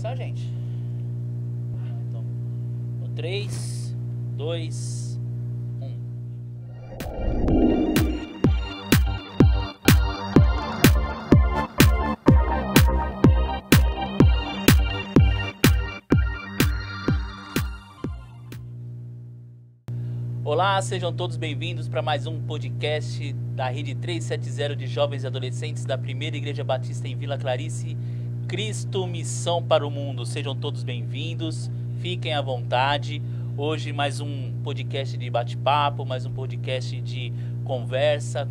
começar, gente? Então, no 3, 2, 1. Olá, sejam todos bem-vindos para mais um podcast da Rede 370 de Jovens e Adolescentes da Primeira Igreja Batista em Vila Clarice, Cristo Missão para o Mundo. Sejam todos bem-vindos, fiquem à vontade. Hoje mais um podcast de bate-papo, mais um podcast de conversa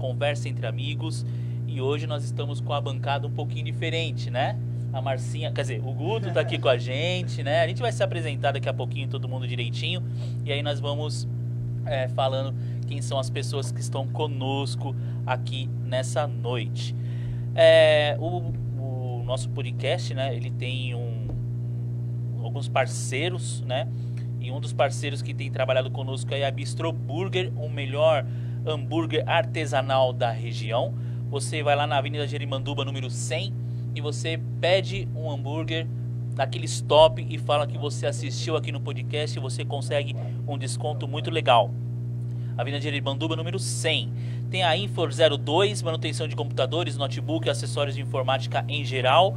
entre amigos. E hoje nós estamos com a bancada um pouquinho diferente, né? A Marcinha, quer dizer, o Guto tá aqui com a gente, né? A gente vai se apresentar daqui a pouquinho, todo mundo direitinho. E aí nós vamos... falando quem são as pessoas que estão conosco aqui nessa noite. O nosso podcast, né, ele tem alguns parceiros, né, e um dos parceiros que tem trabalhado conosco é a Bistro Burger, o melhor hambúrguer artesanal da região. Você vai lá na Avenida Jerimanduba, número 100, e você pede um hambúrguer daqueles top e fala que você assistiu aqui no podcast e você consegue um desconto muito legal. Avenida Jerimanduba, número 100. Tem a Infor 02, manutenção de computadores, notebook, acessórios de informática em geral.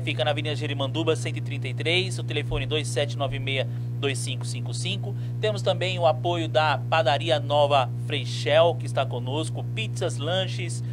Fica na Avenida Jerimanduba 133, o telefone 2796-2555. Temos também o apoio da Padaria Nova Freixel, que está conosco. Pizzas, lanches,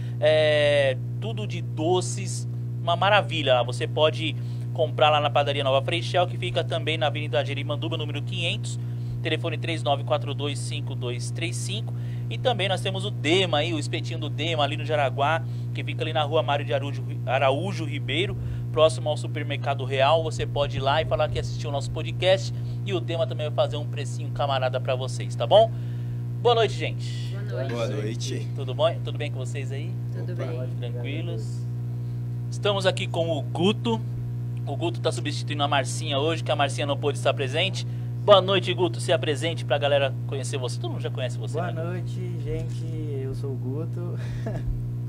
tudo de doces, uma maravilha. Você pode comprar lá na Padaria Nova Freixel, que fica também na Avenida Jerimanduba, número 500, telefone 39425235. E também nós temos o Dema aí, o espetinho do Dema ali no Jaraguá, que fica ali na rua Mário de Araújo Ribeiro, próximo ao Supermercado Real. Você pode ir lá e falar que assistiu o nosso podcast, e o Dema também vai fazer um precinho camarada pra vocês, tá bom? Boa noite, gente. Boa noite. Boa noite. Tudo bom? Tudo bem com vocês aí? Tudo bem. Tranquilos? Estamos aqui com o Guto. O Guto está substituindo a Marcinha hoje, que a Marcinha não pôde estar presente. Boa noite, Guto. Se apresente para a galera conhecer você. Todo mundo já conhece você, Boa né? noite, gente. Eu sou o Guto.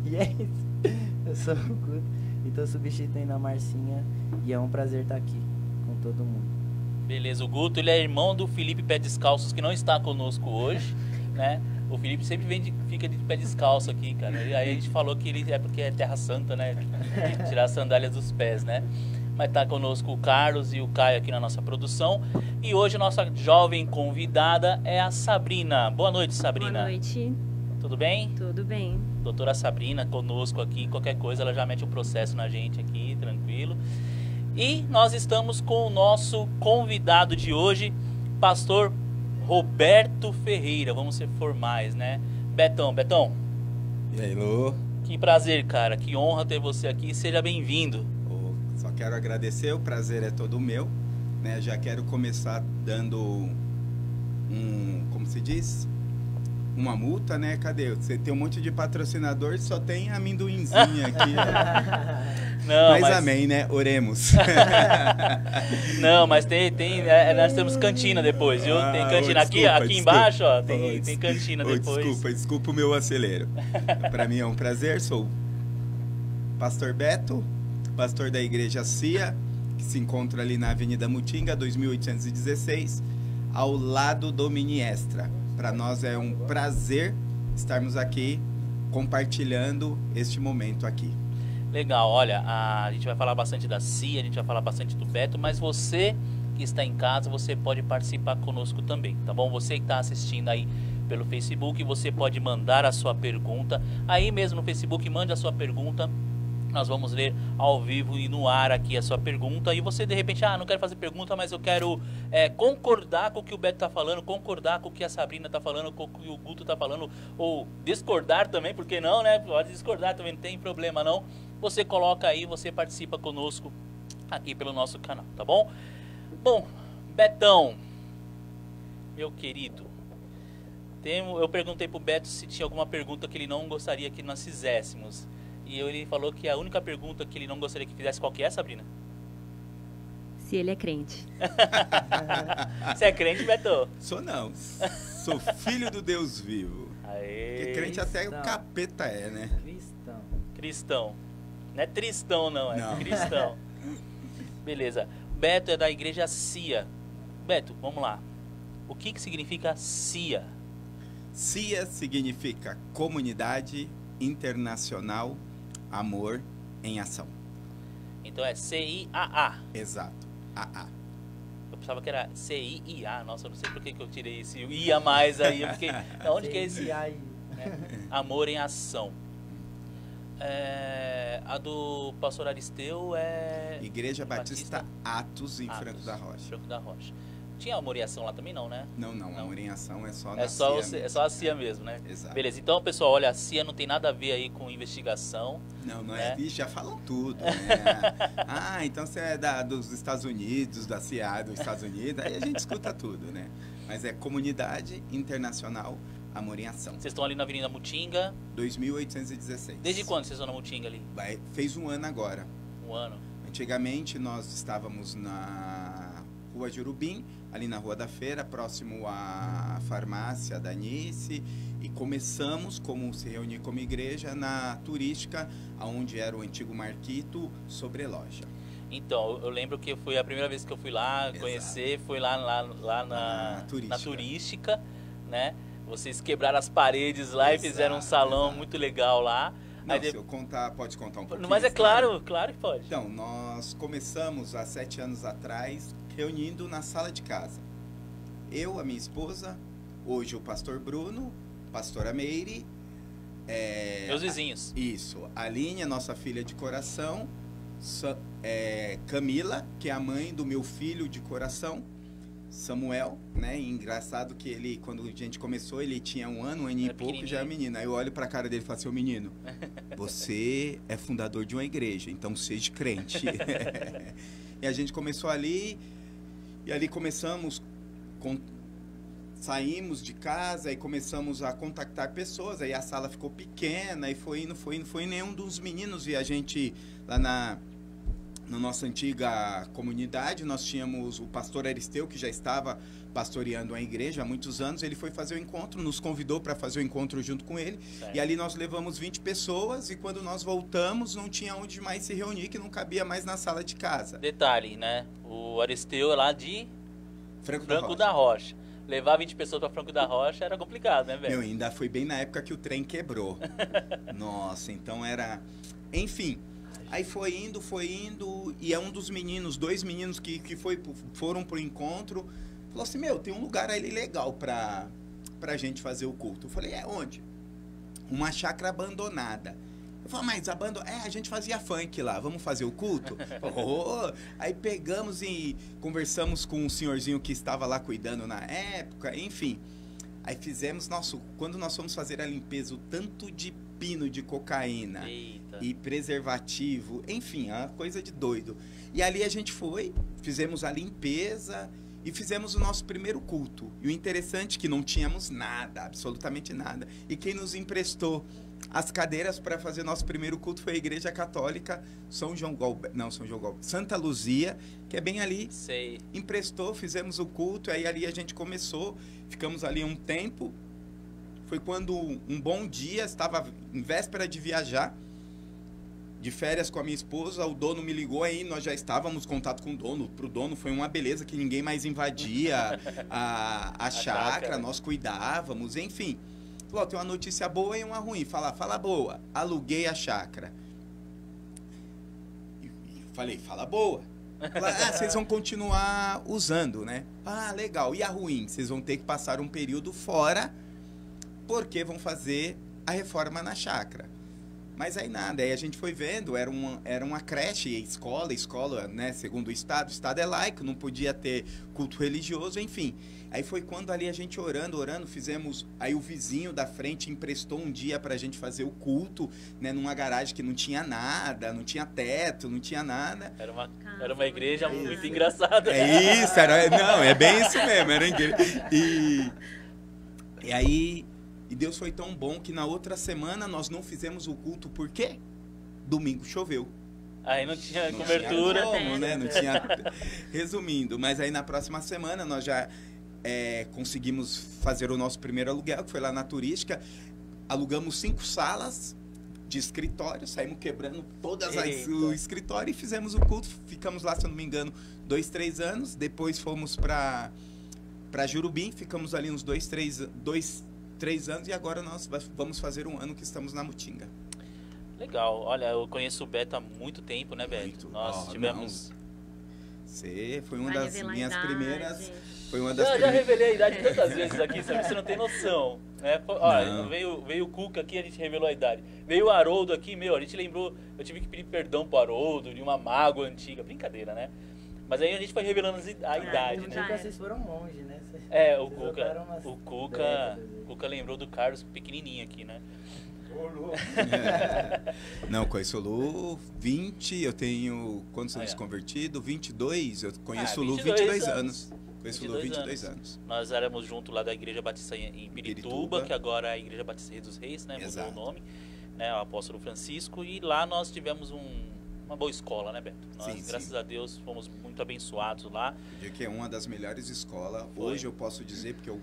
E é isso. Eu sou o Guto e tô substituindo a Marcinha. E é um prazer estar aqui com todo mundo. Beleza, o Guto, ele é irmão do Felipe Pé Descalços, que não está conosco hoje, né? O Felipe sempre fica de pé descalço aqui, cara. E aí a gente falou que ele é porque é terra santa, né? Tirar as sandálias dos pés, né? Mas tá conosco o Carlos e o Caio aqui na nossa produção. E hoje a nossa jovem convidada é a Sabrina. Boa noite, Sabrina. Boa noite. Tudo bem? Tudo bem. Doutora Sabrina conosco aqui. Qualquer coisa ela já mete um processo na gente aqui, tranquilo. E nós estamos com o nosso convidado de hoje, pastor Roberto Ferreira. Vamos ser formais, né? Betão. E aí, Lu? Que prazer, cara. Que honra ter você aqui. Seja bem-vindo. Só quero agradecer, o prazer é todo meu, né? Já quero começar dando como se diz? Uma multa, né? Cadê? Você tem um monte de patrocinador e só tem amendoinzinho aqui. Não, mas amém, né? Oremos. Não, mas nós temos cantina depois, viu? Tem cantina aqui embaixo, ó. Tem cantina depois. Desculpa o meu acelero. Para mim é um prazer, sou o pastor Beto, pastor da Igreja CIA, que se encontra ali na Avenida Mutinga, 2816, ao lado do Mini Extra. Para nós é um prazer estarmos aqui compartilhando este momento aqui. Legal, olha, a gente vai falar bastante da CIA, a gente vai falar bastante do Beto, mas você que está em casa, você pode participar conosco também, tá bom? Você que está assistindo aí pelo Facebook, você pode mandar a sua pergunta. Aí mesmo no Facebook, mande a sua pergunta. Nós vamos ler ao vivo e no ar aqui a sua pergunta. E você de repente, não quero fazer pergunta, mas eu quero concordar com o que o Beto está falando, concordar com o que a Sabrina está falando, com o que o Guto está falando, ou discordar também, porque não, né? Pode discordar também, não tem problema não. Você coloca aí, você participa conosco aqui pelo nosso canal, tá bom? Bom, Betão, meu querido, eu perguntei pro Beto se tinha alguma pergunta que ele não gostaria que nós fizéssemos. E ele falou que a única pergunta que ele não gostaria que fizesse, qual que é, Sabrina? Se ele é crente. Você é crente, Beto? Sou não. Sou filho do Deus vivo. Aê. Porque crente até o capeta é, né? Cristão. Cristão. Não é tristão, não. É cristão. Beleza. Beto é da igreja CIA. Beto, vamos lá. O que que significa CIA? CIA significa Comunidade Internacional Amor em Ação. Então é CIAA. Exato. AA. Eu pensava que era CIIA. Nossa, eu não sei por que que eu tirei esse I a mais aí. Eu fiquei, onde que é esse? aí? Amor em Ação. A do pastor Aristeu é... Igreja Batista Atos, em Franco da Rocha. Franco da Rocha. Tinha Amor em Ação lá também não, né? Não, Amor em Ação é só na É só, CIA é só a CIA mesmo, né? Exato. Beleza, então pessoal, olha, a CIA não tem nada a ver aí com investigação. Não né? é. Ixi, já falam tudo, né? Ah, então você é dos Estados Unidos, da CIA dos Estados Unidos, aí a gente escuta tudo, né? Mas é Comunidade Internacional Amor em Ação. Vocês estão ali na Avenida Mutinga. 2816. Desde quando vocês estão na Mutinga ali? Fez um ano agora. Um ano. Antigamente nós estávamos na Rua Jurubim, ali na Rua da Feira, próximo à farmácia da Nice, e começamos como se reunir como igreja na turística, onde era o antigo Marquito, sobre loja. Então, eu lembro que foi a primeira vez que eu fui lá conhecer, foi lá na turística, né? Vocês quebraram as paredes lá e fizeram um salão muito legal lá. Não, Aí se eu contar, pode contar um pouquinho. Mas é claro, claro que pode. Então, nós começamos há 7 anos atrás, reunindo na sala de casa. Eu, a minha esposa, hoje o pastor Bruno, pastora Meire. Meus vizinhos. Isso. A Aline, nossa filha de coração. Camila, que é a mãe do meu filho de coração. Samuel, né? E engraçado que ele, quando a gente começou, ele tinha um ano e pouco, já é menino. Aí eu olho pra cara dele e falo assim, ô menino, você é fundador de uma igreja, então seja crente. E a gente começou ali, e ali começamos, saímos de casa e começamos a contactar pessoas, aí a sala ficou pequena, e foi indo, nenhum dos meninos, e a gente, lá na nossa antiga comunidade, nós tínhamos o pastor Aristeu, que já estava pastoreando a igreja há muitos anos. Ele foi fazer o encontro, nos convidou para fazer o encontro junto com ele. Certo. E ali nós levamos 20 pessoas, e quando nós voltamos, não tinha onde mais se reunir, que não cabia mais na sala de casa. Detalhe, né? O Aristeu é lá de Franco da Rocha. Levar 20 pessoas para Franco da Rocha era complicado, né, velho? Meu, ainda foi bem na época que o trem quebrou. Nossa, então era... Enfim... Aí foi indo, e é um dos meninos, 2 meninos que foram pro encontro, falou assim, meu, tem um lugar ali legal pra gente fazer o culto. Eu falei, onde? Uma chácara abandonada. Eu falei, mas a gente fazia funk lá, vamos fazer o culto? Aí pegamos e conversamos com um senhorzinho que estava lá cuidando na época, enfim. Aí fizemos, quando nós fomos fazer a limpeza, o tanto de pino de cocaína. Eita. E preservativo, enfim, a coisa de doido. E ali a gente fizemos a limpeza e fizemos o nosso primeiro culto. E o interessante é que não tínhamos nada, absolutamente nada. E quem nos emprestou as cadeiras para fazer nosso primeiro culto foi a Igreja Católica Santa Luzia, que é bem ali. Sei. Emprestou, fizemos o culto, aí ali a gente começou, ficamos ali um tempo. Foi quando um bom dia, estava em véspera de viajar, de férias com a minha esposa, o dono me ligou, aí nós já estávamos em contato com o dono. Pro dono foi uma beleza que ninguém mais invadia a chácara, nós cuidávamos, enfim. Falou, tem uma notícia boa e uma ruim. Fala boa. Aluguei a chácara. E falei, fala boa. Vocês vão continuar usando, né? Ah, legal. E a ruim? Vocês vão ter que passar um período fora, porque vão fazer a reforma na chácara. Mas aí nada, aí a gente foi vendo, era uma creche, escola, né, segundo o Estado é laico, não podia ter culto religioso, enfim. Aí foi quando ali a gente orando, fizemos, aí o vizinho da frente emprestou um dia pra gente fazer o culto, né, numa garagem que não tinha nada, não tinha teto, não tinha nada. Era uma igreja muito engraçada. É isso, é bem isso mesmo, era igreja. E aí... E Deus foi tão bom que na outra semana nós não fizemos o culto, por quê? Domingo choveu. Aí não tinha cobertura. Não tinha como, né? Não tinha... Resumindo, mas aí na próxima semana nós já conseguimos fazer o nosso primeiro aluguel, que foi lá na turística. Alugamos 5 salas, de escritório, saímos quebrando todas Eita. o escritório e fizemos o culto. Ficamos lá, se eu não me engano, 2, 3 anos. Depois fomos para Jurubim, ficamos ali uns 2, 3 anos e agora nós vamos fazer um ano que estamos na Mutinga. Legal. Olha, eu conheço o Beto há muito tempo, né, Beto? Muito. Nós tivemos... Você foi uma Vai das revelar a minhas idade. primeiras... Foi uma das Já primeiras... revelei a idade tantas vezes aqui, sabe? Você não tem noção. Né? Olha, Não. veio o Cuca aqui, a gente revelou a idade. Veio o Haroldo aqui, meu, a gente lembrou... Eu tive que pedir perdão pro Haroldo de uma mágoa antiga. Brincadeira, né? Mas aí a gente foi revelando a idade, No né? já Cuca é. vocês foram longe, né? É, o Vocês Cuca, voltaram umas o Cuca, décadas aí. o Cuca lembrou do Carlos pequenininho aqui, né? Não, conheço o Lu 20, eu tenho... Quantos anos é. convertido? 22, eu conheço Ah, o Lu 22 22 anos. Conheço o Lu 22 22 anos. Nós éramos junto lá da Igreja Batista em Pirituba, Pirituba. que agora é a Igreja Batista Rei dos Reis, né? Mudou Exato. o nome, né? O Apóstolo Francisco. E lá nós tivemos uma boa escola, né, Beto? Nós, Sim, graças sim. a Deus, fomos muito abençoados lá. Eu digo que é uma das melhores escolas. Foi. Hoje eu posso dizer, porque eu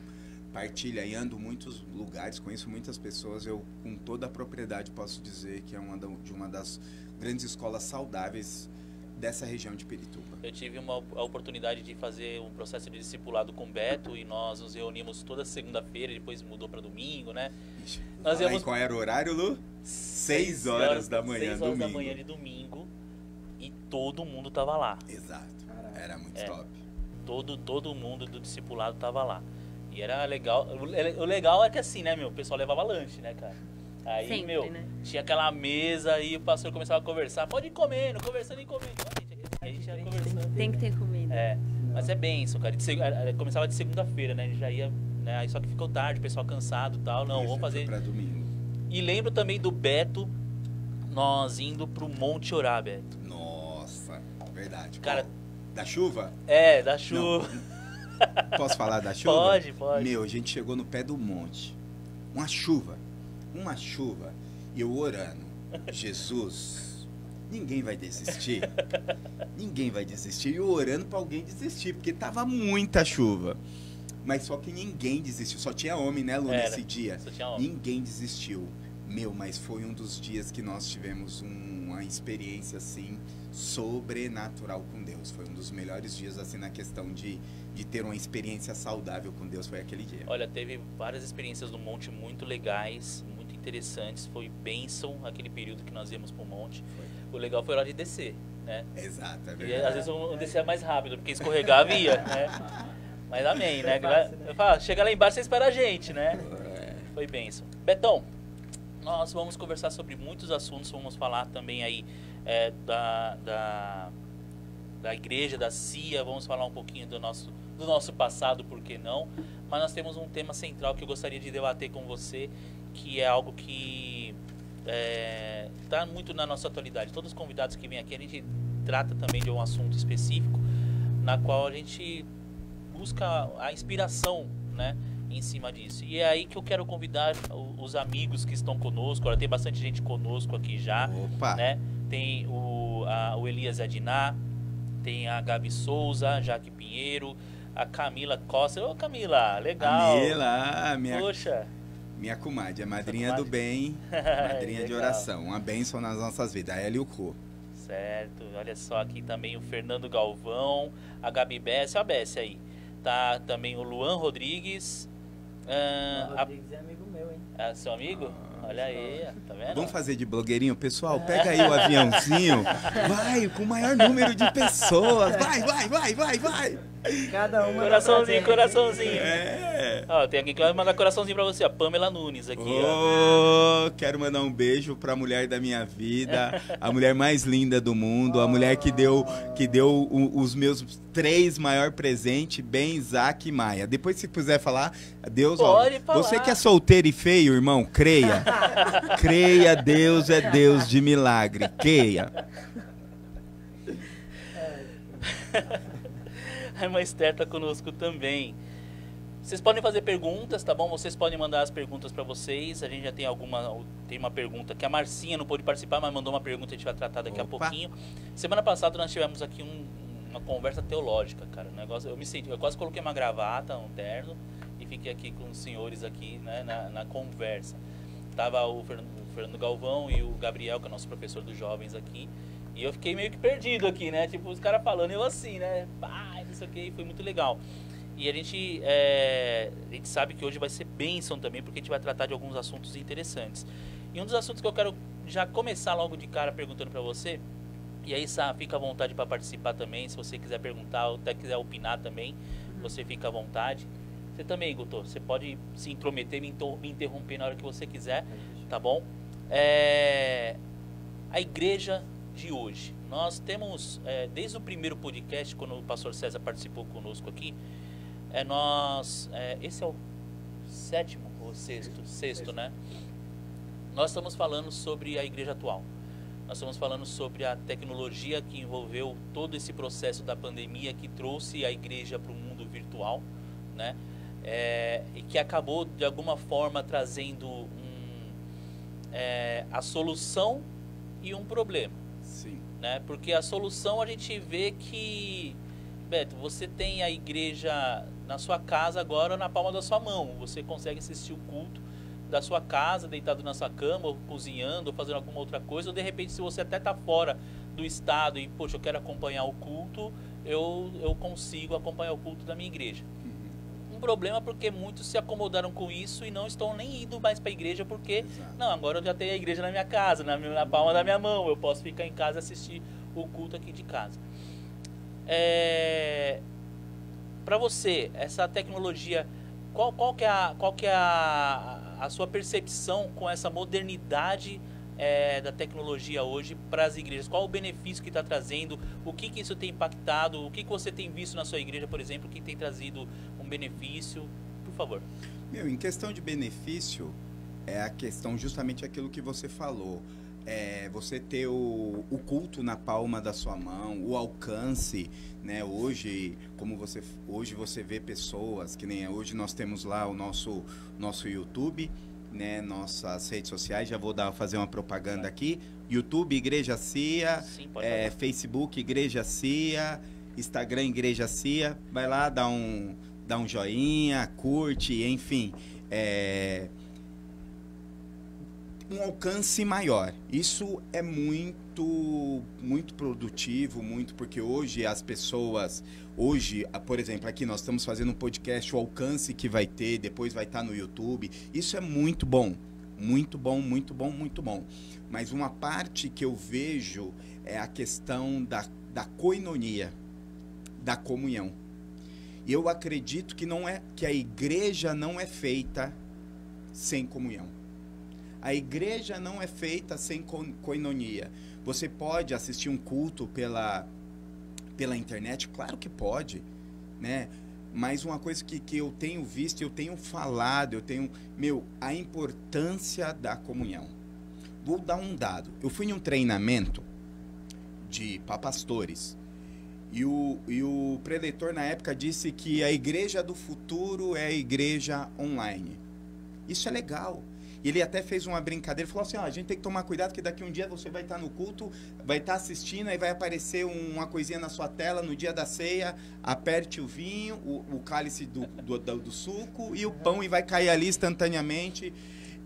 partilho e ando muitos lugares, conheço muitas pessoas, eu com toda a propriedade posso dizer que é de uma das grandes escolas saudáveis dessa região de Pirituba. Eu tive a oportunidade de fazer um processo de discipulado com o Beto e nós nos reunimos toda segunda-feira, depois mudou para domingo, né? Ixi, Nós fala aí íamos- qual era o horário, Lu? 6 horas da manhã, 6 horas da domingo. manhã de domingo e todo mundo tava lá. Exato. Caraca. Era muito É. top. Todo mundo do discipulado tava lá. E era legal. O legal é que assim, né, meu? O pessoal levava lanche, né, cara? Aí, Sempre, meu, né? tinha aquela mesa e o pastor começava a conversar. Pode ir comendo, conversando e comendo. A gente ia conversando. Tem que ter comida. É, mas é benção, cara. Começava de segunda-feira, né? A gente já ia, né? Aí só que ficou tarde, o pessoal cansado e tal. Não, vamos fazer. Para domingo. E lembro também do Beto, nós indo pro Monte Orá, Beto. Nossa, verdade. Cara- Qual? Da chuva? É, da chuva. Posso falar da chuva? Pode, pode. Meu, a gente chegou no pé do monte. Uma chuva. E eu orando. Jesus, ninguém vai desistir. Ninguém vai desistir. E eu orando pra alguém desistir, porque tava muita chuva. Mas só que ninguém desistiu. Só tinha homem, né, Lu, Era. nesse dia. Só tinha homem. Ninguém desistiu. Meu, mas foi um dos dias que nós tivemos uma experiência, assim, sobrenatural com Deus. Foi um dos melhores dias, assim, na questão de ter uma experiência saudável com Deus. Foi aquele dia. Olha, teve várias experiências no monte muito legais, muito interessantes. Foi bênção aquele período que nós íamos pro monte. O legal foi a hora de descer, né? Exato, é E verdade. às vezes eu descia mais rápido, porque escorregava e ia, né? Mas amém, né? fácil, né? Eu falo, chega lá embaixo, você espera a gente, né? Foi bênção. Betão, nós vamos conversar sobre muitos assuntos, vamos falar também aí da igreja, da CIA, vamos falar um pouquinho do nosso passado, por que não? Mas nós temos um tema central que eu gostaria de debater com você, que é algo que está muito na nossa atualidade. Todos os convidados que vêm aqui, a gente trata também de um assunto específico, na qual a gente busca a inspiração, né, em cima disso. E é aí que eu quero convidar os amigos que estão conosco. Olha, tem bastante gente conosco aqui já, Opa! né? Tem o Elias Adiná, tem a Gabi Souza, Jaque Pinheiro, a Camila Costa. Ô, Camila, legal. Camila, Poxa. minha comadre, a madrinha comadre? do bem, madrinha de Legal. oração. Uma bênção nas nossas vidas. A Ela e o Cu. Certo, olha só aqui também o Fernando Galvão, a Gabi Bessi, a Bessi aí. Tá também o Luan Rodrigues. O Rodrigues é amigo meu, hein? Seu amigo? Olha aí, tá vendo? Vamos fazer de blogueirinho, pessoal? Pega aí o aviãozinho. Vai, com o maior número de pessoas. Vai. Cada uma. Coraçãozinho, pra coraçãozinho. É. Ó, tem alguém que vai mandar coraçãozinho pra você, a Pamela Nunes aqui, ó. Quero mandar um beijo pra mulher da minha vida, a mulher mais linda do mundo, a mulher que deu os meus 3 maiores presentes, Ben, Isaac e Maia. Depois, se quiser falar, Deus, Pode ó, falar. você que é solteiro e feio, irmão, creia. Creia, Deus é Deus de milagre. Creia. A irmã Esther tá conosco também. Vocês podem fazer perguntas, tá bom? Vocês podem mandar as perguntas para vocês. A gente já tem uma pergunta que a Marcinha não pôde participar, mas mandou uma pergunta, a gente vai tratar daqui a Opa. pouquinho. Semana passada nós tivemos aqui uma conversa teológica, cara. Eu quase coloquei uma gravata, um terno e fiquei aqui com os senhores aqui, né, na conversa. tava o Fernando Galvão e o Gabriel, que é nosso professor dos jovens aqui. E eu fiquei meio que perdido aqui, né? Tipo, os caras falando, eu assim, né? Pai, não sei o que, foi muito legal. E a gente sabe que hoje vai ser bênção também, porque a gente vai tratar de alguns assuntos interessantes. E um dos assuntos que eu quero já começar logo de cara perguntando para você, e aí, Sá, fica à vontade para participar também, se você quiser perguntar ou até quiser opinar também, você fica à vontade. Você também, Guto, você pode se intrometer, me interromper na hora que você quiser, tá bom? A igreja de hoje. Nós temos, desde o primeiro podcast, quando o pastor César participou conosco aqui, esse é o sétimo ou sexto, né? Nós estamos falando sobre a igreja atual. Nós estamos falando sobre a tecnologia que envolveu todo esse processo da pandemia, que trouxe a igreja para o mundo virtual, né? E que acabou, de alguma forma, trazendo a solução e um problema. Sim. Né? Porque a solução a gente vê que, Beto, você tem a igreja na sua casa agora na palma da sua mão. Você consegue assistir o culto da sua casa, deitado na sua cama, ou cozinhando, ou fazendo alguma outra coisa. Ou de repente, se você até está fora do estado e, poxa, eu quero acompanhar o culto, eu consigo acompanhar o culto da minha igreja. Um problema porque muitos se acomodaram com isso e não estão nem indo mais para a igreja porque, não, agora eu já tenho a igreja na minha casa, na palma da minha mão, eu posso ficar em casa e assistir o culto aqui de casa. Para você, essa tecnologia, qual que é a sua percepção com essa modernidade da tecnologia hoje para as igrejas? Qual o benefício que está trazendo? O que isso tem impactado? O que você tem visto na sua igreja, por exemplo, que tem trazido um benefício? Por favor. Em questão de benefício, é a questão justamente aquilo que você falou. Você ter o culto na palma da sua mão, o alcance, né? Hoje você vê pessoas, que nem hoje nós temos lá o nosso YouTube, né, nossas redes sociais, já vou fazer uma propaganda aqui, YouTube Igreja CIA, Sim, Facebook Igreja CIA, Instagram Igreja CIA, vai lá, dá um joinha, curte, enfim, um alcance maior. Isso é muito produtivo, porque hoje as pessoas, por exemplo, aqui nós estamos fazendo um podcast, o alcance que vai ter, depois vai estar no YouTube, isso é muito bom, muito bom, muito bom, muito bom. Mas uma parte que eu vejo é a questão da koinonia, da comunhão. E eu acredito que a igreja não é feita sem comunhão. A igreja não é feita sem koinonia. Você pode assistir um culto pela internet? Claro que pode, né? Mas uma coisa que eu tenho visto, eu tenho falado, a importância da comunhão. Vou dar um dado. Eu fui em um treinamento para pastores e o preletor na época disse que a igreja do futuro é a igreja online. Isso é legal. Ele até fez uma brincadeira, falou assim, a gente tem que tomar cuidado que daqui um dia você vai estar no culto, vai estar assistindo, aí vai aparecer uma coisinha na sua tela no dia da ceia, aperte o vinho, o cálice do suco e o pão e vai cair ali instantaneamente.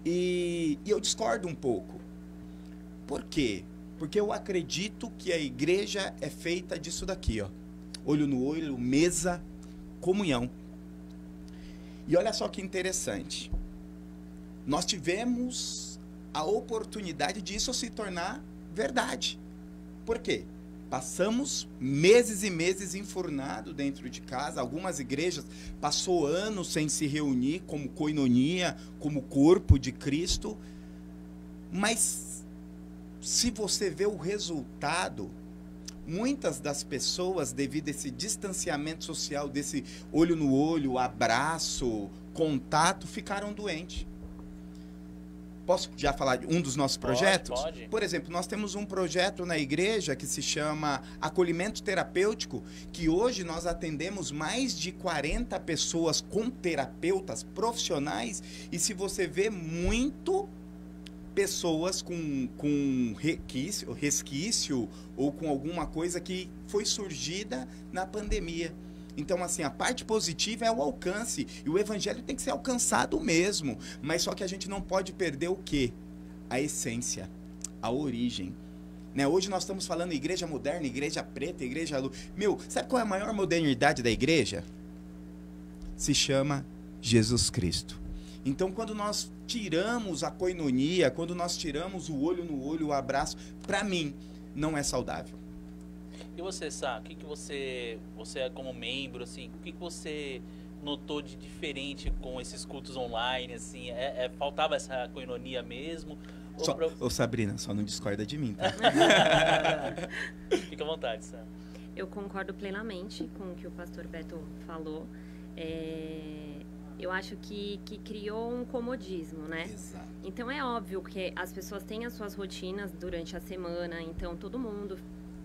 E eu discordo um pouco. Por quê? Porque eu acredito que a igreja é feita disso daqui, ó. Olho no olho, mesa, comunhão. E olha só que interessante. Nós tivemos a oportunidade disso se tornar verdade. Por quê? Passamos meses e meses enfurnados dentro de casa. Algumas igrejas passou anos sem se reunir como koinonia, como corpo de Cristo. Mas se você vê o resultado, muitas das pessoas, devido a esse distanciamento social, desse olho no olho, abraço, contato, ficaram doentes. Posso já falar de um dos nossos projetos? Pode. Por exemplo, nós temos um projeto na igreja que se chama Acolhimento Terapêutico, que hoje nós atendemos mais de 40 pessoas com terapeutas profissionais, e se você vê muito pessoas com resquício ou com alguma coisa que foi surgida na pandemia. Então, assim, a parte positiva é o alcance. E o evangelho tem que ser alcançado mesmo. Mas só que a gente não pode perder o quê? A essência, a origem. Né? Hoje nós estamos falando igreja moderna, igreja preta, igreja... Meu, sabe qual é a maior modernidade da igreja? Se chama Jesus Cristo. Então, quando nós tiramos a koinonia, quando nós tiramos o olho no olho, o abraço, para mim, não é saudável. E você, Sá, o que você é como membro, assim, o que você notou de diferente com esses cultos online, assim, faltava essa koinonia mesmo? Ô Sabrina, só não discorda de mim, tá? Fica à vontade, Sá. Eu concordo plenamente com o que o pastor Beto falou. Eu acho que criou um comodismo, né? Exato. Então é óbvio que as pessoas têm as suas rotinas durante a semana, então todo mundo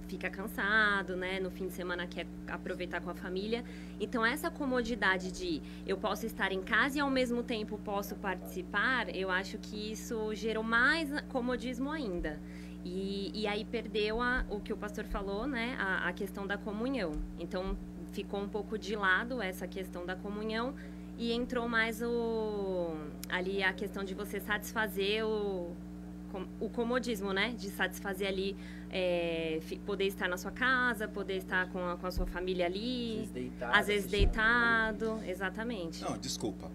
fica cansado, né? No fim de semana quer aproveitar com a família. Então essa comodidade de eu posso estar em casa e ao mesmo tempo posso participar, eu acho que isso gerou mais comodismo ainda. E aí perdeu o que o pastor falou, né? A questão da comunhão. Então ficou um pouco de lado essa questão da comunhão e entrou mais ali a questão de você satisfazer o comodismo, né? De satisfazer ali, poder estar na sua casa, poder estar com a sua família ali. Às vezes deitado, exatamente. Não, desculpa.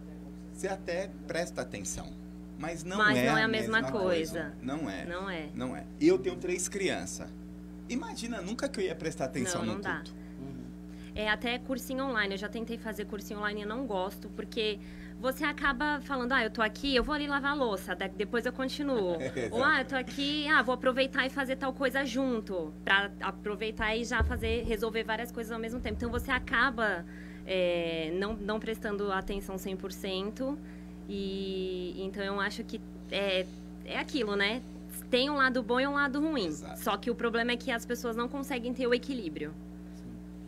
Você até presta atenção, mas não é a a mesma coisa. Não é. Não é. Não é. Eu tenho 3 crianças. Imagina, nunca que eu ia prestar atenção no dá. culto. Até cursinho online. Eu já tentei fazer cursinho online e não gosto, porque você acaba falando, eu tô aqui, eu vou ali lavar a louça, depois eu continuo. Ou, eu tô aqui, vou aproveitar e fazer tal coisa junto, pra aproveitar e já resolver várias coisas ao mesmo tempo. Então, você acaba não prestando atenção 100%. Então, eu acho que é aquilo, né? Tem um lado bom e um lado ruim. Exato. Só que o problema é que as pessoas não conseguem ter o equilíbrio.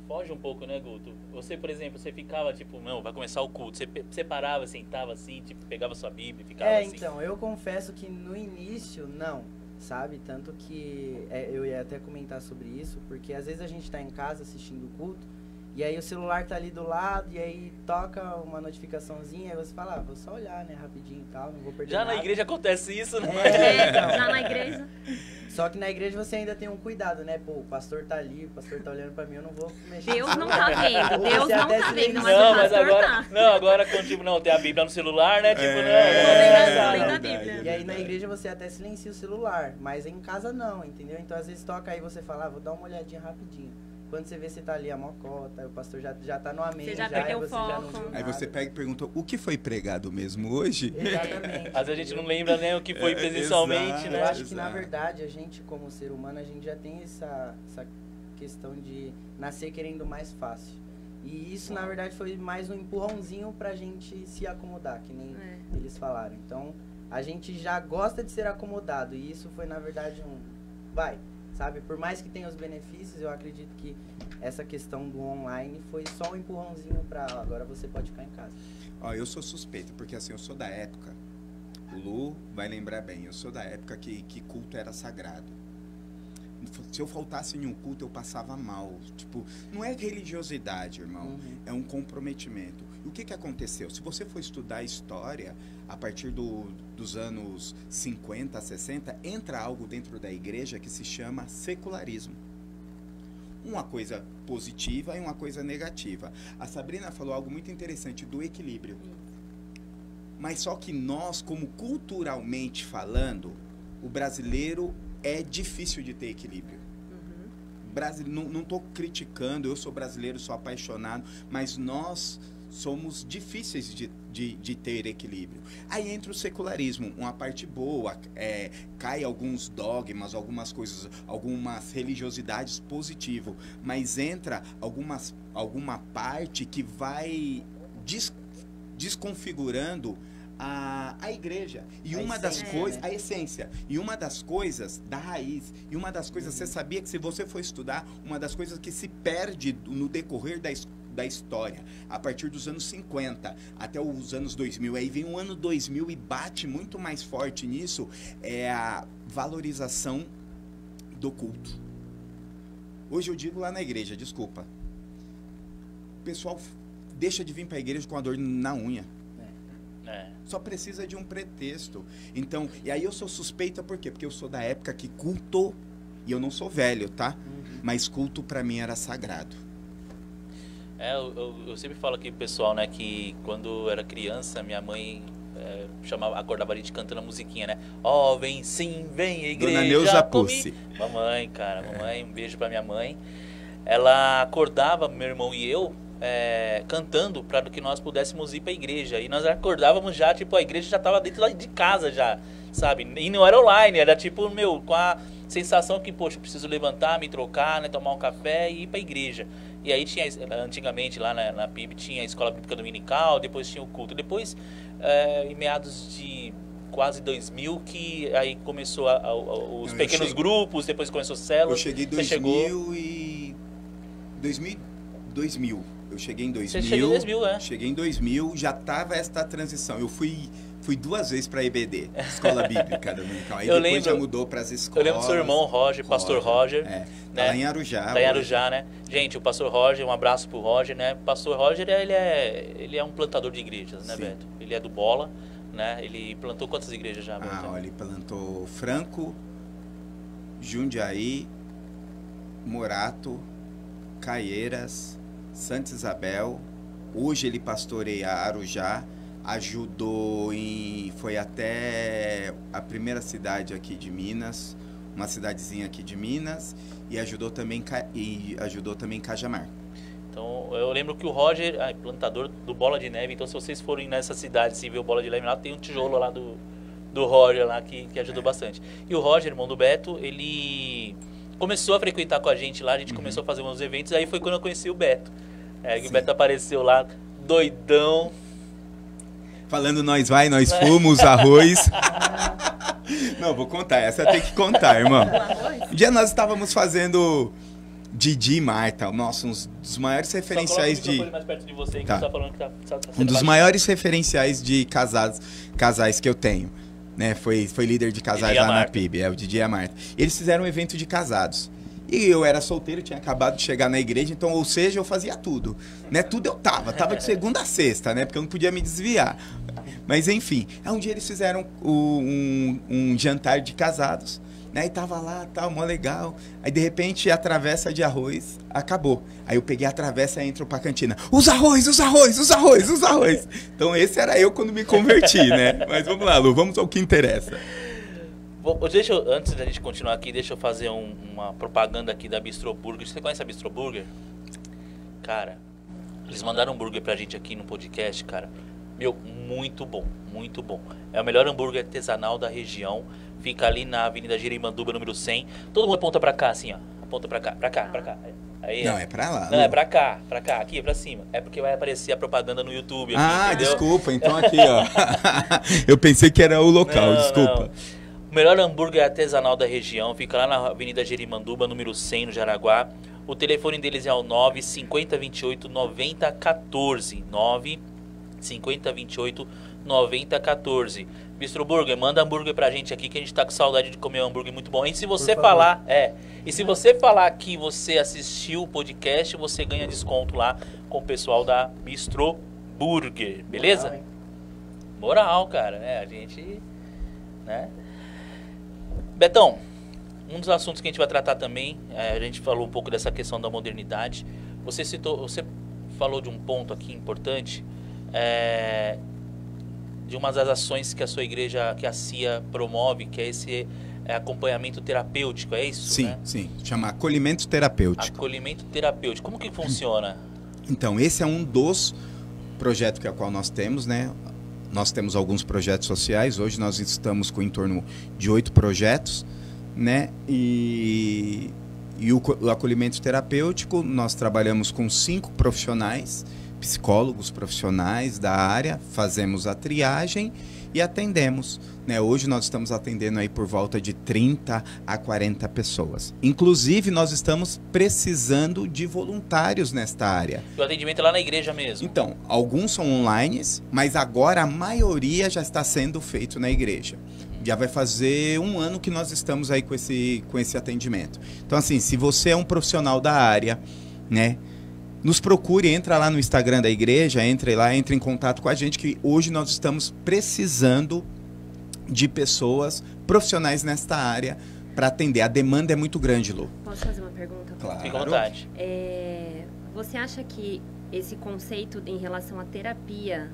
Foge um pouco, né, Guto? Você, por exemplo, você ficava, tipo, não, vai começar o culto. Você parava, sentava assim, tipo, pegava sua Bíblia e ficava assim. Então, eu confesso que no início, não, sabe? Tanto que eu ia até comentar sobre isso, porque às vezes a gente tá em casa assistindo o culto, e aí o celular tá ali do lado, e aí toca uma notificaçãozinha, e você fala, vou só olhar, né, rapidinho e tal, não vou perder Já nada. na igreja acontece isso, né? Então. Já na igreja. Só que na igreja você ainda tem um cuidado, né? Pô, o pastor tá ali, o pastor tá olhando pra mim, eu não vou mexer. Deus não tá vendo, Deus Você não até tá vendo, mas Não, o mas pastor agora, tá. agora quando, tipo, não, tem a Bíblia no celular, né? Tipo, lendo a verdade, Bíblia. E aí na igreja você até silencia o celular, mas em casa não, entendeu? Então às vezes toca aí você fala, vou dar uma olhadinha rapidinho. Quando você vê, você tá ali a mocota, o pastor já tá no amém, Você já e perdeu você o já não foco. viu Aí nada. você pega e pergunta, o que foi pregado mesmo hoje? Exatamente. às vezes a gente não lembra nem o que foi presencialmente, exato. né? Eu acho que, na Exato. verdade, a gente, como ser humano, a gente já tem essa questão de nascer querendo mais fácil. E isso, na verdade, foi mais um empurrãozinho pra gente se acomodar, que nem eles falaram. Então, a gente já gosta de ser acomodado. E isso foi, na verdade, sabe? Por mais que tenha os benefícios, eu acredito que essa questão do online foi só um empurrãozinho pra agora você pode ficar em casa. Ó, eu sou suspeito, porque assim, eu sou da época, o Lu vai lembrar bem, eu sou da época que culto era sagrado. Se eu faltasse em um culto, eu passava mal. Tipo, não é religiosidade, irmão, é um comprometimento. E o que aconteceu? Se você for estudar a história, a partir dos anos 50, 60, entra algo dentro da igreja que se chama secularismo. Uma coisa positiva e uma coisa negativa. A Sabrina falou algo muito interessante do equilíbrio. Mas só que nós, como culturalmente falando, o brasileiro é difícil de ter equilíbrio. Não estou criticando, eu sou brasileiro, sou apaixonado, mas nós somos difíceis de ter equilíbrio. Aí entra o secularismo, uma parte boa, cai alguns dogmas, algumas coisas, algumas religiosidades positivo, mas entra alguma parte que vai desconfigurando a igreja. E uma das coisas, a essência, e uma das coisas da raiz, e uma das coisas, você sabia que se você for estudar, uma das coisas que se perde no decorrer da história, a partir dos anos 50 até os anos 2000, aí vem o ano 2000 e bate muito mais forte nisso, é a valorização do culto. Hoje eu digo lá na igreja, desculpa, pessoal deixa de vir para a igreja com a dor na unha. É. Só precisa de um pretexto. Então, e aí eu sou suspeita por quê? Porque eu sou da época que culto, e eu não sou velho, tá? Mas culto para mim era sagrado. Eu sempre falo aqui pro pessoal, né, que quando eu era criança, minha mãe acordava a gente cantando a musiquinha, né? Ó, vem sim, vem, igreja. Dona Neuza Pussi. Mamãe, cara, mamãe, um beijo pra minha mãe. Ela acordava, meu irmão e eu, cantando para que nós pudéssemos ir pra igreja. E nós acordávamos já, tipo, a igreja já tava dentro de casa já, sabe? E não era online, era tipo, com a sensação que, poxa, eu preciso levantar, me trocar, né, tomar um café e ir pra igreja. E aí tinha, antigamente lá na PIB tinha a escola bíblica dominical, depois tinha o culto. Depois, em meados de quase 2000, que aí começou os pequenos grupos, depois começou células. Eu cheguei em 2000. Eu cheguei em 2000. Você chegou em 2000, é? Cheguei em 2000, já tava esta transição. Eu fui 2 vezes para a EBD, Escola Bíblica Dominical. Aí depois já mudou para as escolas. Eu lembro do seu irmão Roger, pastor Roger. Né? Tá lá em Arujá. Tá em Arujá, né? Gente, o pastor Roger, um abraço pro Roger, né? O pastor Roger, ele é um plantador de igrejas, né, Beto? Ele é do Bola, né? Ele plantou quantas igrejas já, Beto? Olha, ele plantou Franco, Jundiaí, Morato, Caieiras, Santa Isabel. Hoje ele pastoreia Arujá. Foi até a primeira cidade aqui de Minas, uma cidadezinha aqui de Minas, e ajudou também Cajamar. Então, eu lembro que o Roger, plantador do Bola de Neve, então se vocês forem nessa cidade, se ver o Bola de Neve lá, tem um tijolo lá do Roger lá que ajudou bastante. E o Roger, irmão do Beto, ele começou a frequentar com a gente lá, a gente começou a fazer uns eventos, aí foi quando eu conheci o Beto. Que o Beto apareceu lá, doidão. Falando nós fomos, arroz. Não, vou contar, essa tem que contar, irmão. Um dia nós estávamos fazendo Didi e Marta, uns dos maiores referenciais de... mais perto de você, que tá. você tá falando que tá um dos maiores referenciais de casais que eu tenho, né? Foi líder de casais lá na PIB, o Didi e a Marta. Eles fizeram um evento de casados. E eu era solteiro, tinha acabado de chegar na igreja, então, ou seja, eu fazia tudo, né? Tudo eu tava de segunda a sexta, né? Porque eu não podia me desviar. Mas, enfim, um dia eles fizeram um jantar de casados, né? E tava lá, mó legal. Aí, de repente, a travessa de arroz acabou. Aí eu peguei a travessa e entro pra cantina. Os arroz! Então, esse era eu quando me converti, né? Mas vamos lá, Lu, vamos ao que interessa. Antes da gente continuar aqui, deixa eu fazer uma propaganda aqui da Bistro Burger. Você conhece a Bistro Burger? Cara, eles mandaram um hambúrguer pra gente aqui no podcast, cara. Meu, muito bom, muito bom. É o melhor hambúrguer artesanal da região. Fica ali na Avenida Jerimanduba, número 100. Todo mundo aponta pra cá, assim, ó. Aponta pra cá. Aí, não, é pra lá. Não, é pra cá. Aqui é pra cima. É porque vai aparecer a propaganda no YouTube aqui, entendeu? Desculpa, então aqui, ó. Eu pensei que era o local, desculpa. Não. O melhor hambúrguer artesanal da região fica lá na Avenida Jerimanduba, número 100, no Jaraguá. O telefone deles é o 95028-9014. 95028-9014. Bistro Burger, manda hambúrguer pra gente aqui que a gente tá com saudade de comer um hambúrguer muito bom. E se você falar, se você falar que você assistiu o podcast, você ganha desconto lá com o pessoal da Bistro Burger, beleza? Moral, cara, a gente, né? Betão, um dos assuntos que a gente vai tratar também, a gente falou um pouco dessa questão da modernidade. Você falou de um ponto aqui importante, de uma das ações que a sua igreja, que a CIA promove, que é esse acompanhamento terapêutico, é isso? Sim, né? Sim, chama acolhimento terapêutico. Acolhimento terapêutico, como que funciona? Então, esse é um dos projetos que é o qual nós temos, né? Nós temos alguns projetos sociais, hoje nós estamos com em torno de 8 projetos, né? E o acolhimento terapêutico, nós trabalhamos com 5 profissionais, psicólogos profissionais da área, fazemos a triagem e atendemos, né? Hoje nós estamos atendendo aí por volta de 30 a 40 pessoas. Inclusive, nós estamos precisando de voluntários nesta área. O atendimento é lá na igreja mesmo? Então, alguns são online, mas agora a maioria já está sendo feito na igreja. Já vai fazer 1 ano que nós estamos aí com esse atendimento. Então, assim, se você é um profissional da área, né? nos procure, entra lá no Instagram da igreja, entre lá, entre em contato com a gente, que hoje nós estamos precisando de pessoas profissionais nesta área para atender. A demanda é muito grande, Lu. Posso fazer uma pergunta? Claro. Fica à vontade. Você acha que esse conceito em relação à terapia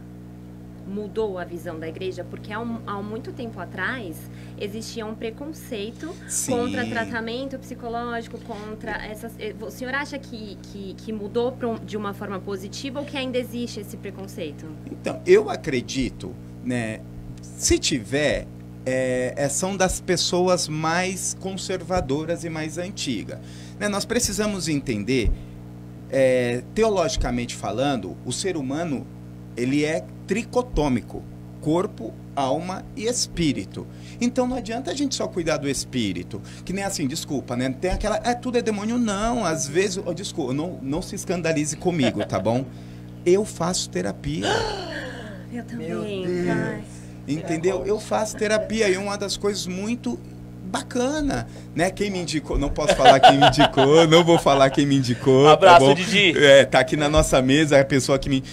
mudou a visão da igreja? Porque há muito tempo atrás existia um preconceito contra tratamento psicológico, contra essas... O senhor acha que mudou de uma forma positiva ou que ainda existe esse preconceito? Então, eu acredito, né, se tiver, são das pessoas mais conservadoras e mais antigas. Né, nós precisamos entender, teologicamente falando, o ser humano, ele é tricotômico, corpo, alma e espírito. Então não adianta a gente só cuidar do espírito, que nem assim, desculpa, né? Tem aquela, tudo é demônio, não, às vezes, desculpa, não se escandalize comigo, tá bom? Eu faço terapia. Eu também, pai. Entendeu? Eu faço terapia e é uma das coisas muito bacana, né? Quem me indicou, não posso falar quem me indicou, não vou falar quem me indicou. Abraço, tá bom? Didi. Tá aqui na nossa mesa a pessoa que me...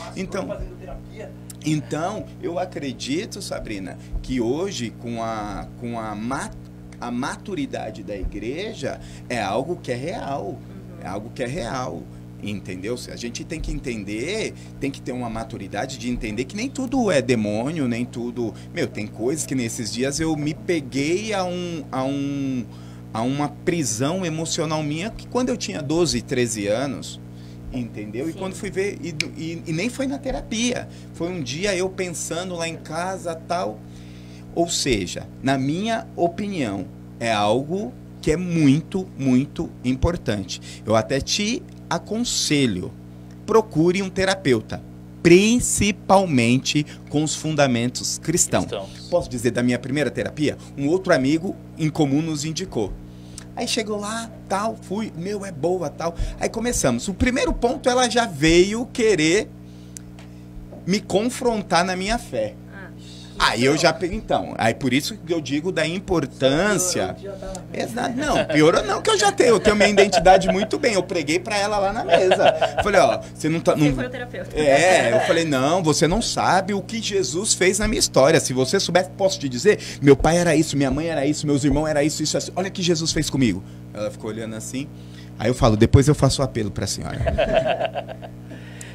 Então, eu acredito, Sabrina, que hoje, com a maturidade da igreja, é algo que é real. É algo que é real. Entendeu? A gente tem que entender, tem que ter uma maturidade de entender que nem tudo é demônio, nem tudo... tem coisas que nesses dias eu me peguei a uma prisão emocional minha que quando eu tinha 12, 13 anos... Entendeu? Sim. E quando fui ver, e nem foi na terapia, foi um dia eu pensando lá em casa, tal. Ou seja, na minha opinião, é algo que é muito, muito importante. Eu até te aconselho, procure um terapeuta, principalmente com os fundamentos cristãos. Posso dizer da minha primeira terapia? Um outro amigo em comum nos indicou. Aí chegou lá, tal, fui, é boa, tal. Aí começamos. O primeiro ponto, ela já veio querer me confrontar na minha fé. Aí eu já... Então, aí por isso que eu digo da importância... Exato. Não, piorou não, que eu já tenho minha identidade muito bem. Eu preguei pra ela lá na mesa. Falei, você não tá... Você foi o terapeuta. Eu falei, não, você não sabe o que Jesus fez na minha história. Se você soubesse, posso te dizer, meu pai era isso, minha mãe era isso, meus irmãos era isso, isso, assim. Olha o que Jesus fez comigo. Ela ficou olhando assim. Aí eu falo, depois eu faço o apelo pra senhora.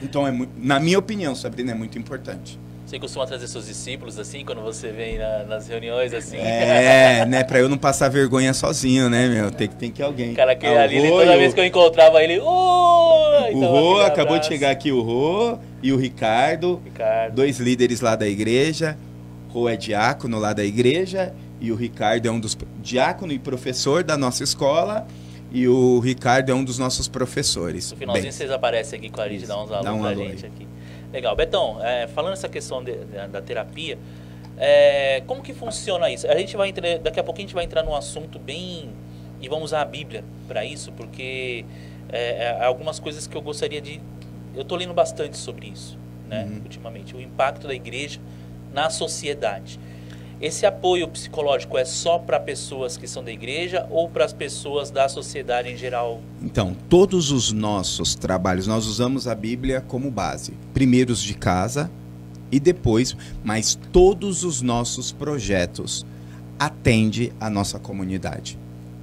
Então, na minha opinião, Sabrina, é muito importante. Você costuma trazer seus discípulos assim, quando você vem nas reuniões assim? Né? Pra eu não passar vergonha sozinho, né, meu? Tem que alguém. Cara, que ali, toda vez que eu encontrava ele... O Rô, acabou de chegar aqui o Rô e o Ricardo. 2 líderes lá da igreja. O Rô é diácono lá da igreja e o Ricardo é um dos... Diácono e professor da nossa escola. E o Ricardo é um dos nossos professores. No finalzinho vocês aparecem aqui com a gente, dá uns alunos pra gente aqui. Legal. Betão, falando essa questão da terapia, como que funciona isso? Daqui a pouco a gente vai entrar num assunto bem... E vamos usar a Bíblia para isso, porque algumas coisas que eu gostaria de... Eu estou lendo bastante sobre isso, né, ultimamente. O impacto da igreja na sociedade. Esse apoio psicológico é só para pessoas que são da igreja ou para as pessoas da sociedade em geral? Então, todos os nossos trabalhos, nós usamos a Bíblia como base. Primeiros de casa e depois, mas todos os nossos projetos atendem a nossa comunidade.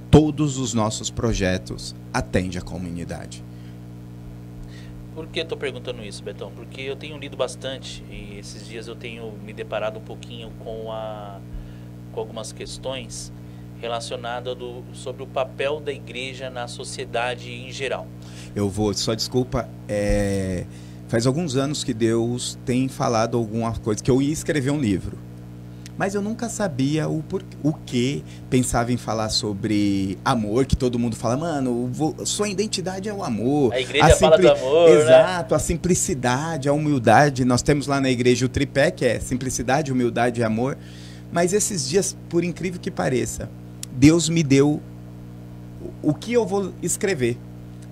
Todos os nossos projetos atendem a comunidade. Por que eu estou perguntando isso, Betão? Porque eu tenho lido bastante e esses dias eu tenho me deparado um pouquinho com algumas questões relacionadas sobre o papel da igreja na sociedade em geral. Desculpa, faz alguns anos que Deus tem falado alguma coisa, que eu ia escrever um livro. Mas eu nunca sabia o que pensava em falar sobre amor, que todo mundo fala, mano, sua identidade é o amor. A igreja fala do amor, exato, né? A simplicidade, a humildade. Nós temos lá na igreja o tripé, que é simplicidade, humildade e amor. Mas esses dias, por incrível que pareça, Deus me deu o que eu vou escrever.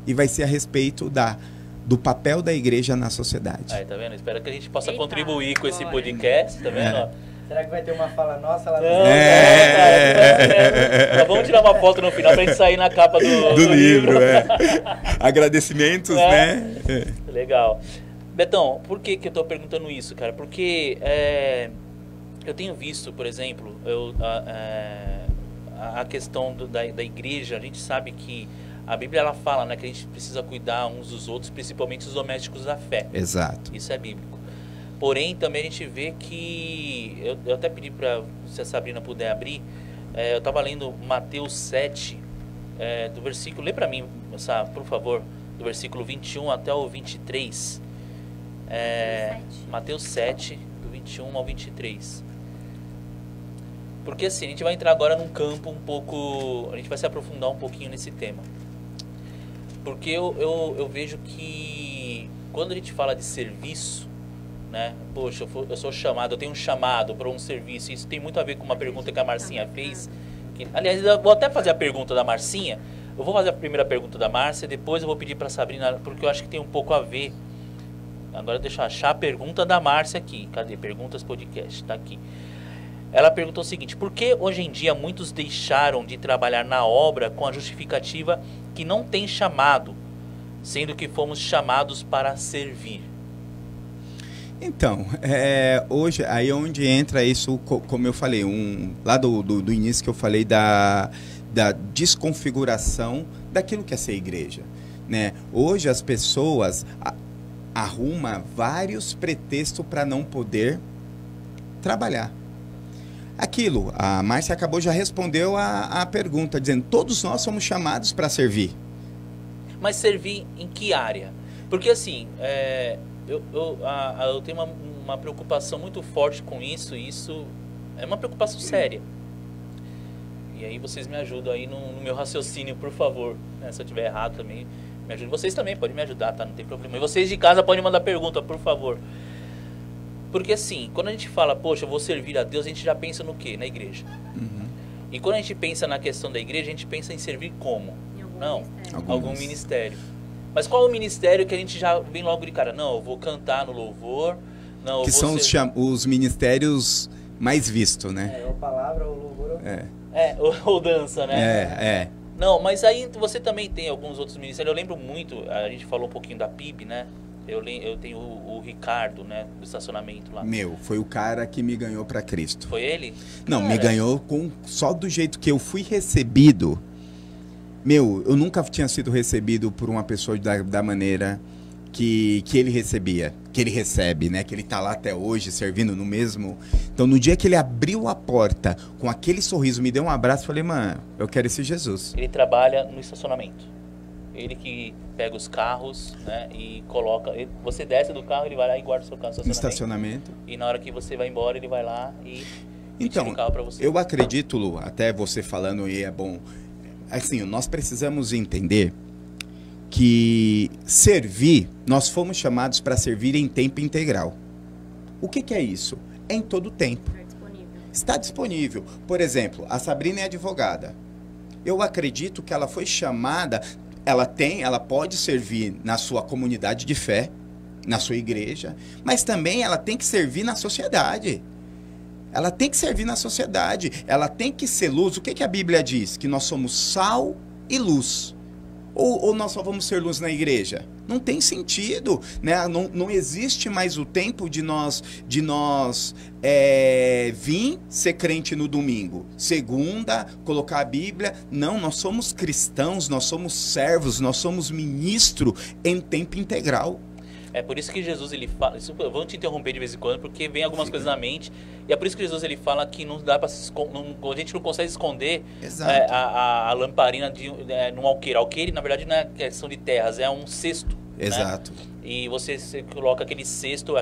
E vai ser a respeito do papel da igreja na sociedade. Aí, tá vendo? Espero que a gente possa contribuir com esse podcast, tá vendo? Será que vai ter uma fala nossa lá no Vamos tirar uma foto no final pra gente sair na capa do livro. Agradecimentos, né? Legal. Betão, por que eu tô perguntando isso, cara? Porque eu tenho visto, por exemplo, a questão da igreja, a gente sabe que a Bíblia ela fala, né, que a gente precisa cuidar uns dos outros, principalmente os domésticos da fé. Exato. Isso é bíblico. Porém, também a gente vê que, eu até pedi para, se a Sabrina puder abrir, eu estava lendo Mateus 7, do versículo, lê para mim, por favor, do versículo 21 até o 23. Mateus 7, do 21 ao 23. Porque assim, a gente vai entrar agora num campo um pouco, a gente vai se aprofundar um pouquinho nesse tema. Porque eu vejo que quando a gente fala de serviço, né? Poxa, eu sou chamado, eu tenho um chamado para um serviço. Isso tem muito a ver com uma pergunta que a Marcinha fez. Aliás, eu vou até fazer a pergunta da Marcinha. Eu vou fazer a primeira pergunta da Márcia, depois eu vou pedir para a Sabrina, porque eu acho que tem um pouco a ver. Agora deixa eu achar a pergunta da Márcia aqui. Cadê? Perguntas Podcast, tá aqui. Ela perguntou o seguinte: por que hoje em dia muitos deixaram de trabalhar na obra com a justificativa que não tem chamado, sendo que fomos chamados para servir? Então, hoje, aí onde entra isso, como eu falei, lá do início que eu falei da desconfiguração daquilo que é ser igreja, né? Hoje as pessoas arrumam vários pretextos para não poder trabalhar. Aquilo, a Márcia acabou, já respondeu a pergunta, dizendo, todos nós somos chamados para servir. Mas servir em que área? Porque assim, eu tenho uma preocupação muito forte com isso, e isso é uma preocupação séria. E aí vocês me ajudam aí no meu raciocínio, por favor. Se eu estiver errado também, me ajudem. Vocês também podem me ajudar, tá? Não tem problema. E vocês de casa podem mandar pergunta, por favor. Porque assim, quando a gente fala, poxa, eu vou servir a Deus, a gente já pensa no quê? Na igreja. Uhum. E quando a gente pensa na questão da igreja, a gente pensa em servir como? Algum ministério. Mas qual é o ministério que a gente já vem logo de cara? Não, eu vou cantar no louvor. Não, que são os ministérios mais vistos, né? Ou palavra, ou louvor. Ou dança, né? Não, mas aí você também tem alguns outros ministérios. Eu lembro muito, a gente falou um pouquinho da PIB, né? Eu tenho o Ricardo, né, do estacionamento lá. Foi o cara que me ganhou para Cristo. Foi ele? Não, me ganhou só do jeito que eu fui recebido. Eu nunca tinha sido recebido por uma pessoa da maneira que ele recebia, que ele recebe, né? Que ele tá lá até hoje servindo no mesmo. Então, no dia que ele abriu a porta com aquele sorriso, me deu um abraço, falei, mano, eu quero esse Jesus. Ele trabalha no estacionamento. Ele que pega os carros, né, e coloca... Você desce do carro, ele vai lá e guarda o seu carro no estacionamento. E na hora que você vai embora, ele vai lá e tira o carro para você. Eu acredito, Lu, até você falando, e é bom... Assim, nós precisamos entender que servir, nós fomos chamados para servir em tempo integral. O que é isso? É em todo tempo. Está disponível. Por exemplo, a Sabrina é advogada. Eu acredito que ela foi chamada... Ela pode servir na sua comunidade de fé, na sua igreja, mas também ela tem que servir na sociedade. Ela tem que servir na sociedade, ela tem que ser luz. O que a Bíblia diz? Que nós somos sal e luz. Ou nós só vamos ser luz na igreja? Não tem sentido, né? Não existe mais o tempo de nós vir ser crente no domingo. Segunda, colocar a Bíblia. Não, nós somos cristãos, nós somos servos, nós somos ministro em tempo integral. É por isso que Jesus ele fala, eu vou te interromper de vez em quando, porque vem algumas coisas na mente, e é por isso que Jesus ele fala que não dá para a gente não consegue esconder a lamparina num alqueire. Alqueire, na verdade, não é questão de terras, é um cesto. Exato. Né? E você coloca aquele cesto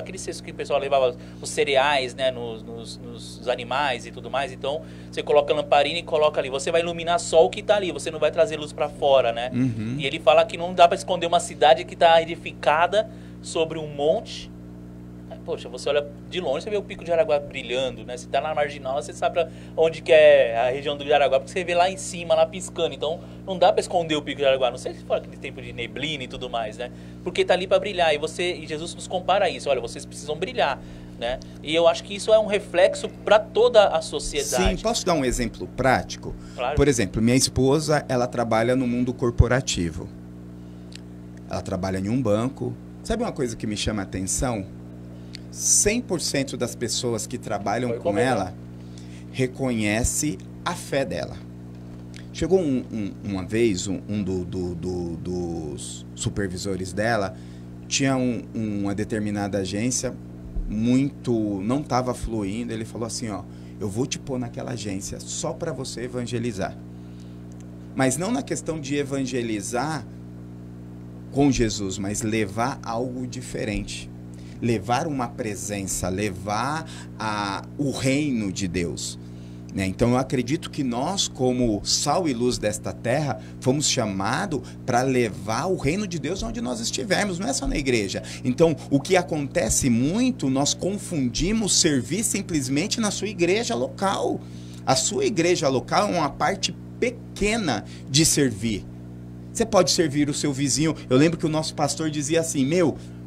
que o pessoal levava os cereais, né, nos animais e tudo mais. Então, você coloca a lamparina e coloca ali. Você vai iluminar só o que está ali, você não vai trazer luz para fora, né? Uhum. E ele fala que não dá para esconder uma cidade que está edificada sobre um monte. Poxa, você olha de longe, você vê o Pico de Jaraguá brilhando, né? Você tá na Marginal, você sabe onde que é a região do Jaraguá, porque você vê lá em cima, lá piscando. Então, não dá para esconder o Pico de Jaraguá. Não sei se for aquele tempo de neblina e tudo mais, né? Porque tá ali para brilhar. E Jesus nos compara a isso. Olha, vocês precisam brilhar, né? E eu acho que isso é um reflexo para toda a sociedade. Sim, posso dar um exemplo prático? Claro. Por exemplo, minha esposa, ela trabalha no mundo corporativo. Ela trabalha em um banco, Sabe uma coisa que me chama a atenção? 100% das pessoas que trabalham com ela reconhece a fé dela. Chegou uma vez, um dos supervisores dela, tinha uma determinada agência, não estava fluindo, ele falou assim, ó, eu vou te pôr naquela agência só para você evangelizar. Mas não na questão de evangelizar com Jesus, mas levar algo diferente. Levar uma presença, levar o reino de Deus. Né? Então eu acredito que nós, como sal e luz desta terra, fomos chamados para levar o reino de Deus onde nós estivermos, não é só na igreja. Então o que acontece muito, nós confundimos servir simplesmente na sua igreja local. A sua igreja local é uma parte pequena de servir. Você pode servir o seu vizinho. Eu lembro que o nosso pastor dizia assim,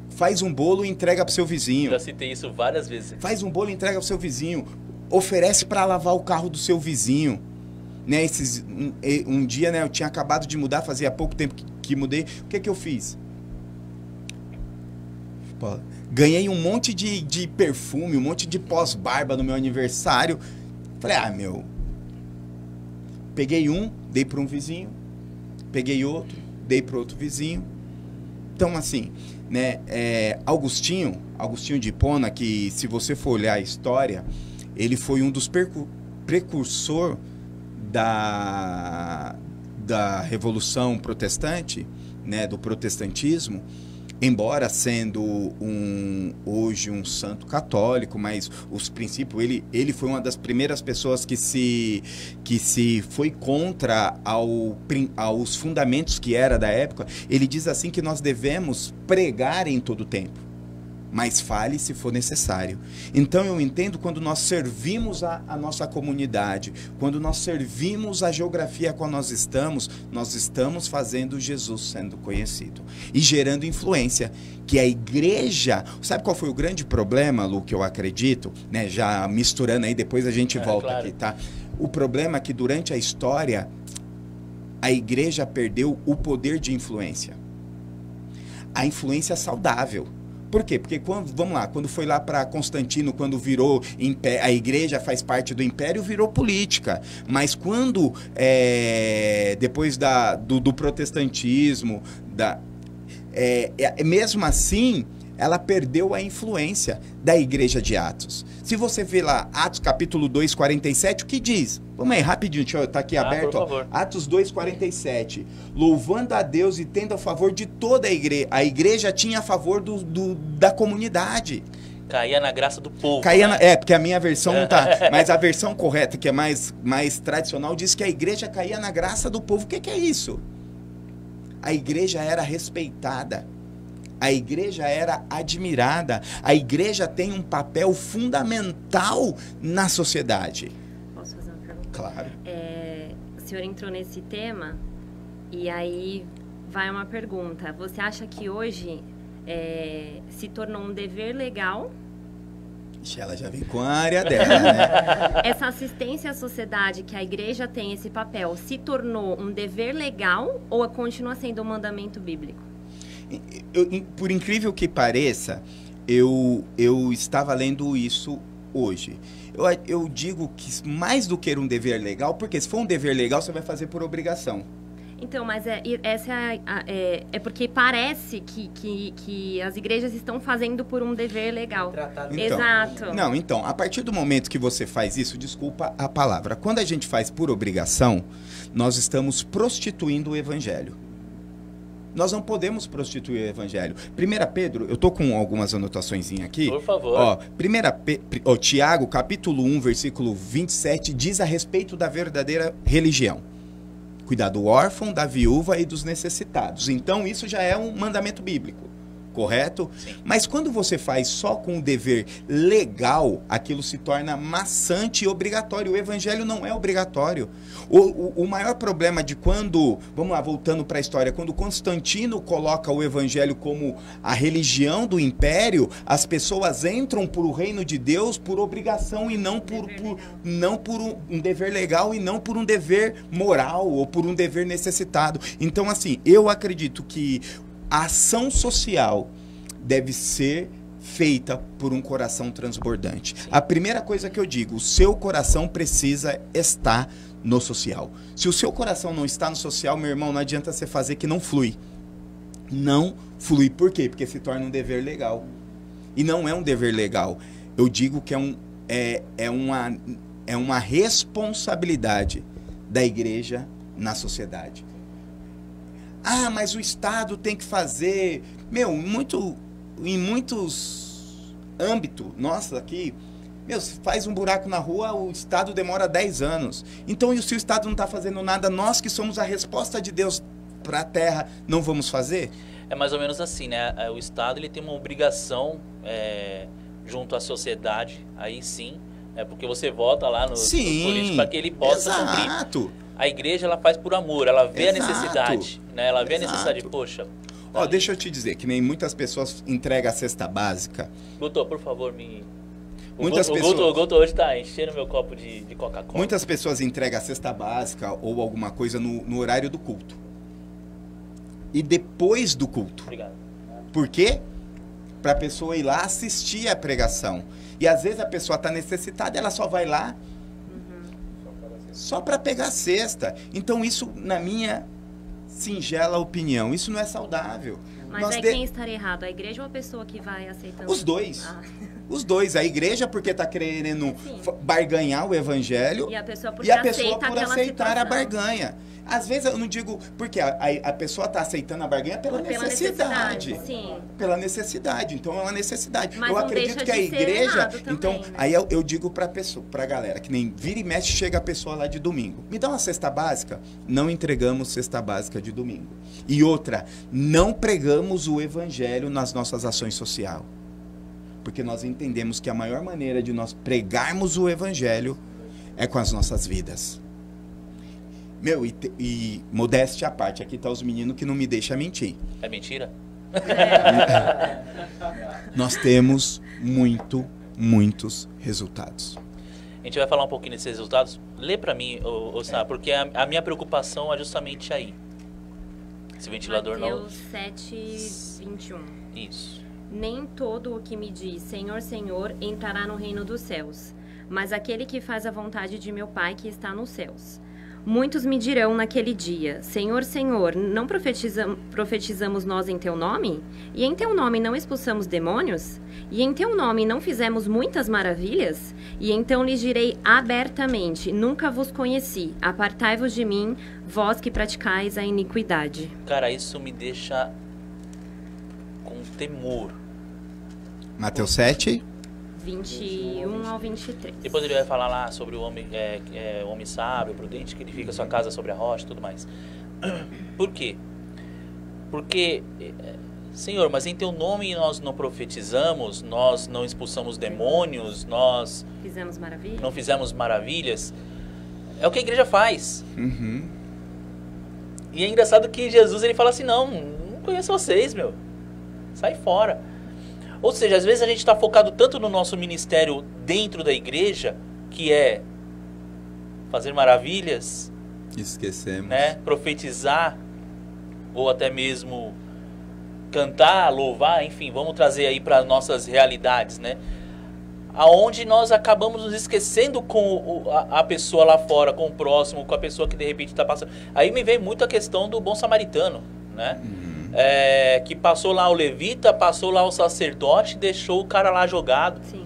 faz um bolo e entrega para o seu vizinho. Já citei isso várias vezes. Faz um bolo e entrega para o seu vizinho. Oferece para lavar o carro do seu vizinho. Né, um dia, né, eu tinha acabado de mudar, fazia pouco tempo que mudei. O que eu fiz? Pô, ganhei um monte de perfume, um monte de pós-barba no meu aniversário. Falei, peguei dei para um vizinho. Peguei outro, dei para outro vizinho. Então, assim, né, Agostinho de Hipona, que se você for olhar a história, ele foi um dos precursores da Revolução Protestante, né, do protestantismo, embora sendo hoje um santo católico, mas os princípios, ele foi uma das primeiras pessoas que se foi contra aos fundamentos que era da época. Ele diz assim que nós devemos pregar em todo tempo, mas fale se for necessário. Então eu entendo quando nós servimos a nossa comunidade, quando nós servimos a geografia a qual nós estamos fazendo Jesus sendo conhecido e gerando influência, que a igreja... Sabe qual foi o grande problema, Lu, que eu acredito? Né? Já misturando aí, depois a gente volta claro. Aqui, tá? O problema é que durante a história a igreja perdeu o poder de influência. A influência saudável. Por quê? Porque quando foi lá para Constantino, quando virou a igreja faz parte do império, virou política. Mas quando, depois do protestantismo, mesmo assim, ela perdeu a influência da igreja de Atos. Se você vê lá, Atos capítulo 2, 47, o que diz? Vamos aí, rapidinho, deixa eu estar aqui aberto. Ó. Atos 2, 47. Louvando a Deus e tendo a favor de toda a igreja. A igreja tinha a favor da comunidade. Caía na graça do povo. Porque a minha versão não tá. Mas a versão correta, que é mais tradicional, diz que a igreja caía na graça do povo. O que é isso? A igreja era respeitada. A igreja era admirada. A igreja tem um papel fundamental na sociedade. Posso fazer uma pergunta? Claro. O senhor entrou nesse tema e aí vai uma pergunta. Você acha que hoje se tornou um dever legal? Ela já vem com a área dela, né? Essa assistência à sociedade que a igreja tem esse papel se tornou um dever legal ou continua sendo um mandamento bíblico? Por incrível que pareça, eu estava lendo isso hoje. Eu digo que mais do que um dever legal, porque se for um dever legal, você vai fazer por obrigação. Então, mas essa é porque parece que as igrejas estão fazendo por um dever legal. Então, exato. Não, então, a partir do momento que você faz isso, desculpa a palavra, quando a gente faz por obrigação, nós estamos prostituindo o evangelho. Nós não podemos prostituir o evangelho. 1 Pedro, eu tô com algumas anotações aqui. Por favor. Tiago, capítulo 1, versículo 27, diz a respeito da verdadeira religião. Cuidar do órfão, da viúva e dos necessitados. Então, isso já é um mandamento bíblico. Correto? Sim. Mas quando você faz só com o dever legal, aquilo se torna maçante e obrigatório. O evangelho não é obrigatório. O maior problema de quando, vamos lá, voltando para a história, quando Constantino coloca o evangelho como a religião do império, as pessoas entram para o reino de Deus por obrigação e não por um dever legal e não por um dever moral ou por um dever necessitado. Então, assim, eu acredito que a ação social, deve ser feita por um coração transbordante. A primeira coisa que eu digo, o seu coração precisa estar no social. Se o seu coração não está no social, meu irmão, não adianta você fazer que não flui. Não flui. Por quê? Porque se torna um dever legal. E não é um dever legal. Eu digo que é uma responsabilidade da igreja na sociedade. Ah, mas o Estado tem que fazer... Meu, em muitos âmbitos, nossa, aqui... Meu, se faz um buraco na rua, o Estado demora 10 anos. Então, e se o Estado não está fazendo nada, nós que somos a resposta de Deus para a terra, não vamos fazer? É mais ou menos assim, né? O Estado ele tem uma obrigação junto à sociedade, aí sim, porque você vota lá no político para que ele possa cumprir. A igreja ela faz por amor, ela vê a necessidade, né? Ela vê a necessidade, poxa... Ó, deixa eu te dizer, que nem muitas pessoas entregam a cesta básica. Guto, por favor, me... O Guto hoje está enchendo meu copo de Coca-Cola. Muitas pessoas entregam a cesta básica ou alguma coisa no horário do culto. E depois do culto. Obrigado. Por quê? Para a pessoa ir lá assistir a pregação. E às vezes a pessoa está necessitada, ela só vai lá só para pegar a cesta. Então isso, na minha singela opinião, isso não é saudável. Mas quem estaria errado? A igreja ou a pessoa que vai aceitando? Os dois. Os dois. A igreja porque está querendo barganhar o evangelho. E a pessoa por aceitar a barganha. Às vezes eu não digo... Porque a pessoa está aceitando a barganha pela necessidade. Sim. Pela necessidade. Então é uma necessidade. Mas eu acredito que a igreja... Também, então, né? aí eu digo pra galera, que nem vira e mexe, chega a pessoa lá de domingo. Me dá uma cesta básica? Não entregamos cesta básica de domingo. E outra, não pregamos o evangelho nas nossas ações sociais. Porque nós entendemos que a maior maneira de nós pregarmos o evangelho é com as nossas vidas. Meu, e modéstia à parte, aqui tá os meninos que não me deixam mentir. É mentira? Nós temos muitos resultados. A gente vai falar um pouquinho desses resultados. Lê pra mim, Sá, porque a minha preocupação é justamente aí. Esse ventilador novo. Mateus 7:21. Isso. Nem todo o que me diz Senhor, Senhor entrará no reino dos céus, mas aquele que faz a vontade de meu Pai que está nos céus. Muitos me dirão naquele dia, Senhor, Senhor, não profetizamos nós em Teu nome? E em Teu nome não expulsamos demônios? E em Teu nome não fizemos muitas maravilhas? E então lhes direi abertamente, nunca vos conheci, apartai-vos de mim, vós que praticais a iniquidade. Cara, isso me deixa com temor. Mateus 7... 21 ao 23. Depois ele vai falar lá sobre o homem, homem sábio, prudente, que edifica sua casa sobre a rocha e tudo mais. Por quê? Porque, Senhor, mas em Teu nome nós não profetizamos, nós não expulsamos demônios, nós não fizemos maravilhas. É o que a igreja faz. Uhum. E é engraçado que Jesus ele fala assim, não conheço vocês, meu. Sai fora. Ou seja, às vezes a gente está focado tanto no nosso ministério dentro da igreja, que é fazer maravilhas, esquecemos, né? Profetizar, ou até mesmo cantar, louvar, enfim, vamos trazer aí para nossas realidades, né? Aonde nós acabamos nos esquecendo com a pessoa lá fora, com o próximo, com a pessoa que de repente está passando. Aí me vem muito a questão do bom samaritano, né? Que passou lá o levita, passou lá o sacerdote, deixou o cara lá jogado. Sim.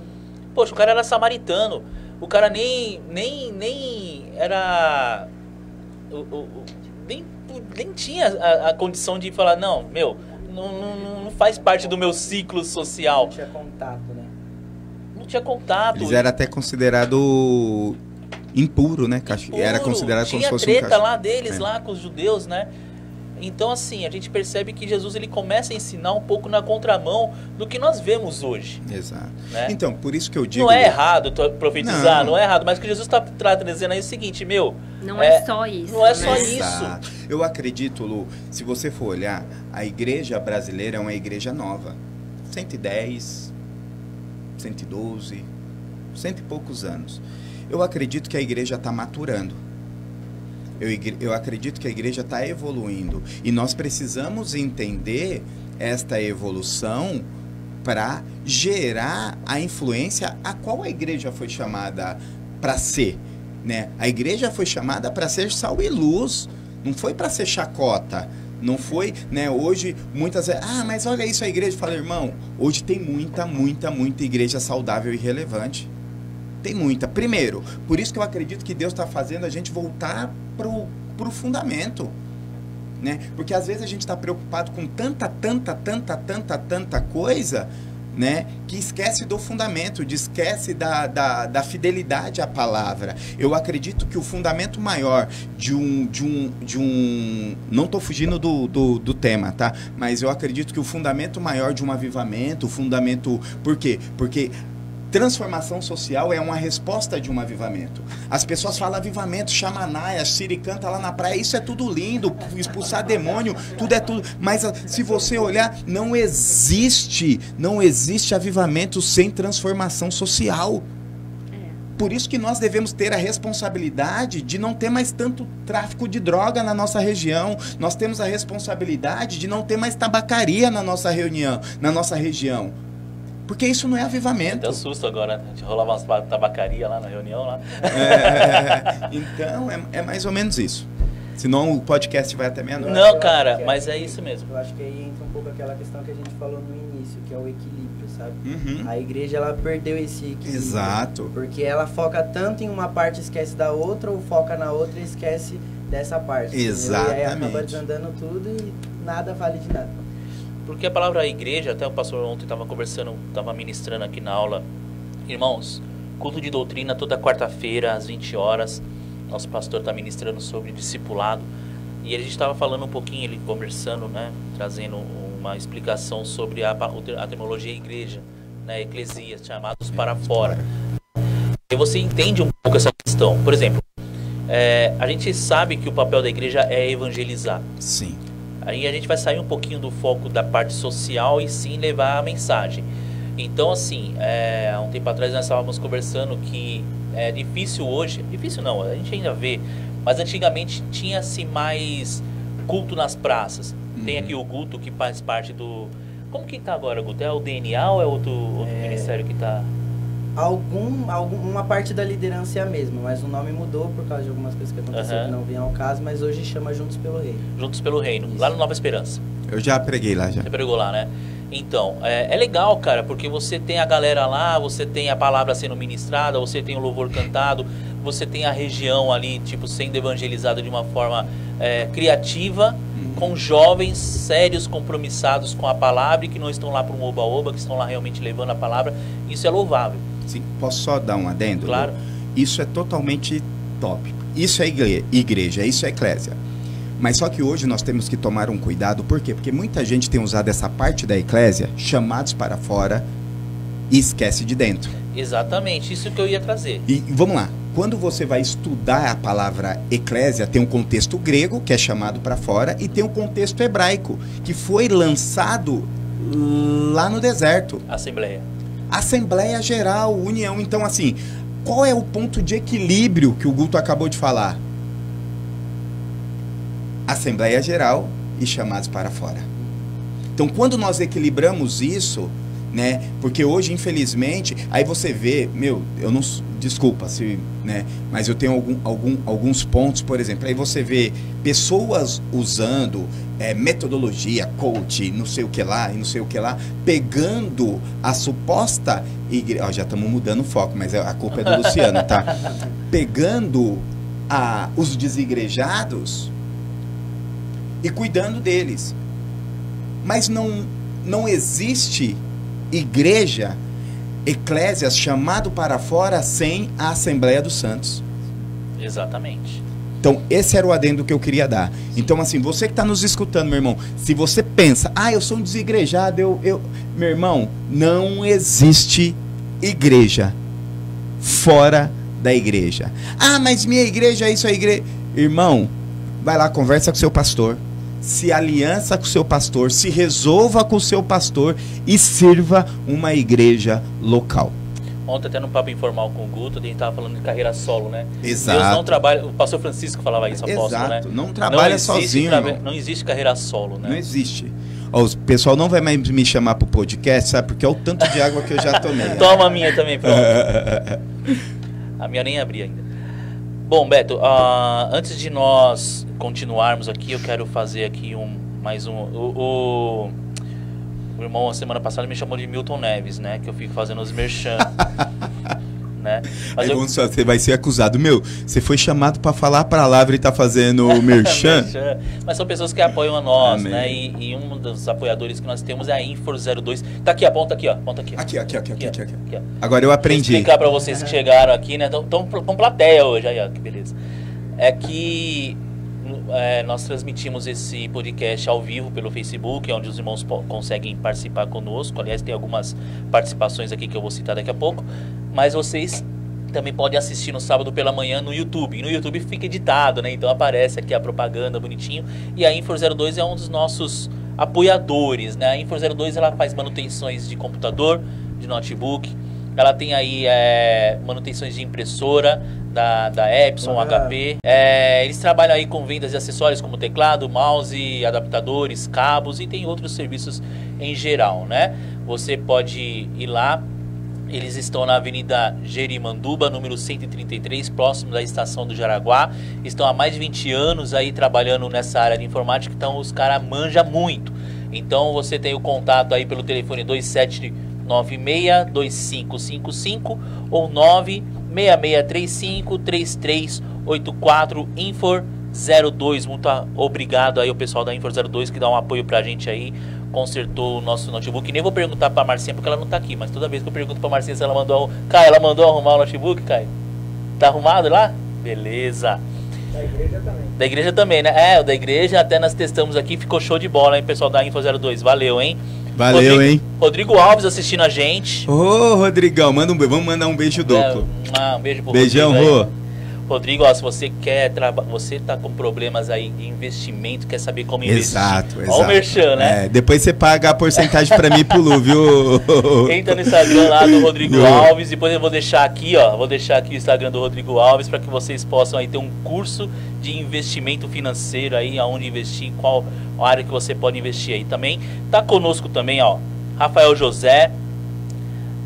Poxa, o cara era samaritano. O cara nem era... nem tinha a condição de falar, não, meu, não faz parte do meu ciclo social. Não tinha contato, né? Não tinha contato. Eles eram até considerado impuro, né? Impuro. Era considerado como se fosse tinha treta lá deles, lá com os judeus, né? Então, assim, a gente percebe que Jesus ele começa a ensinar um pouco na contramão do que nós vemos hoje. Exato. Né? Então, por isso que eu digo... Não é errado profetizar, não é errado, mas o que Jesus está trazendo aí é o seguinte, meu... Não é só isso. Não é só Exato. isso. Eu acredito, Lu, se você for olhar, a igreja brasileira é uma igreja nova. 110, 112, cento e poucos anos. Eu acredito que a igreja está maturando. Eu acredito que a igreja está evoluindo. E nós precisamos entender esta evolução para gerar a influência a qual a igreja foi chamada para ser, né? A igreja foi chamada para ser sal e luz, não foi para ser chacota, não foi, né? Hoje muitas vezes, mas olha isso a igreja, fala, irmão, hoje tem muita igreja saudável e relevante. Tem muita. Primeiro, por isso que eu acredito que Deus está fazendo a gente voltar pro fundamento, né? Porque às vezes a gente está preocupado com tanta coisa, né? Que esquece do fundamento, esquece da fidelidade à palavra. Eu acredito que o fundamento maior de um não estou fugindo do tema, tá? Mas eu acredito que o fundamento maior de um avivamento, o fundamento... Por quê? Porque transformação social é uma resposta de um avivamento. As pessoas falam avivamento, chamanaia, Siri canta lá na praia, isso é tudo lindo, expulsar demônio, tudo é tudo. Mas se você olhar, não existe avivamento sem transformação social. Por isso que nós devemos ter a responsabilidade de não ter mais tanto tráfico de droga na nossa região. Nós temos a responsabilidade de não ter mais tabacaria na nossa região. Porque isso não é avivamento. Deu susto agora, né? A gente rolava umas tabacaria lá na reunião. Lá. Então, é mais ou menos isso. Senão o podcast vai até meia-noite. Não, cara, mas é isso mesmo. Eu acho que aí entra um pouco aquela questão que a gente falou no início, que é o equilíbrio, sabe? Uhum. A igreja, ela perdeu esse equilíbrio. Exato. Porque ela foca tanto em uma parte e esquece da outra, ou foca na outra e esquece dessa parte. Exatamente. E aí acaba desandando tudo e nada vale de nada. Porque a palavra igreja, até o pastor ontem estava conversando, estava ministrando aqui na aula. Irmãos, culto de doutrina toda quarta-feira às 20 horas. Nosso pastor está ministrando sobre discipulado. E a gente estava falando um pouquinho, ele conversando, né, trazendo uma explicação sobre a terminologia igreja, né, eclesias, chamados para fora. E você entende um pouco essa questão. Por exemplo, a gente sabe que o papel da igreja é evangelizar. Sim. Aí a gente vai sair um pouquinho do foco da parte social e sim levar a mensagem. Então, assim, há um tempo atrás nós estávamos conversando que é difícil hoje, difícil não, a gente ainda vê, mas antigamente tinha-se mais culto nas praças. Tem aqui o Guto, que faz parte do... Como que tá agora, Guto? É o DNA ou é outro ministério que tá... Uma parte da liderança é a mesma, mas o nome mudou por causa de algumas coisas que aconteceram que não vêm ao caso, mas hoje chama Juntos pelo Reino. Juntos pelo Reino, lá no Nova Esperança. Eu já preguei lá, já. Você pregou lá, né? Então, é legal, cara, porque você tem a galera lá, você tem a palavra sendo ministrada, você tem o louvor cantado, você tem a região ali, tipo, sendo evangelizada de uma forma criativa, com jovens sérios, compromissados com a palavra e que não estão lá para um oba-oba, que estão lá realmente levando a palavra. Isso é louvável. Sim, posso só dar um adendo? Claro. Isso é totalmente top. Isso é igreja, isso é eclésia. Mas só que hoje nós temos que tomar um cuidado. Por quê? Porque muita gente tem usado essa parte da eclésia, chamados para fora, e esquece de dentro. Exatamente, isso que eu ia trazer. E vamos lá. Quando você vai estudar a palavra eclésia, tem um contexto grego, que é chamado para fora, e tem um contexto hebraico, que foi lançado lá no deserto. Assembleia Geral, união. Então, assim, qual é o ponto de equilíbrio que o Guto acabou de falar? Assembleia Geral e chamados para fora. Então, quando nós equilibramos isso, né? Porque hoje, infelizmente, aí você vê, eu não, desculpa, né? Mas eu tenho alguns pontos, por exemplo, aí você vê pessoas usando metodologia, coach, não sei o que lá, e não sei o que lá, pegando a suposta igreja, já estamos mudando o foco, mas a culpa é do Luciano, tá? Pegando os desigrejados e cuidando deles. Mas não existe igreja, eclésias, chamado para fora sem a Assembleia dos Santos. Exatamente. Então, esse era o adendo que eu queria dar. Então, assim, você que está nos escutando, meu irmão, se você pensa, eu sou um desigrejado, meu irmão, não existe igreja fora da igreja. Mas minha igreja é isso, a igreja... Irmão, vai lá, conversa com o seu pastor, se aliança com o seu pastor, se resolva com o seu pastor e sirva uma igreja local. Ontem, até num papo informal com o Guto, a gente estava falando de carreira solo, né? Exato. Deus não trabalha, o pastor Francisco falava isso, apóstolo, exato, né? Não trabalha sozinho. Não existe carreira solo, né? Não existe. Ó, o pessoal não vai mais me chamar pro podcast, sabe? Porque é o tanto de água que eu já tomei. Toma a minha também, pronto. A minha nem abri ainda. Bom, Beto, antes de nós continuarmos aqui, eu quero fazer aqui mais um... O irmão, a semana passada, me chamou de Milton Neves, né? Que eu fico fazendo os merchan. Né? Mas você vai ser acusado. Você foi chamado para falar a palavra e tá fazendo o merchan. Mas são pessoas que apoiam a nós, Amém. né? E um dos apoiadores que nós temos é a Infor02. Tá aqui, aponta aqui, ó. Aponta aqui. Aqui. Ó. Agora eu aprendi. Vou explicar para vocês que chegaram aqui, né? Estão com plateia hoje, aí, ó, que beleza. É que nós transmitimos esse podcast ao vivo pelo Facebook, onde os irmãos conseguem participar conosco. Aliás, tem algumas participações aqui que eu vou citar daqui a pouco. Mas vocês também podem assistir no sábado pela manhã no YouTube. E no YouTube fica editado, né? Então aparece aqui a propaganda bonitinho. E a Infor02 é um dos nossos apoiadores, né? A Infor02 ela faz manutenções de computador, de notebook. Ela tem aí manutenções de impressora da Epson, HP. Eles trabalham aí com vendas de acessórios como teclado, mouse, adaptadores, cabos e tem outros serviços em geral, né? Você pode ir lá. Eles estão na Avenida Jerimanduba, número 133, próximo da estação do Jaraguá. Estão há mais de 20 anos aí trabalhando nessa área de informática, então os caras manjam muito. Então você tem o contato aí pelo telefone 2796-2555 ou 96635-3384 Infor02. Muito obrigado aí ao pessoal da Infor02 que dá um apoio pra gente aí. Consertou o nosso notebook. Nem vou perguntar pra Marcinha porque ela não tá aqui, mas toda vez que eu pergunto pra Marcinha se ela mandou... Caio, ela mandou arrumar o notebook, Caio? Tá arrumado lá? Beleza. Da igreja também. Da igreja também, né? O da igreja até nós testamos aqui, ficou show de bola, hein, pessoal da Info02. Valeu, hein? Valeu, hein? Rodrigo Alves assistindo a gente. Ô, Rodrigão, vamos mandar um beijo duplo. Um beijo pro Beijão, Rodrigo. Rô. Rodrigo, ó, se você quer você tá com problemas aí de investimento, quer saber como investir. Exato. Ó o merchan, né? Depois você paga a porcentagem pra mim pro Lu, viu? Entra no Instagram lá do Rodrigo Alves, depois eu vou deixar aqui, ó, o Instagram do Rodrigo Alves para que vocês possam aí ter um curso de investimento financeiro aí, aonde investir, em qual área que você pode investir aí também. Tá conosco também, ó, Rafael José,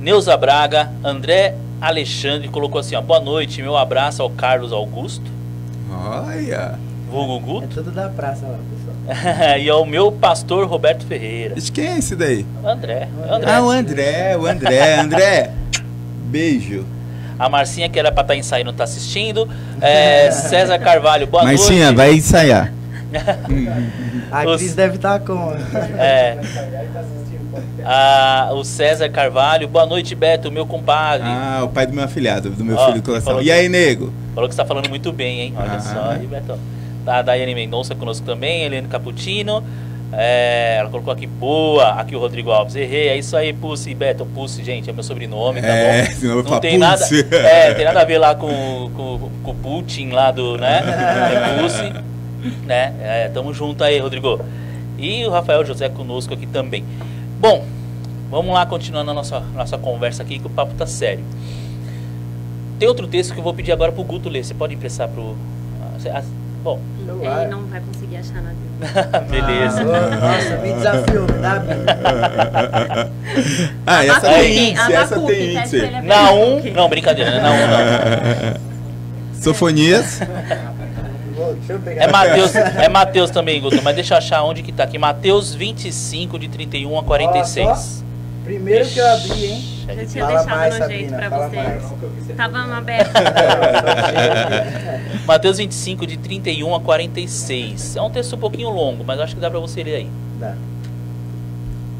Neuza Braga, André Alexandre colocou assim, ó, boa noite, meu abraço ao Carlos Augusto. Olha. Vulgo Guto. É tudo da praça lá, pessoal. E ao meu pastor Roberto Ferreira. Quem é esse daí? André. Ah, o André. André, beijo. A Marcinha, que era pra estar ensaiando, tá assistindo. César Carvalho, boa noite. Marcinha, vai ensaiar. A Cris deve estar com... o César Carvalho, boa noite, Beto, meu compadre. O pai do meu afilhado, do meu filho do coração. E aí, nego? Falou que você tá falando muito bem, hein? Olha só aí, Beto. Tá a Daiane Mendonça conosco também, Eliane Caputino. Ela colocou aqui, boa, aqui o Rodrigo Alves. Errei, é isso aí, Pussy, Beto. Pussy, gente, é meu sobrenome, tá bom? Senão eu não tem nada, tem nada a ver lá com o Putin lá do, né? É Pussy, né? Tamo junto aí, Rodrigo. E o Rafael José conosco aqui também. Bom, vamos lá, continuando a nossa conversa aqui, que o papo tá sério. Tem outro texto que eu vou pedir agora pro Guto ler. Você pode emprestar pro... Bom. Ele não vai conseguir achar nada. Beleza. Nossa, me desafiou, tá? Essa tem índice. Na 1... Não, brincadeira, né? Na 1 não. Sofonias. É Mateus também, Guto, mas deixa eu achar onde que tá aqui. Mateus 25, de 31 a 46. Nossa, primeiro que eu abri, hein? Eu tinha deixado no jeito pra você. Tava aberto. Mateus 25, de 31 a 46. É um texto um pouquinho longo, mas acho que dá pra você ler aí. Dá.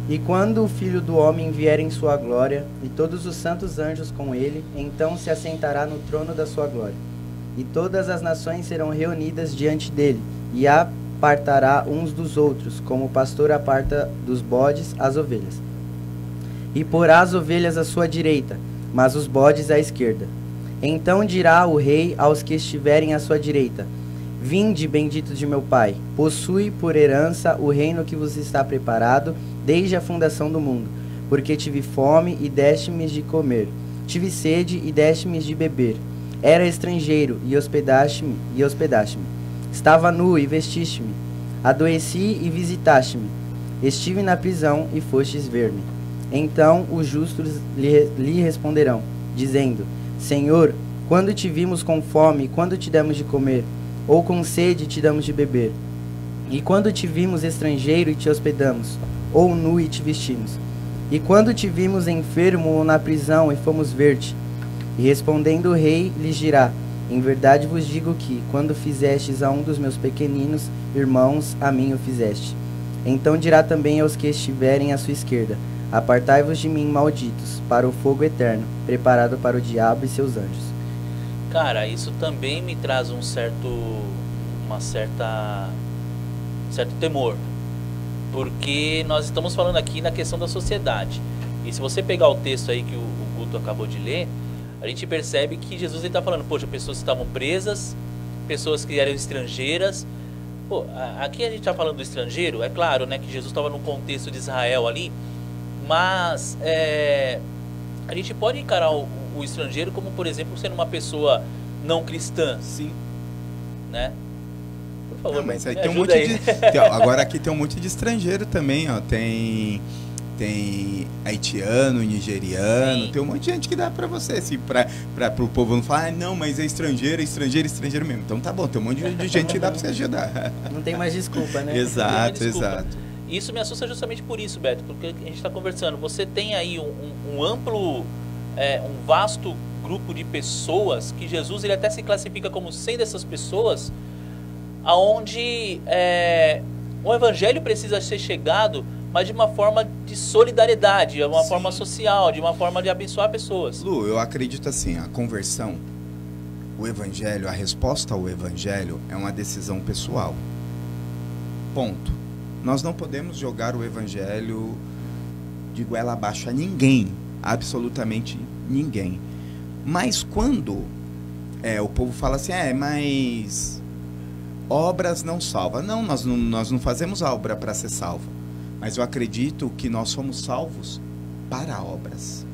E quando o Filho do Homem vier em sua glória, e todos os santos anjos com ele, então se assentará no trono da sua glória. E todas as nações serão reunidas diante dele, e apartará uns dos outros, como o pastor aparta dos bodes as ovelhas. E porá as ovelhas à sua direita, mas os bodes à esquerda. Então dirá o rei aos que estiverem à sua direita: Vinde, benditos de meu Pai, possui por herança o reino que vos está preparado desde a fundação do mundo. Porque tive fome e deste-me de comer, tive sede e deste-me de beber. Era estrangeiro e hospedaste-me, Estava nu e vestiste-me. Adoeci e visitaste-me. estive na prisão e fostes ver-me. Então os justos lhe responderão, dizendo, Senhor, quando te vimos com fome, quando te demos de comer? Ou com sede te damos de beber? E quando te vimos estrangeiro e te hospedamos? Ou nu e te vestimos? E quando te vimos enfermo ou na prisão e fomos ver-te? E respondendo o rei, lhes dirá, em verdade vos digo que, quando fizestes a um dos meus pequeninos irmãos, a mim o fizeste. Então dirá também aos que estiverem à sua esquerda, apartai-vos de mim, malditos, para o fogo eterno, preparado para o diabo e seus anjos. Cara, isso também me traz certo temor, porque nós estamos falando aqui na questão da sociedade. E se você pegar o texto aí que o Guto acabou de ler, a gente percebe que Jesus está falando, poxa, pessoas que estavam presas, pessoas que eram estrangeiras. Pô, aqui a gente está falando do estrangeiro, é claro, né, que Jesus estava no contexto de Israel ali, mas a gente pode encarar o estrangeiro como, por exemplo, sendo uma pessoa não cristã. Sim. Né? Por favor, não, mas aí me tem um monte aí. Agora aqui tem um monte de estrangeiro também, ó. Tem haitiano, nigeriano, sim. Tem um monte de gente que dá pra você, assim, pro povo não falar, não, mas é estrangeiro mesmo. Então tá bom, tem um monte de gente que dá pra você ajudar. Não tem mais desculpa, né? Exato, exato. Isso me assusta justamente por isso, Beto, porque a gente tá conversando, você tem aí um amplo, um vasto grupo de pessoas que Jesus ele até se classifica como sendo essas pessoas, aonde o evangelho precisa ser chegado, mas de uma forma de solidariedade, de uma Sim. forma social, de uma forma de abençoar pessoas. Lu, eu acredito assim, a conversão, o evangelho, a resposta ao evangelho é uma decisão pessoal. Ponto. Nós não podemos jogar o evangelho de goela abaixo a ninguém, absolutamente ninguém. Mas quando o povo fala assim, mas obras não salvam. Não, nós não fazemos a obra para ser salva. Mas eu acredito que nós somos salvos para obras.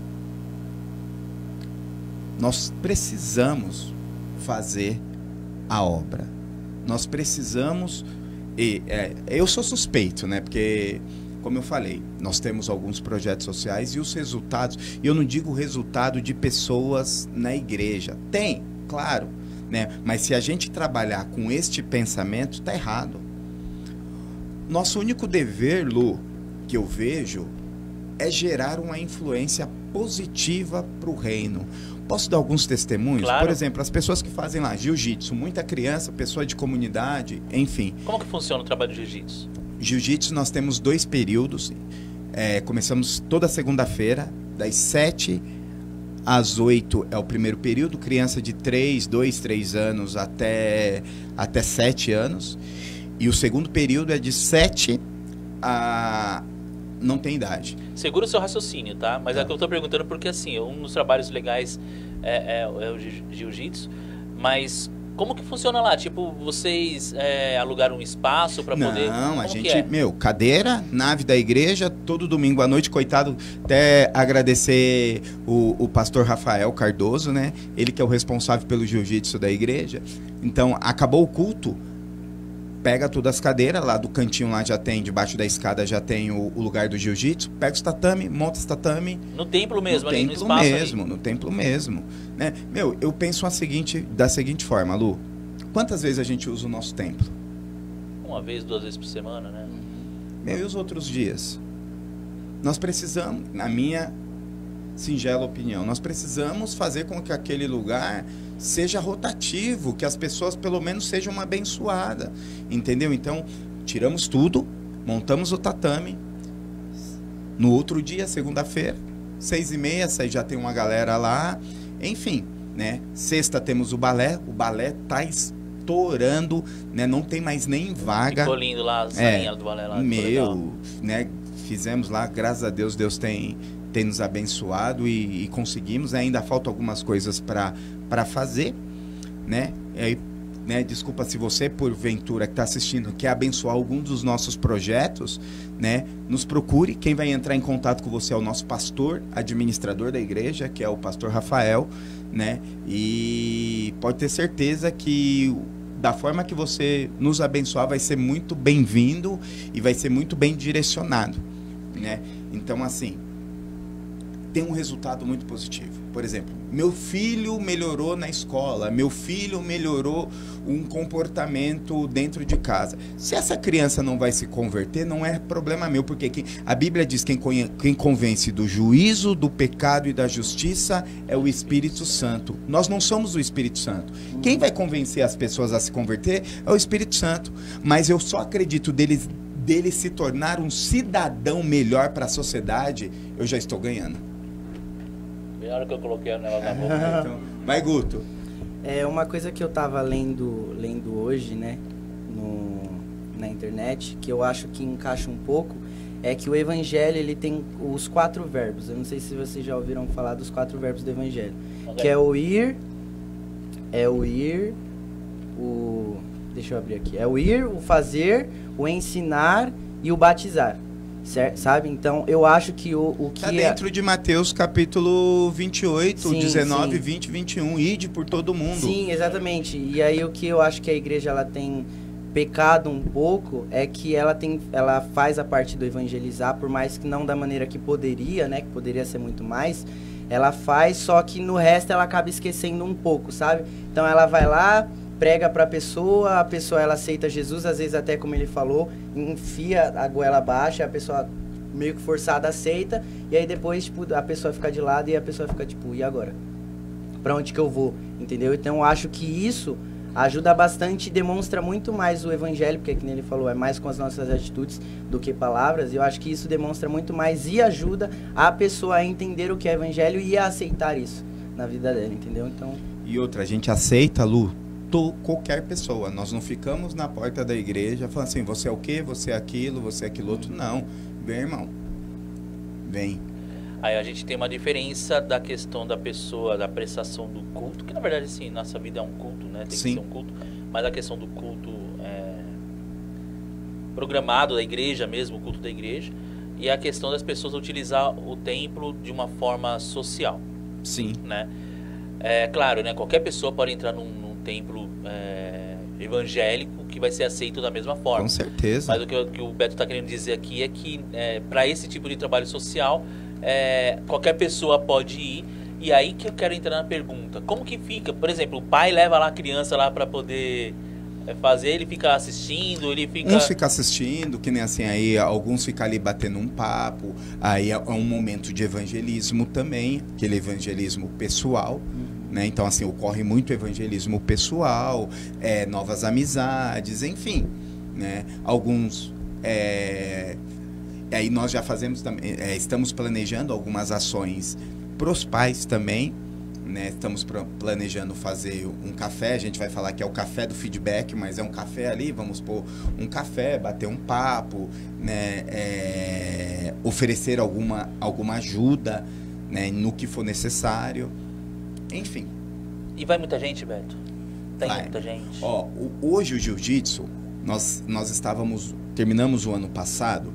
Nós precisamos fazer a obra. Nós precisamos... eu sou suspeito, né? Porque, como eu falei, nós temos alguns projetos sociais e os resultados... E eu não digo resultado de pessoas na igreja. Tem, claro, né? Mas se a gente trabalhar com este pensamento, está errado. Nosso único dever, Lu, que eu vejo, é gerar uma influência positiva para o reino. Posso dar alguns testemunhos? Claro. Por exemplo, as pessoas que fazem lá jiu-jitsu, muita criança, pessoa de comunidade, enfim. Como que funciona o trabalho de jiu-jitsu? Jiu-jitsu nós temos 2 períodos. Começamos toda segunda-feira, das 7 às 8 é o primeiro período, criança de 2, 3 anos até 7 anos. E o segundo período é de 7 a... não tem idade. Segura o seu raciocínio, tá? Mas é que eu tô perguntando porque, assim, um dos trabalhos legais é o jiu-jitsu, mas como que funciona lá? Tipo, vocês alugaram um espaço para poder... Não, a gente, cadeira, nave da igreja, todo domingo à noite, coitado, até agradecer o pastor Rafael Cardoso, né? Ele que é o responsável pelo jiu-jitsu da igreja. Então, acabou o culto, pega todas as cadeiras, lá do cantinho lá já tem, debaixo da escada já tem o lugar do jiu-jitsu, pega os tatame, monta os tatame. No templo mesmo, ali no espaço mesmo, no templo mesmo. Né? Eu penso da seguinte forma, Lu, quantas vezes a gente usa o nosso templo? 1 vez, 2 vezes por semana, né? E os outros dias? Nós precisamos, na minha singela opinião, nós precisamos fazer com que aquele lugar seja rotativo, que as pessoas pelo menos sejam abençoadas, entendeu? Então, tiramos tudo, montamos o tatame, no outro dia, segunda-feira, 6h30, já tem uma galera lá, enfim, né? Sexta temos o balé tá estourando, né? Não tem mais nem vaga. Ficou lindo lá, a salinha do balé lá. Né? Fizemos lá, graças a Deus, Deus tem nos abençoado e conseguimos, né? Ainda faltam algumas coisas para fazer, né? Desculpa se você, porventura, que está assistindo, quer abençoar algum dos nossos projetos, né? Nos procure. Quem vai entrar em contato com você é o nosso pastor, administrador da igreja, que é o pastor Rafael, né? E pode ter certeza que da forma que você nos abençoar, vai ser muito bem-vindo e vai ser muito bem direcionado, né? Então, assim, tem um resultado muito positivo. Por exemplo, meu filho melhorou na escola, meu filho melhorou um comportamento dentro de casa. Se essa criança não vai se converter, não é problema meu, porque a Bíblia diz que quem convence do juízo, do pecado e da justiça é o Espírito Santo. Nós não somos o Espírito Santo. Quem vai convencer as pessoas a se converter é o Espírito Santo. Mas eu só acredito dele se tornar um cidadão melhor para a sociedade, eu já estou ganhando. Na hora que eu coloquei o negócio na boca. Então, vai, Guto. É uma coisa que eu tava lendo hoje, né, na internet, que eu acho que encaixa um pouco, é que o evangelho, ele tem os 4 verbos. Eu não sei se vocês já ouviram falar dos 4 verbos do evangelho. Okay. Que é o ir, deixa eu abrir aqui. É o ir, o fazer, o ensinar e o batizar. Certo, sabe? Então, eu acho que o que... Tá dentro de Mateus capítulo 28, sim, 19, sim. 20, 21. Ide por todo mundo. Sim, exatamente. E aí, o que eu acho que a igreja ela tem pecado um pouco é que ela faz a parte do evangelizar, por mais que não da maneira que poderia, né? Que poderia ser muito mais. Ela faz, só que no resto ela acaba esquecendo um pouco, sabe? Então, ela vai lá, prega pra pessoa, a pessoa ela aceita Jesus, às vezes até como ele falou, enfia a goela abaixo, a pessoa meio que forçada aceita, e aí depois, tipo, a pessoa fica de lado e a pessoa fica tipo, e agora? Pra onde que eu vou? Entendeu? Então eu acho que isso ajuda bastante e demonstra muito mais o evangelho, porque que nem ele falou, é mais com as nossas atitudes do que palavras, e eu acho que isso demonstra muito mais e ajuda a pessoa a entender o que é evangelho e a aceitar isso na vida dela, entendeu? Então... E outra, a gente aceita, Lu, qualquer pessoa. Nós não ficamos na porta da igreja falando assim, você é o quê? Você é aquilo? Você é aquilo outro? Não. Vem, irmão. Vem. Aí a gente tem uma diferença da questão da pessoa, da prestação do culto, que na verdade, assim, nossa vida é um culto, né? Tem Sim. que ser um culto. Mas a questão do culto programado da igreja mesmo, o culto da igreja. E a questão das pessoas utilizar o templo de uma forma social. Sim. Né? É claro, né? Qualquer pessoa pode entrar num templo evangélico que vai ser aceito da mesma forma. Com certeza. Mas o que o Beto está querendo dizer aqui é que para esse tipo de trabalho social, qualquer pessoa pode ir. E aí que eu quero entrar na pergunta. Como que fica? Por exemplo, o pai leva lá a criança lá para poder fazer, ele fica assistindo, ele fica... Uns ficam assistindo, que nem assim, aí alguns ficam ali batendo um papo, aí é um momento de evangelismo também, aquele evangelismo pessoal. Né? Então, assim, ocorre muito evangelismo pessoal, novas amizades, enfim, né? Alguns... aí nós já fazemos também, estamos planejando algumas ações para os pais também, né? Estamos planejando fazer um café, a gente vai falar que é o café do feedback, mas é um café ali, vamos pôr um café, bater um papo, né? Oferecer alguma ajuda, né? No que for necessário. Enfim. E vai muita gente, Beto? Tem vai. Muita gente? Ó, hoje o jiu-jitsu, nós terminamos o ano passado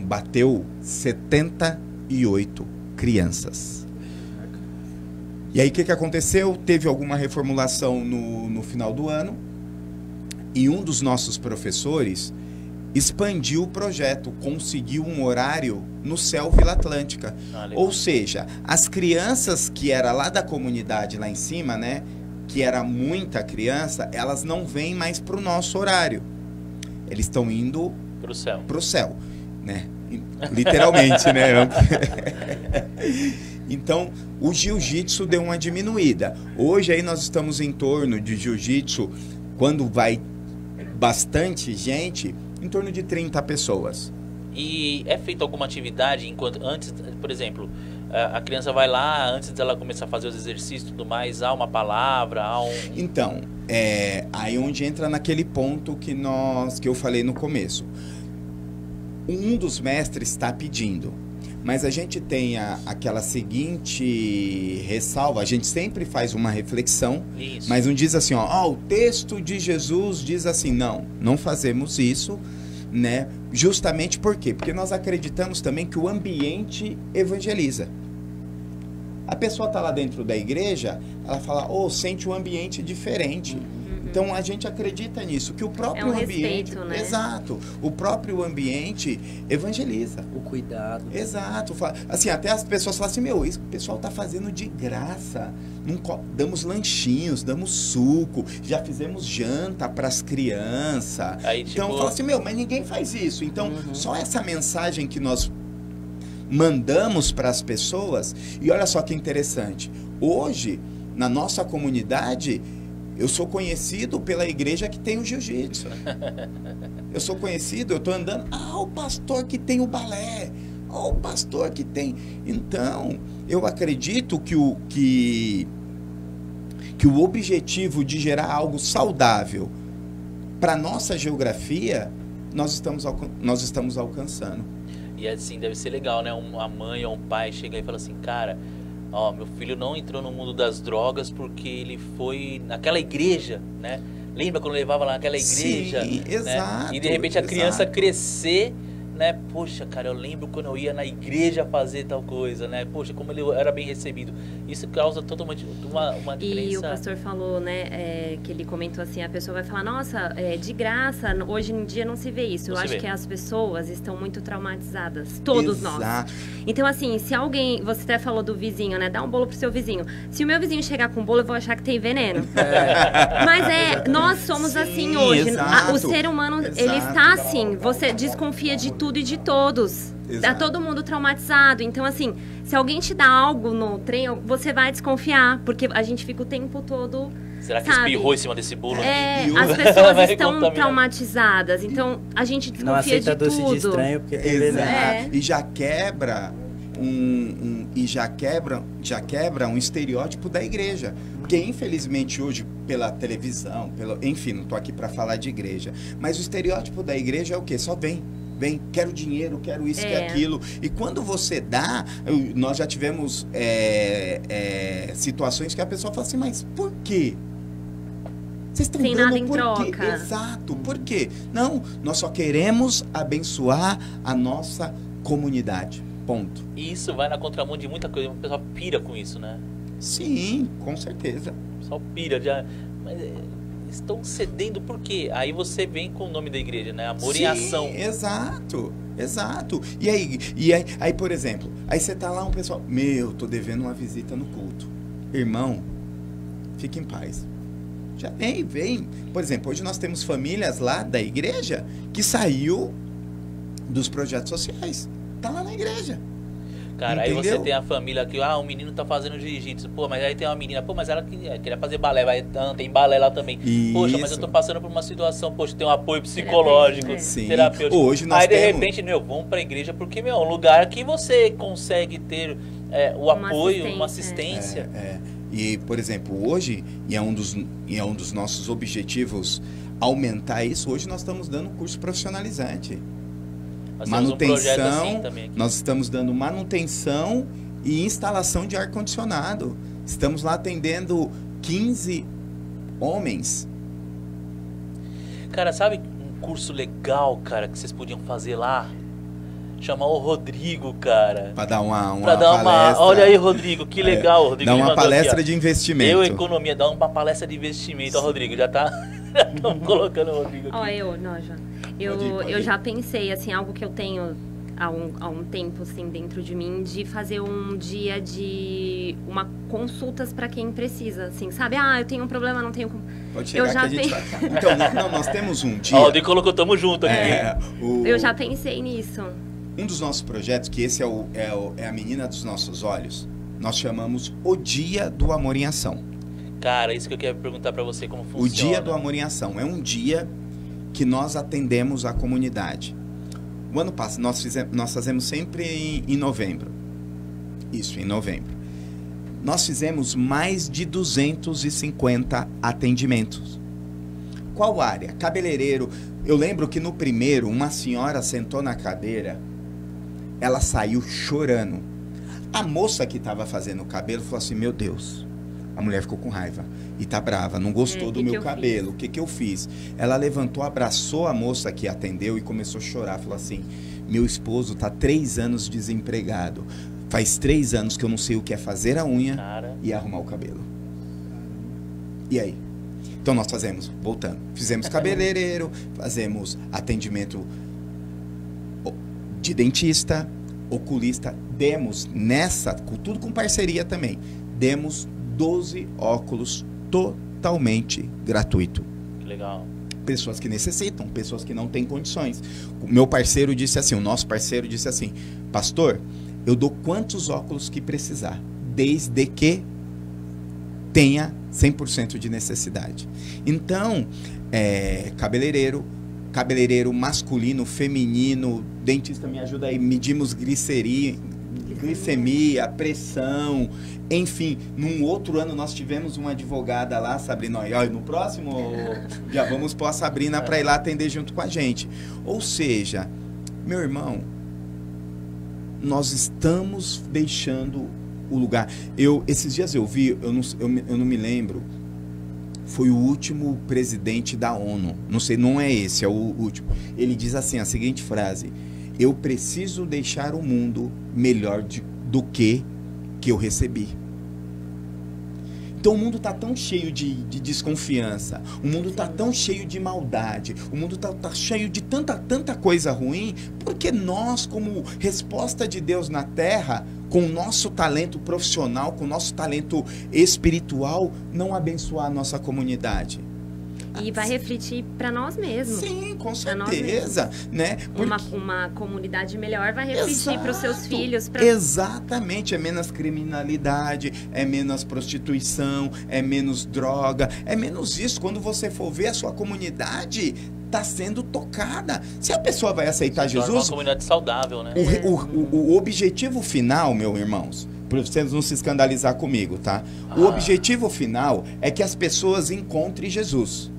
bateu 78 crianças. E aí o que aconteceu? Teve alguma reformulação no final do ano e um dos nossos professores expandiu o projeto, conseguiu um horário no Céu Vila Atlântica. Ou seja, as crianças que era lá da comunidade lá em cima, né, que era muita criança, elas não vêm mais para o nosso horário. Eles estão indo pro céu, né? Literalmente, né? Então, o jiu-jitsu deu uma diminuída. Hoje aí nós estamos em torno de jiu-jitsu, quando vai bastante gente, em torno de 30 pessoas. E é feita alguma atividade antes, por exemplo, a criança vai lá, antes dela começar a fazer os exercícios e tudo mais, há uma palavra, Então, aí onde entra naquele ponto que eu falei no começo. Um dos mestres está pedindo, mas a gente tem aquela seguinte ressalva, a gente sempre faz uma reflexão, isso. Mas não diz assim, ó, o texto de Jesus diz assim, não fazemos isso, né? Justamente por quê? Porque nós acreditamos também que o ambiente evangeliza. A pessoa está lá dentro da igreja, ela fala, sente um ambiente diferente. Então Então a gente acredita nisso, que o próprio ambiente, respeito, né? Exato, o próprio ambiente evangeliza. O cuidado. Exato. Assim, até as pessoas falam assim, meu, isso que o pessoal tá fazendo de graça. Damos lanchinhos, damos suco, já fizemos janta para as crianças. Aí, então tipo... fala assim, meu, mas ninguém faz isso. Então, só essa mensagem que nós mandamos para as pessoas, e olha só que interessante. Hoje, na nossa comunidade, eu sou conhecido pela igreja que tem o jiu-jitsu. Eu sou conhecido, eu tô andando, o pastor que tem o balé, o pastor que tem... Então, eu acredito que o objetivo de gerar algo saudável para nossa geografia, nós estamos alcançando. E assim, deve ser legal, né? Uma mãe ou um pai chega e fala assim, cara, ó, meu filho não entrou no mundo das drogas porque ele foi naquela igreja, né? Lembra quando levava lá naquela igreja? Sim, né? exato. E de repente a criança crescer, né? Poxa, cara, eu lembro quando eu ia na igreja fazer tal coisa, né? Poxa, como ele era bem recebido. Isso causa totalmente uma diferença. E o pastor falou, né, que ele comentou assim, a pessoa vai falar, nossa, de graça, hoje em dia não se vê isso. Eu acho que as pessoas estão muito traumatizadas, todos nós. Então, assim, se alguém, você até falou do vizinho, né, dá um bolo pro seu vizinho. Se o meu vizinho chegar com bolo, eu vou achar que tem veneno. Mas nós somos assim hoje. O ser humano, ele está assim, você desconfia de tudo e de todos. Tá todo mundo traumatizado. Então, assim, se alguém te dá algo no trem, você vai desconfiar, porque a gente fica o tempo todo... Será que espirrou em cima desse bolo? As pessoas estão traumatizadas. Então, a gente desconfia de tudo. Não aceita doce de estranho, porque tem veneno. E já quebra já quebra um estereótipo da igreja. Porque, infelizmente, hoje, pela televisão, enfim, não tô aqui para falar de igreja, mas o estereótipo da igreja é o quê? Só vem, quero dinheiro, quero isso, quero aquilo. E quando você dá, nós já tivemos situações que a pessoa fala assim, mas por quê? Vocês estão dando nada em por troca. quê? Exato, por quê? Não, nós só queremos abençoar a nossa comunidade, ponto. E isso vai na contramão de muita coisa, o pessoal pira com isso, né? Sim, com certeza. O pessoal pira, mas estão cedendo por quê? Aí você vem com o nome da igreja, né? Amor em ação. Exato. E aí, por exemplo, aí você tá lá, um pessoal, tô devendo uma visita no culto. Irmão, fique em paz. Já vem. Por exemplo, hoje nós temos famílias lá da igreja que saiu dos projetos sociais. Tá lá na igreja. Cara, entendeu? Aí você tem a família que, o menino tá fazendo jiu-jitsu, mas aí tem uma menina, mas ela queria fazer balé, tem balé lá também. Isso. Poxa, mas eu tô passando por uma situação, tem um apoio psicológico, terapêutico. Hoje nós aí de repente, vamos pra igreja, porque, é um lugar que você consegue ter o apoio, uma assistência. E, por exemplo, hoje, e é um dos nossos objetivos aumentar isso, hoje nós estamos dando um curso profissionalizante. Manutenção, assim também nós estamos dando manutenção e instalação de ar-condicionado. Estamos lá atendendo 15 homens. Cara, sabe um curso legal, cara, que vocês podiam fazer lá? Chamar o Rodrigo, cara. Para dar uma palestra. Olha aí, Rodrigo, que legal. Rodrigo, dar uma palestra de investimento. Economia, dá uma palestra de investimento. Ó, Rodrigo, já estamos colocando o Rodrigo aqui. Eu já pensei, assim, algo que eu tenho há um tempo, assim, dentro de mim, de fazer um dia de consultas para quem precisa, assim, sabe? Eu tenho um problema, não tenho... Pode chegar que a gente vai... Então, nós temos um dia... O Rodrigo colocou, tamo junto aqui. Eu já pensei nisso. Um dos nossos projetos, que esse é a menina dos nossos olhos, nós chamamos o Dia do Amor em Ação. Cara, isso que eu quero perguntar para você, como funciona. O Dia do Amor em Ação é um dia que nós atendemos a comunidade. O ano passado, nós fazemos sempre em novembro. Isso, em novembro. Nós fizemos mais de 250 atendimentos. Qual área? Cabeleireiro. Eu lembro que no primeiro, uma senhora sentou na cadeira, ela saiu chorando. A moça que estava fazendo o cabelo falou assim, meu Deus, a mulher ficou com raiva e tá brava, não gostou do meu cabelo. O que eu fiz? Ela levantou, abraçou a moça que atendeu e começou a chorar. Falou assim, meu esposo tá 3 anos desempregado. Faz 3 anos que eu não sei o que é fazer a unha e arrumar o cabelo. E aí? Então nós fizemos cabeleireiro, fazemos atendimento de dentista, oculista, demos tudo com parceria também, demos 12 óculos totalmente gratuito. Que legal. Pessoas que necessitam, pessoas que não têm condições. O meu parceiro disse assim, o nosso parceiro disse assim, pastor, eu dou quantos óculos que precisar, desde que tenha 100% de necessidade. Então, cabeleireiro masculino, feminino, dentista me ajuda aí, medimos glicemia, pressão, enfim, num outro ano nós tivemos uma advogada lá, Sabrina, no próximo já vamos pôr a Sabrina para ir lá atender junto com a gente. Ou seja, meu irmão, nós estamos deixando o lugar. Esses dias eu vi, eu não me lembro, foi o último presidente da ONU, não sei, não é esse, é o último. Ele diz assim, a seguinte frase: eu preciso deixar o mundo melhor do que eu recebi. Então o mundo está tão cheio de desconfiança, o mundo está tão cheio de maldade, o mundo está cheio de tanta coisa ruim, porque nós, como resposta de Deus na terra, com o nosso talento profissional, com o nosso talento espiritual, não abençoar a nossa comunidade. E vai refletir para nós mesmos. Sim, com certeza, né? Uma comunidade melhor vai refletir para os seus filhos. Exatamente, é menos criminalidade, é menos prostituição, é menos droga, é menos isso. Quando você for ver, a sua comunidade está sendo tocada. Se a pessoa vai aceitar Jesus... uma comunidade saudável, né? O objetivo final, meus irmãos, para vocês não se escandalizar comigo, tá? O objetivo final é que as pessoas encontrem Jesus.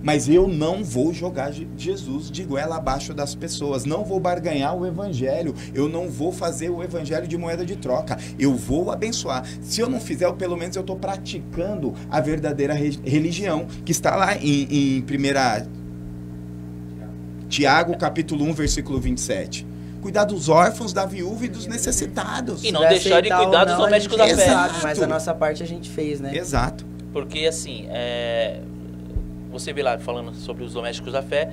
Mas eu não vou jogar Jesus de goela abaixo das pessoas, não vou barganhar o evangelho, eu não vou fazer o evangelho de moeda de troca, eu vou abençoar. Se eu não fizer, pelo menos eu estou praticando a verdadeira religião, que está lá em 1 Tiago, capítulo 1, versículo 27. Cuidar dos órfãos, da viúva e dos necessitados. E não deixar de cuidar dos domésticos da fé. Mas a nossa parte a gente fez, né? Exato. Porque assim, você vê lá falando sobre os domésticos da fé,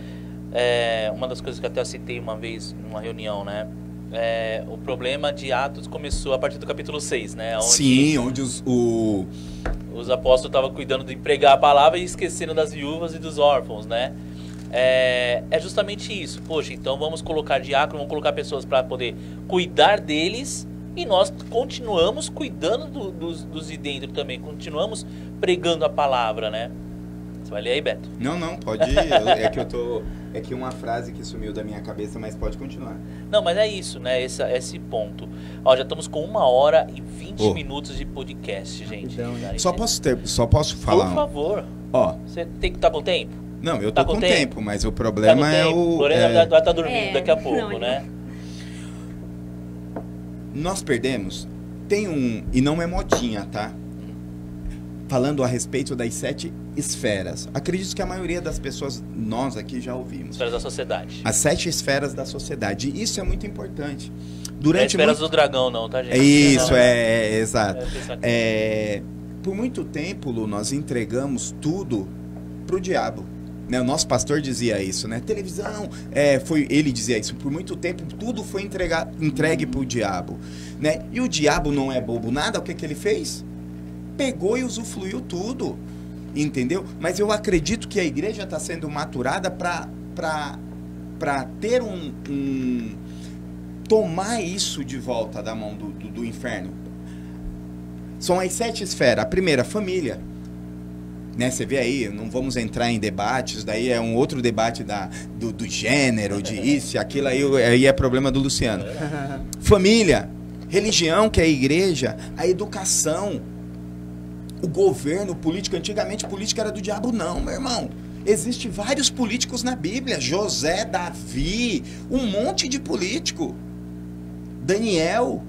uma das coisas que até eu citei uma vez numa reunião, né? O problema de Atos começou a partir do capítulo 6, né? Onde os apóstolos estavam cuidando de pregar a palavra e esquecendo das viúvas e dos órfãos, né? É justamente isso. Poxa, então vamos colocar diácono, vamos colocar pessoas para poder cuidar deles e nós continuamos cuidando dos de dentro também, continuamos pregando a palavra, né? Você vai ler aí, Beto? Não, pode ir. É que uma frase que sumiu da minha cabeça, mas pode continuar. Não, mas é isso, né? Esse ponto. Ó, já estamos com 1h20 minutos de podcast, gente. Só posso falar? Por favor. Ó. Você tem que estar com tempo? Não, eu tô com tempo, mas o problema é o... Lorena vai estar dormindo daqui a pouco, né? Nós perdemos. E não é modinha, tá? Falando a respeito das 7 esferas. Acredito que a maioria das pessoas, nós aqui já ouvimos. Esferas da sociedade. As 7 esferas da sociedade. E isso é muito importante. Esferas do dragão não, tá, gente? Isso, exato. Por muito tempo, Lu, nós entregamos tudo pro diabo. Né? O nosso pastor dizia isso, né? Televisão, ele dizia isso. Por muito tempo, tudo foi entregue pro diabo. Né? E o diabo não é bobo nada. O que ele fez? Pegou e usufruiu tudo. Entendeu? Mas eu acredito que a igreja está sendo maturada para ter tomar isso de volta da mão do inferno. São as 7 esferas. A primeira, família. Né, você vê aí, não vamos entrar em debates, daí é um outro debate do gênero, de isso e aquilo, aí é problema do Luciano. Família, religião, que é a igreja, a educação, o governo, político. Antigamente política era do diabo, não, meu irmão. Existem vários políticos na Bíblia, José, Davi, um monte de político, Daniel...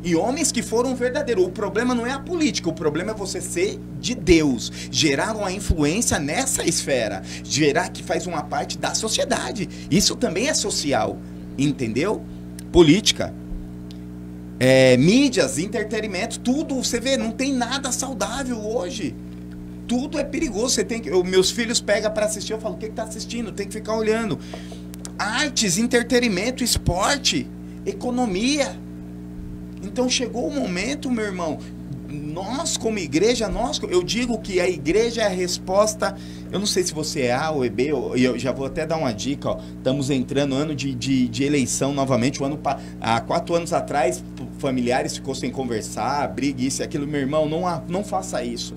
E homens que foram verdadeiros. O problema não é a política, o problema é você ser de Deus. Gerar uma influência nessa esfera. Gerar que faz uma parte da sociedade. Isso também é social. Entendeu? Política. Mídias, entretenimento, tudo. Você vê, não tem nada saudável hoje. Tudo é perigoso. Você tem que... meus filhos pegam para assistir, eu falo, o que tá assistindo? Tem que ficar olhando. Artes, entretenimento, esporte, economia. Então chegou o momento, meu irmão, nós como igreja, eu digo que a igreja é a resposta. Eu não sei se você é A ou é B, eu já vou até dar uma dica, ó. Estamos entrando no ano de eleição novamente. Há 4 anos atrás, familiares ficou sem conversar, briga, isso e aquilo. Meu irmão, não faça isso.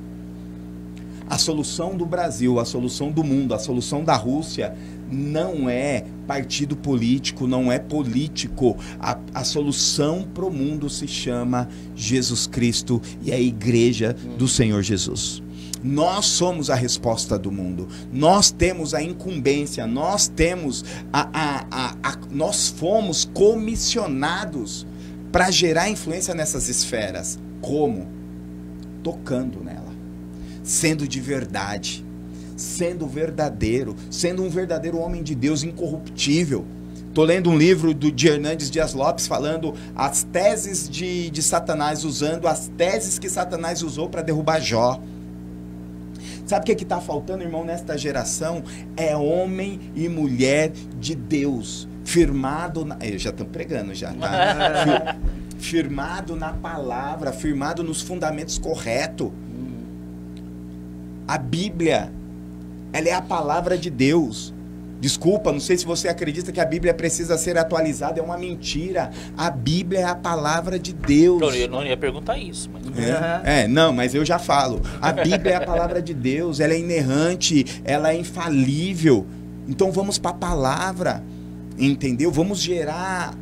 A solução do Brasil, a solução do mundo, a solução da Rússia não é partido político, não é político. A solução para o mundo se chama Jesus Cristo e a igreja do Senhor Jesus. Nós somos a resposta do mundo. Nós temos a incumbência, nós temos nós fomos comissionados para gerar influência nessas esferas. Como? Tocando nela. Sendo de verdade, sendo verdadeiro, sendo um verdadeiro homem de Deus incorruptível. Estou lendo um livro de Hernandes Dias Lopes falando as teses de Satanás, usando as teses que Satanás usou para derrubar Jó. Sabe o que está faltando, irmão, nesta geração? É homem e mulher de Deus, firmado na... Eu já estou pregando já, tá? Firmado na palavra, firmado nos fundamentos corretos. A Bíblia, ela é a palavra de Deus. Desculpa, não sei se você acredita que a Bíblia precisa ser atualizada, é uma mentira. A Bíblia é a palavra de Deus. Eu não ia perguntar isso. Mas... não, mas eu já falo. A Bíblia é a palavra de Deus, ela é inerrante, ela é infalível. Então vamos para a palavra, entendeu? Vamos gerar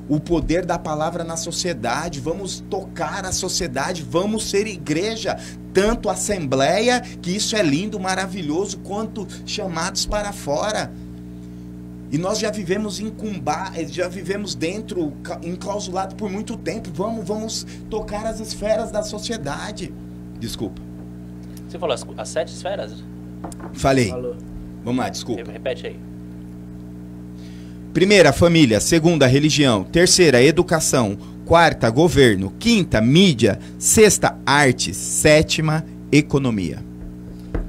o poder da palavra na sociedade, vamos tocar a sociedade, vamos ser igreja. Tanto assembleia, que isso é lindo, maravilhoso, quanto chamados para fora. E nós já vivemos já vivemos dentro, enclausulado por muito tempo. Vamos tocar as esferas da sociedade. Desculpa. Você falou as 7 esferas? Falei. Falou. Vamos lá, desculpa. Repete aí. Primeira, família. Segunda, religião. Terceira, educação. Quarta, governo. Quinta, mídia. Sexta, artes. Sétima, economia.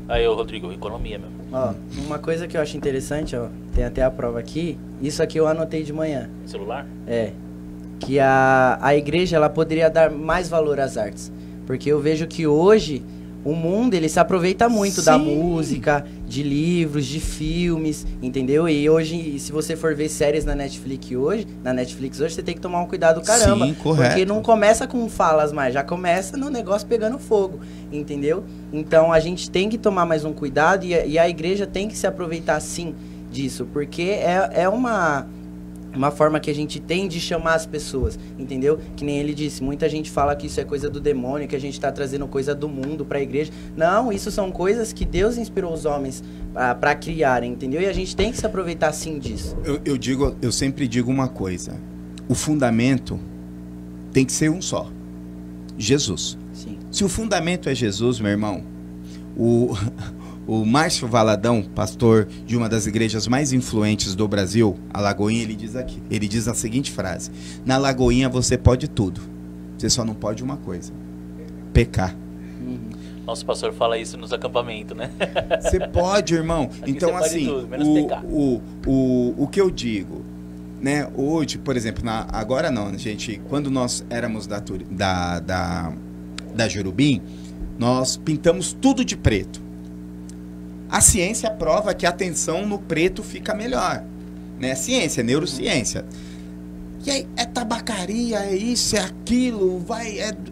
Aí, Rodrigo, economia mesmo. Ó, uma coisa que eu acho interessante, ó, tem até a prova aqui, isso aqui eu anotei de manhã. Celular? É, que a igreja, ela poderia dar mais valor às artes. Porque eu vejo que hoje, o mundo, ele se aproveita muito da música, de livros, de filmes, entendeu? E hoje, se você for ver séries na Netflix hoje, você tem que tomar um cuidado do caramba. Sim, correto. Porque não começa com falas mais, já começa no negócio pegando fogo, entendeu? Então, a gente tem que tomar mais um cuidado e a igreja tem que se aproveitar, sim, disso. Porque é uma forma que a gente tem de chamar as pessoas, entendeu? Que nem ele disse, muita gente fala que isso é coisa do demônio, que a gente tá trazendo coisa do mundo pra igreja. Não, isso são coisas que Deus inspirou os homens pra criarem, entendeu? E a gente tem que se aproveitar sim disso. Eu sempre digo uma coisa, o fundamento tem que ser um só, Jesus. Sim. Se o fundamento é Jesus, meu irmão, o Márcio Valadão, pastor de uma das igrejas mais influentes do Brasil, a Lagoinha, ele diz a seguinte frase: na Lagoinha você pode tudo, você só não pode uma coisa, pecar. Nosso pastor fala isso nos acampamentos, né? Você pode, irmão. Aqui então assim, tudo, menos pecar. o que eu digo, né? Hoje, por exemplo, agora não, gente, quando nós éramos da Jurubim, nós pintamos tudo de preto. A ciência prova que a atenção no preto fica melhor, né? Ciência, neurociência. E aí, é tabacaria, é isso, é aquilo,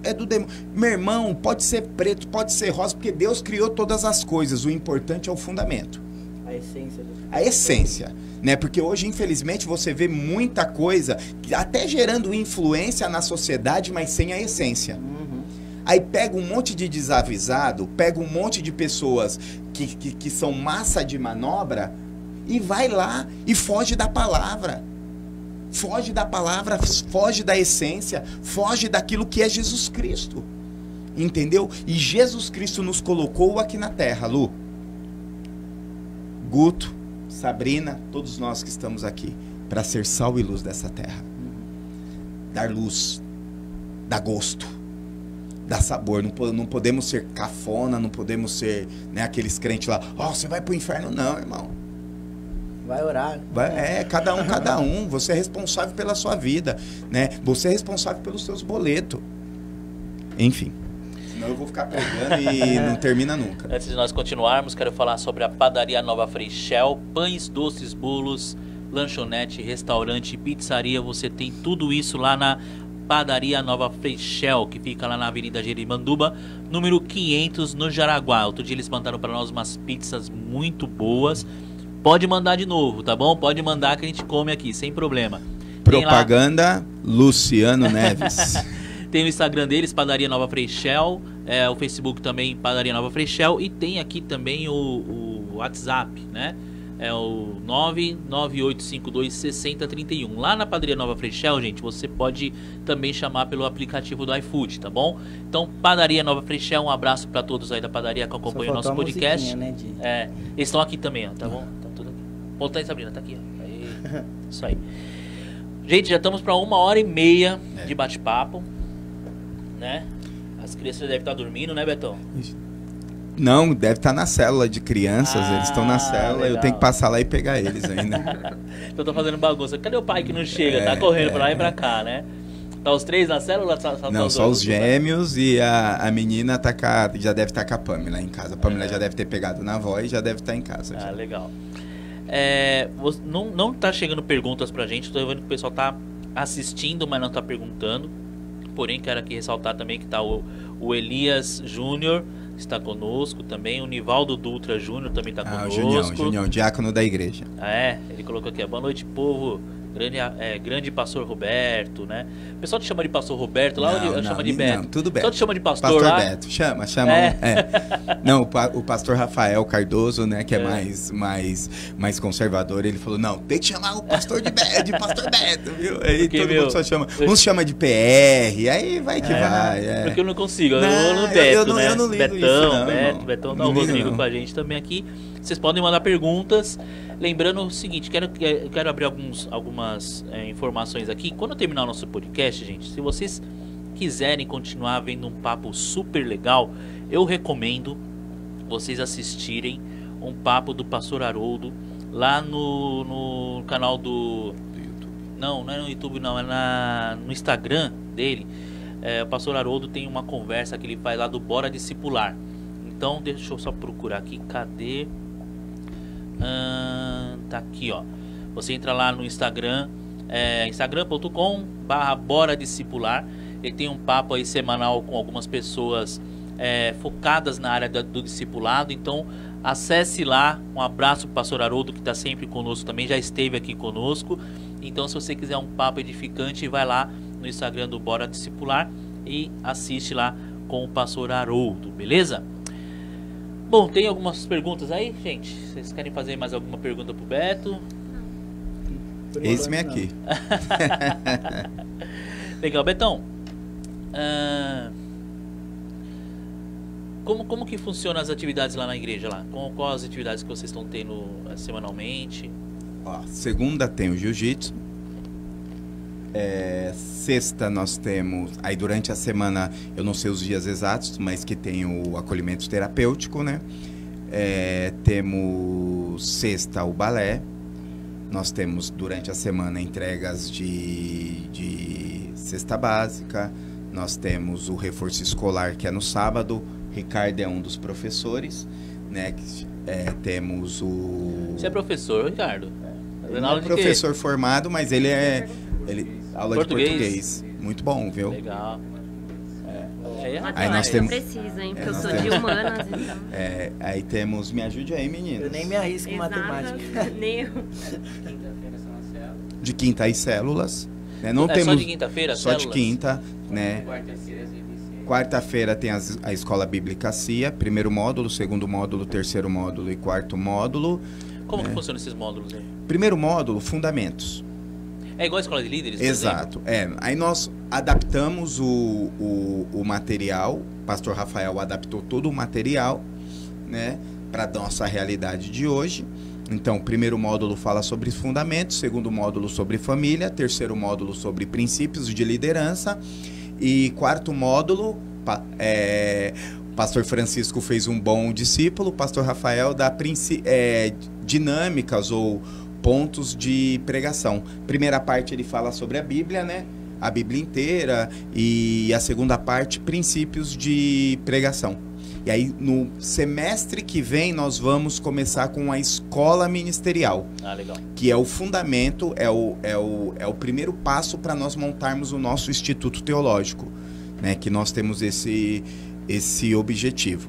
é do demônio. Meu irmão, pode ser preto, pode ser rosa, porque Deus criou todas as coisas. O importante é o fundamento. A essência. A essência, né? Porque hoje, infelizmente, você vê muita coisa, até gerando influência na sociedade, mas sem a essência. Aí pega um monte de desavisado, pega um monte de pessoas que são massa de manobra e vai lá e foge da palavra. Foge da palavra, foge da essência, foge daquilo que é Jesus Cristo. Entendeu? E Jesus Cristo nos colocou aqui na terra, Lu. Guto, Sabrina, todos nós que estamos aqui, para ser sal e luz dessa terra. Dar luz, dar gosto. dar sabor, não podemos ser cafona, não podemos ser, né, aqueles crentes lá, você vai pro inferno, não, irmão. Vai orar. Cada um. Você é responsável pela sua vida, né? Você é responsável pelos seus boletos. Enfim. Senão eu vou ficar pregando e não termina nunca. Antes de nós continuarmos, quero falar sobre a Padaria Nova Freixel. Pães, doces, bolos, lanchonete, restaurante, pizzaria. Você tem tudo isso lá na Padaria Nova Freixel, que fica lá na Avenida Jerimanduba, número 500, no Jaraguá. Outro dia eles mandaram para nós umas pizzas muito boas. Pode mandar de novo, tá bom? Pode mandar que a gente come aqui, sem problema. Propaganda Luciano Neves. Tem o Instagram deles, Padaria Nova Freixel. O Facebook também, Padaria Nova Freixel. E tem aqui também o WhatsApp, né? É o 998526031. Lá na Padaria Nova Freixel, gente, você pode também chamar pelo aplicativo do iFood, tá bom? Então, Padaria Nova Freixel, um abraço para todos aí da padaria que acompanham o nosso podcast. Né, eles estão aqui também, ó, tá bom? Tá tudo aqui. Volta aí, Sabrina, tá aqui, ó. Aí. Isso aí. Gente, já estamos para 1h30 de bate-papo, né? As crianças devem estar dormindo, né, Betão? Não, deve estar na célula de crianças, eles estão na célula, legal. Eu tenho que passar lá e pegar eles ainda. Eu tô fazendo bagunça. Cadê o pai que não chega? Tá correndo pra lá e pra cá, né? Tá os três na célula? Não, só os gêmeos e a menina já deve estar com a Pamela em casa. A Pamela já deve ter pegado na avó e já deve estar em casa. Já. Legal. Não tá chegando perguntas pra gente, tô vendo que o pessoal tá assistindo, mas não tá perguntando. Porém, quero aqui ressaltar também que tá o Elias Júnior, está conosco também, o Nivaldo Dutra Júnior também está conosco. O Junião, diácono da igreja. Ele colocou aqui, boa noite, povo, grande pastor Roberto, né? O pessoal te chama de pastor Roberto lá, ou chama de Beto? Não, tudo Beto. Só te chama de pastor lá? Beto, chama. Não, o pastor Rafael Cardoso, né, que é mais conservador, ele falou, não, tem que chamar o pastor de pastor Beto, viu? Aí porque, todo mundo só chama, uns chama de PR, aí vai que vai. Porque eu não consigo, eu no Beto, né? Eu não ligo Betão, tá o Rodrigo com a gente também aqui. Vocês podem mandar perguntas. Lembrando o seguinte, quero abrir algumas informações aqui. Quando eu terminar o nosso podcast, gente, se vocês quiserem continuar vendo um papo super legal, eu recomendo vocês assistirem um papo do Pastor Haroldo lá no canal do YouTube. Não é no YouTube, não, é no Instagram dele. O Pastor Haroldo tem uma conversa que ele faz lá do Bora Discipular. Então, deixa eu só procurar aqui, cadê? Tá aqui, ó. Você entra lá no Instagram, instagram.com/Bora Discipular. Ele tem um papo aí semanal com algumas pessoas focadas na área do discipulado. Então, acesse lá. Um abraço pro pastor Haroldo, que está sempre conosco também, já esteve aqui conosco. Então, se você quiser um papo edificante, vai lá no Instagram do Bora Discipular e assiste lá com o pastor Haroldo, beleza? Bom, tem algumas perguntas aí, gente? Vocês querem fazer mais alguma pergunta pro Beto? Eis-me aqui. Legal, Betão. Como que funcionam as atividades lá na igreja? Quais as atividades que vocês estão tendo semanalmente? Segunda tem o jiu-jitsu. Sexta nós temos, aí durante a semana, eu não sei os dias exatos, mas que tem o acolhimento terapêutico, né? Temos sexta o balé. Nós temos durante a semana entregas de cesta básica. Nós temos o reforço escolar, que é no sábado. Ricardo é um dos professores, né? Temos o... Você é professor, Ricardo? Ele é professor formado, mas ele aula de português. Muito bom, viu? Legal. Aí nós temos... precisa, hein? Porque eu sou de humanas, então... aí temos... Me ajude aí, meninas. Eu nem me arrisco em matemática. Nem eu. De quinta as células. Né? Não só temos... de quinta-feira? Só células? de quinta, né? Quarta-feira tem a Escola Bíblica CIA. Primeiro módulo, segundo módulo, terceiro módulo e quarto módulo. Como que funcionam esses módulos aí? Primeiro módulo, fundamentos. É igual a escola de líderes? Exato. Aí nós adaptamos o material. O pastor Rafael adaptou todo o material, né, para nossa realidade de hoje. Então, o primeiro módulo fala sobre fundamentos, segundo módulo sobre família, terceiro módulo sobre princípios de liderança e quarto módulo O pastor Francisco fez um bom discípulo, o pastor Rafael dá dinâmicas ou pontos de pregação. Primeira parte ele fala sobre a Bíblia, né? A Bíblia inteira, e a segunda parte, princípios de pregação. E aí, no semestre que vem, nós vamos começar com a escola ministerial. Ah, legal. Que é o fundamento, é o primeiro passo para nós montarmos o nosso Instituto Teológico, né? Que nós temos esse objetivo.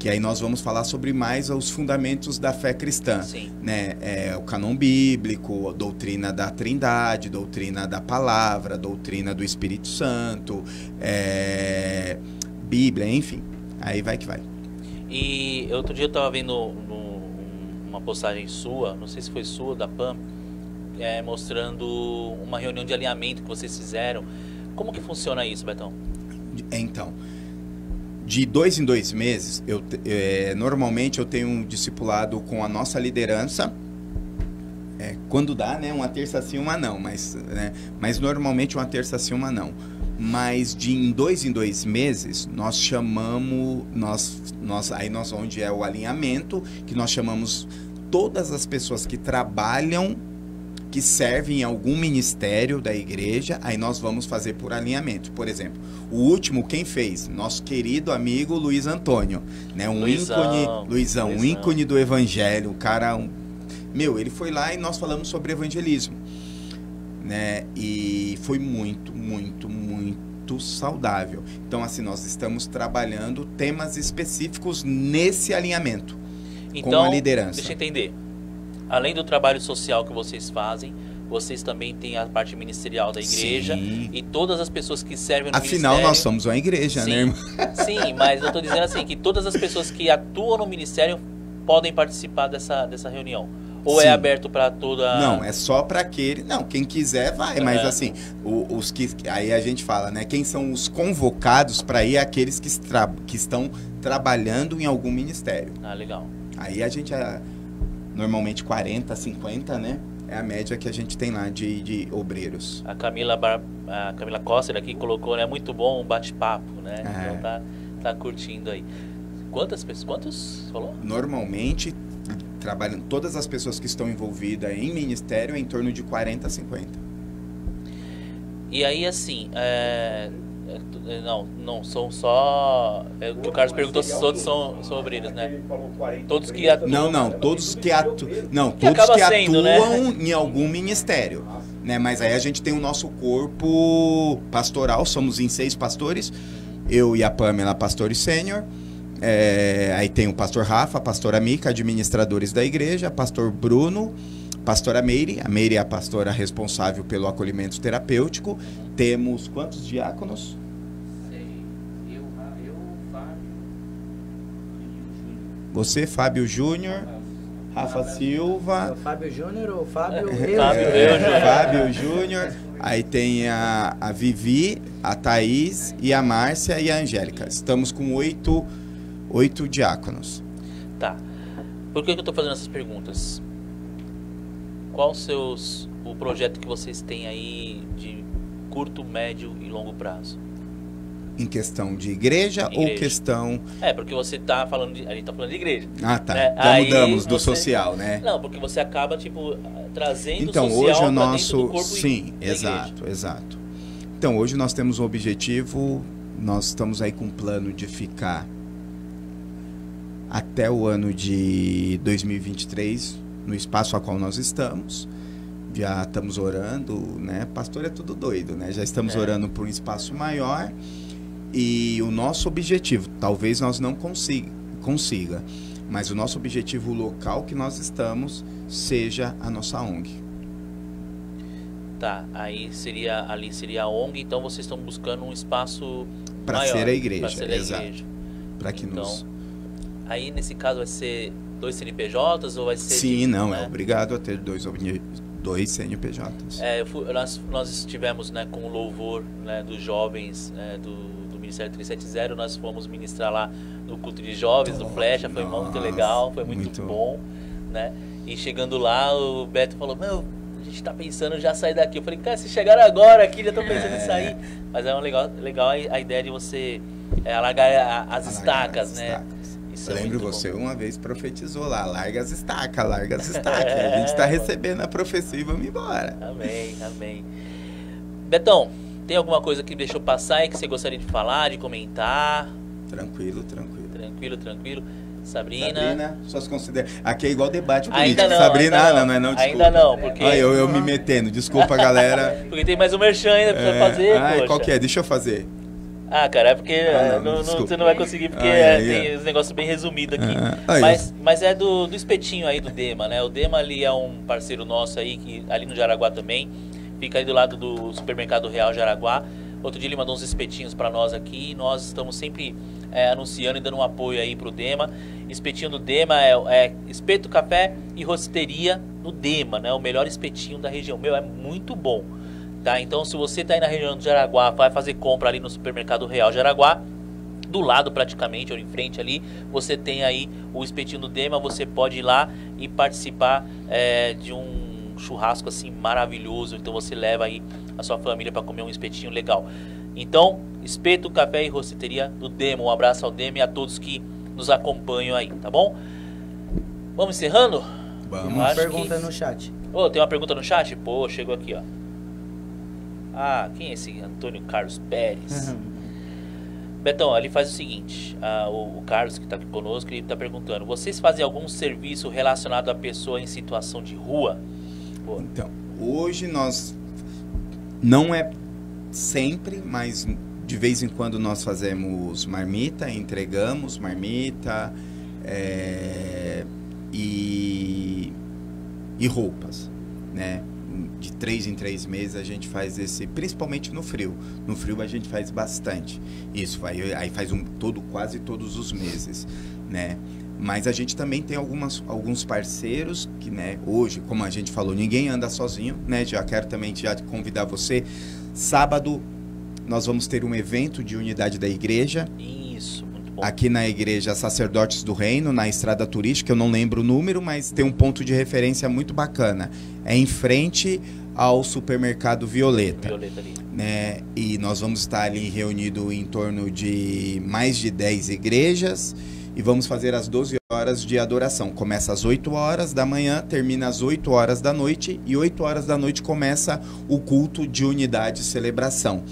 Que aí nós vamos falar sobre mais os fundamentos da fé cristã. Sim. Né? O cânon bíblico, a doutrina da Trindade, doutrina da palavra, doutrina do Espírito Santo, Bíblia, enfim. Aí vai que vai. E outro dia eu estava vendo uma postagem sua, não sei se foi sua, da PAM, mostrando uma reunião de alinhamento que vocês fizeram. Como que funciona isso, Betão? Então, de 2 em 2 meses, normalmente eu tenho um discipulado com a nossa liderança, quando dá, né, uma terça sim, uma não, mas normalmente uma terça sim, uma não. Mas em 2 em 2 meses, nós chamamos, onde é o alinhamento, que nós chamamos todas as pessoas que trabalham, que servem em algum ministério da igreja, aí nós vamos fazer por alinhamento. Por exemplo, o último, quem fez? Nosso querido amigo Luiz Antônio, né? Luizão, um ícone do evangelho, o cara... ele foi lá e nós falamos sobre evangelismo, né? E foi muito, muito, muito saudável. Então, assim, nós estamos trabalhando temas específicos nesse alinhamento, com a liderança. Deixa eu entender. Além do trabalho social que vocês fazem, vocês também têm a parte ministerial da igreja. Sim. E todas as pessoas que servem no ministério... Afinal, nós somos uma igreja, sim, né, irmão? Sim, mas eu estou dizendo assim, que todas as pessoas que atuam no ministério podem participar dessa reunião. Ou sim, é aberto para toda... Não, é só para aquele... Não, quem quiser vai, mas assim, os que... Aí a gente fala, né? Quem são os convocados para ir? Aqueles que estão trabalhando em algum ministério. Ah, legal. Aí a gente... Normalmente 40, 50, né? É a média que a gente tem lá de obreiros. A Camila Costa aqui colocou, né? Muito bom o bate-papo, né? Então tá curtindo aí. Quantos falou? Normalmente, trabalhando, todas as pessoas que estão envolvidas em ministério é em torno de 40 a 50. E aí, assim, não são só... o que o Carlos perguntou se todos são obreiros, né? Todos que atuam... Não, todos que atuam, né, em algum ministério, né? Mas aí a gente tem o nosso corpo pastoral, somos em 6 pastores, eu e a Pamela, pastores sênior, aí tem o pastor Rafa, a pastora Mica, administradores da igreja, pastor Bruno, pastora Meire. A Meire é a pastora responsável pelo acolhimento terapêutico. Temos quantos diáconos? 6. Eu, Fábio e o Júnior. Você, Fábio Júnior, Rafa Silva. Fábio Júnior ou Fábio Fábio Júnior. Aí tem a Vivi, a Thaís e a Márcia e a Angélica. Estamos com 8 diáconos. Tá. Por que eu estou fazendo essas perguntas? Qual o projeto que vocês têm aí de curto, médio e longo prazo? Em questão de igreja ou questão... porque você tá falando a gente tá falando de igreja. Ah, tá. Né? Já mudamos do social, né? Não, porque você acaba, trazendo então, o social hoje o pra nosso... dentro do corpo Sim, exato. Então, hoje nós temos um objetivo, nós estamos aí com um plano de ficar até o ano de 2023... no espaço a qual nós estamos. Já estamos orando, né? Pastor é tudo doido, né? Já estamos orando por um espaço maior. E o nosso objetivo, talvez nós não consiga, mas o nosso objetivo local que nós estamos seja a nossa ONG. Tá, aí ali seria a ONG, então vocês estão buscando um espaço para maior, ser a igreja, para ser a igreja. Para que então, aí nesse caso vai ser 2 CNPJs ou vai ser... Sim, né? É obrigado a ter 2 CNPJs. Nós estivemos, né, com o louvor, né, dos jovens, do Ministério 370, nós fomos ministrar lá no culto de jovens, do Flecha, foi muito legal, foi muito bom, né? E chegando lá, o Beto falou, a gente tá pensando já sair daqui. Eu falei, cara, se chegaram agora aqui, já estão pensando em sair. Mas é legal a ideia de você alargar as estacas, as né? estacas. Isso Eu é lembro muito você bom. uma vez profetizou lá, larga as estacas, larga as estacas. A gente tá recebendo a profecia e vamos embora. Amém, amém. Betão, tem alguma coisa que deixou passar aí que você gostaria de falar, de comentar? Tranquilo, tranquilo. Tranquilo, tranquilo. Sabrina, suas considerações. Aqui é igual debate político. Ainda não, Sabrina, ainda não, desculpa. Ainda não, porque... Olha, eu me metendo, desculpa, galera. Porque tem mais um merchan ainda pra fazer, poxa. Qual que é? Deixa eu fazer. Ah, cara, é porque não, você não vai conseguir, porque tem os negócios bem resumidos aqui. Mas é do espetinho aí do Dema, né? O Dema ali é um parceiro nosso aí, que ali no Jaraguá também. Fica aí do lado do Supermercado Real Jaraguá. Outro dia ele mandou uns espetinhos pra nós aqui. E nós estamos sempre anunciando e dando um apoio aí pro Dema. Espetinho do Dema é espeto, café e rosteria no Dema, né? O melhor espetinho da região. Meu, é muito bom. Tá? Então, se você está aí na região do Jaraguá, vai fazer compra ali no Supermercado Real Jaraguá, do lado praticamente, ou em frente ali, você tem aí o espetinho do Dema, você pode ir lá e participar de um churrasco assim maravilhoso. Então você leva aí a sua família para comer um espetinho legal. Então, espeto, café e rosteria do Dema. Um abraço ao Dema e a todos que nos acompanham aí, tá bom? Vamos encerrando? Vamos. Uma pergunta no chat. Oh, tem uma pergunta no chat? Pô, chegou aqui, ó. Ah, quem é esse Antônio Carlos Pérez? Betão, ele faz o seguinte, o Carlos que está aqui conosco, ele está perguntando, vocês fazem algum serviço relacionado à pessoa em situação de rua? Pô. Então, hoje nós, não é sempre, mas de vez em quando nós fazemos marmita, entregamos marmita e roupas, né? De 3 em 3 meses a gente faz esse, principalmente no frio. No frio a gente faz bastante. Isso, aí faz quase todos os meses, né? Mas a gente também tem alguns parceiros que, né, hoje, como a gente falou, ninguém anda sozinho, né? Já quero também já convidar você. Sábado nós vamos ter um evento de unidade da igreja. Isso, muito bom. Aqui na igreja Sacerdotes do Reino, na estrada turística, eu não lembro o número, mas tem um ponto de referência muito bacana. É em frente ao supermercado Violeta. Violeta ali. Né? E nós vamos estar ali reunidos em torno de mais de 10 igrejas e vamos fazer as 12 horas de adoração. Começa às 8 horas da manhã, termina às 8 horas da noite e 8 horas da noite começa o culto de unidade e celebração.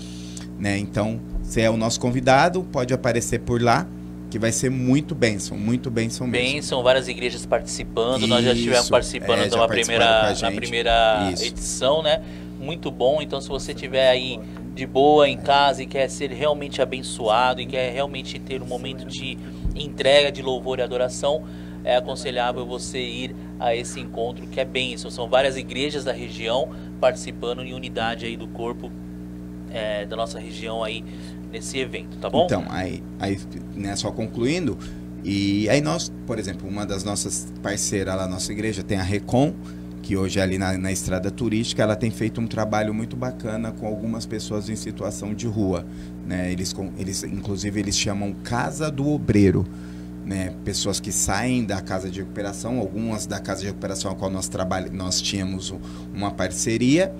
Né? Então, você é o nosso convidado, pode aparecer por lá, que vai ser muito bênção mesmo. Bênção, várias igrejas participando, isso, nós já estivemos participando na primeira edição, né? Muito bom, então se você estiver aí de boa em casa e quer ser realmente abençoado e quer realmente ter um momento de entrega de louvor e adoração, é aconselhável você ir a esse encontro que é bênção. São várias igrejas da região participando em unidade aí do corpo da nossa região aí nesse evento, tá bom? Então, aí né, só concluindo, e aí nós, por exemplo, uma das nossas parceiras lá, nossa igreja, tem a Recon, que hoje é ali na estrada turística, ela tem feito um trabalho muito bacana com algumas pessoas em situação de rua, né? Inclusive, eles chamam Casa do Obreiro, né? Pessoas que saem da casa de recuperação, algumas da casa de recuperação a qual nós tínhamos uma parceria.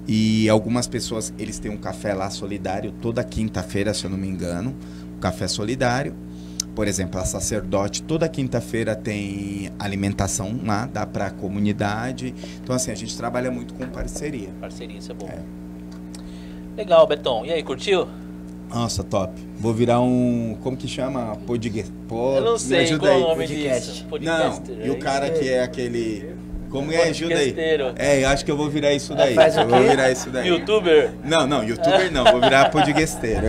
E algumas pessoas, eles têm um café lá solidário toda quinta-feira, se eu não me engano, um café solidário. Por exemplo, a Sacerdote toda quinta-feira tem alimentação lá, dá para a comunidade. Então assim, a gente trabalha muito com parceria. Parceria, isso é bom. Legal, Betão. E aí, curtiu? Nossa, top. Vou virar um, como que chama? Podcast. Eu não sei qual é o nome disso. Não, e o cara que é aquele... Como é? Ajuda aí. Eu acho que eu vou virar isso daí. Eu vou virar isso daí. YouTuber? Não, YouTuber não. Vou virar podcasteiro.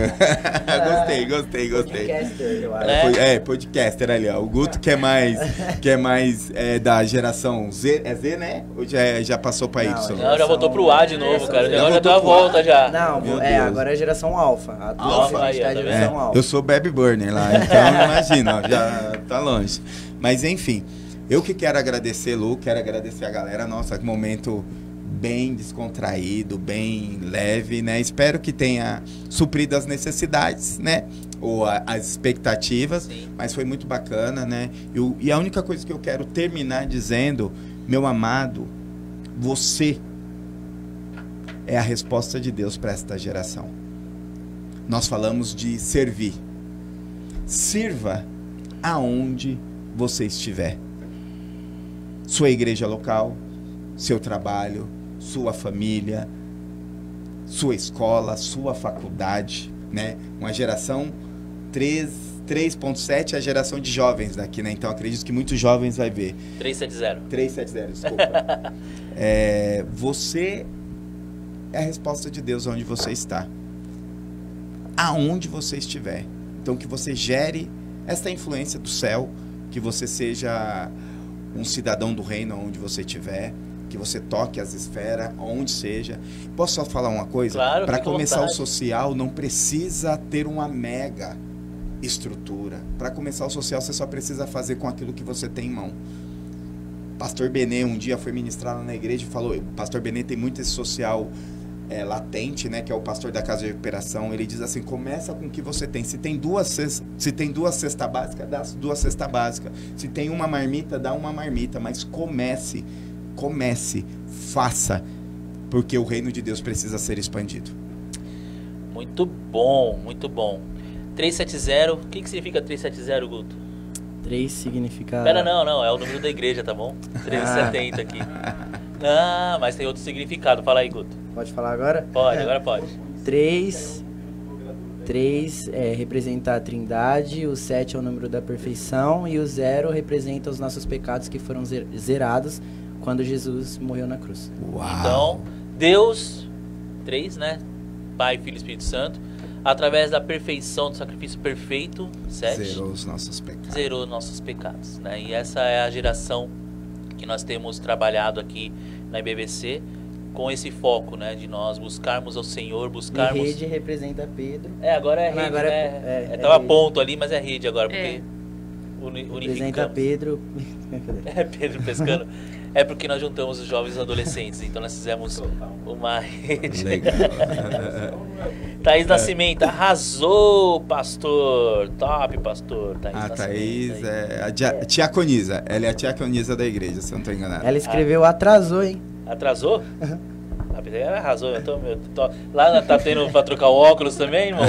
Gostei. Podcaster, eu acho. Podcaster ali, ó. O Guto que é mais da geração Z, é Z, né? Ou já passou pra Y? Não, já voltou pro A de novo, cara. Agora já deu a volta já. Não, agora é a geração Alpha. A gente tá na geração Alpha. Eu sou Baby Burner lá, então imagina, ó, já tá longe. Mas enfim... Eu que quero agradecer, Lu, quero agradecer a galera. Nossa, que momento bem descontraído, bem leve, né? Espero que tenha suprido as necessidades, né? Ou as expectativas. Sim. Mas foi muito bacana, né? E a única coisa que eu quero terminar dizendo, meu amado, você é a resposta de Deus para esta geração. Nós falamos de servir, Sirva aonde você estiver. Sua igreja local, seu trabalho, sua família, sua escola, sua faculdade, né? Uma geração 3.7 é a geração de jovens daqui, né? Então acredito que muitos jovens vai ver. 370, desculpa. Você é a resposta de Deus onde você está. Aonde você estiver. Então que você gere essa influência do céu, que você seja um cidadão do reino onde você estiver, que você toque as esferas, onde seja. Posso só falar uma coisa? Claro, para começar o social, não precisa ter uma mega estrutura. Para começar o social, você só precisa fazer com aquilo que você tem em mão. Pastor Benê um dia foi ministrar lá na igreja e falou, o Pastor Benê tem muito esse social latente, né, que é o pastor da casa de recuperação. Ele diz assim, começa com o que você tem. Se tem duas cestas básicas, dá 2 cestas básicas. Se tem uma marmita, dá uma marmita. Mas comece, faça, porque o reino de Deus precisa ser expandido. Muito bom, muito bom. 370, o que significa 370, Guto? 3 significa... Pera, não, é o número da igreja, tá bom? 370 aqui. Ah, mas tem outro significado, fala aí, Guto. Pode falar agora? Pode, agora pode. 3 representa a Trindade, o 7 é o número da perfeição e o 0 representa os nossos pecados que foram zerados quando Jesus morreu na cruz. Uau. Então, Deus, 3, né? Pai, Filho e Espírito Santo, através da perfeição do sacrifício perfeito, 7, zerou os nossos pecados. Zerou nossos pecados, né? E essa é a geração que nós temos trabalhado aqui na IBVC, com esse foco, né, de nós buscarmos ao Senhor, buscarmos... E rede representa Pedro. Agora é rede, agora né? Tava rede. ponto ali, mas é rede agora, porque representa Pedro. Pedro pescando. É porque nós juntamos os jovens e os adolescentes, então nós fizemos uma rede. Legal. Thaís Nascimento, arrasou, pastor. Top, pastor. Thaís é a diaconisa. Ela é a diaconisa da igreja, se eu não estou enganado. Ela escreveu atrasou, hein? Atrasou? Ela arrasou. Lá tá tendo pra trocar o óculos também, irmão?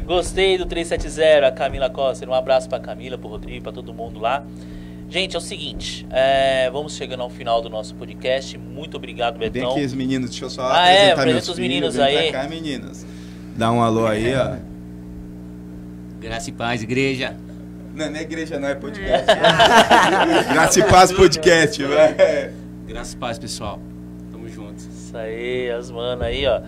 Gostei do 370, a Camila Costa. Um abraço pra Camila, pro Rodrigo, pra todo mundo lá. Gente, é o seguinte, vamos chegando ao final do nosso podcast. Muito obrigado, Betão. Vem aqui os meninos, deixa eu só apresentar meus os filhos. meninos Vem aí. pra cá, meninos. Dá um alô aí, ó. Graça e paz, igreja. Não é igreja, não, é podcast. Graça e paz, podcast, velho. Graça e paz, pessoal. Tamo junto. Isso aí, as manas aí, ó.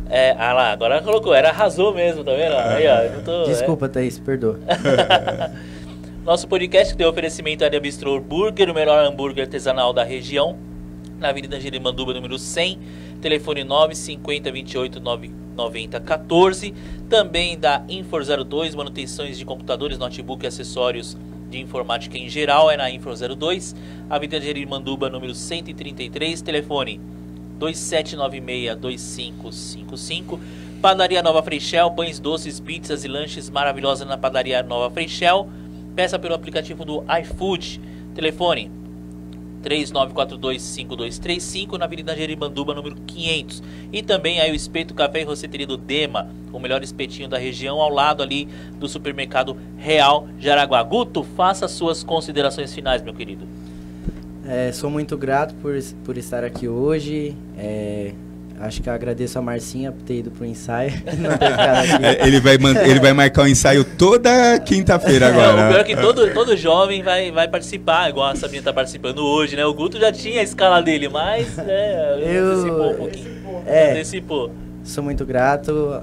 Lá, agora colocou, arrasou mesmo, tá vendo? Aí, ó, eu tô, Desculpa, Thaís, perdoa. Nosso podcast tem oferecimento à Bistro Burger, o melhor hambúrguer artesanal da região, na Avenida Jerimanduba, número 100, telefone 950 28 90 14. Também da Infor02, manutenções de computadores, notebook e acessórios de informática em geral, é na Infor02, Avenida Jerimanduba, número 133, telefone 2796-2555. Padaria Nova Freixel, pães doces, pizzas e lanches maravilhosos na Padaria Nova Freixel. Peça pelo aplicativo do iFood. Telefone 3942-5235 na Avenida Jerimanduba, número 500. E também aí o Espeto Café e Roceteria do Dema, o melhor espetinho da região, ao lado ali do supermercado Real Jaraguá. Guto, faça suas considerações finais, meu querido. Sou muito grato por estar aqui hoje. Acho que eu agradeço a Marcinha por ter ido pro ensaio. Não ter ficado aqui. Ele vai marcar o ensaio toda quinta-feira agora. O pior é que todo jovem vai participar, igual a Sabrina tá participando hoje, né? O Guto já tinha a escala dele, mas antecipou um pouquinho. Antecipou. Sou muito grato.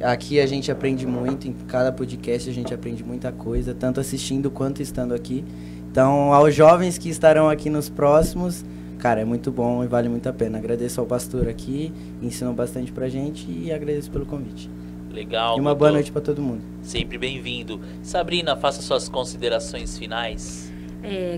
Aqui a gente aprende muito. Em cada podcast a gente aprende muita coisa, tanto assistindo quanto estando aqui. Então, aos jovens que estarão aqui nos próximos, cara, é muito bom e vale muito a pena. Agradeço ao pastor aqui, ensinou bastante pra gente e agradeço pelo convite. Legal. E uma boa noite pra todo mundo. Sempre bem-vindo. Sabrina, faça suas considerações finais.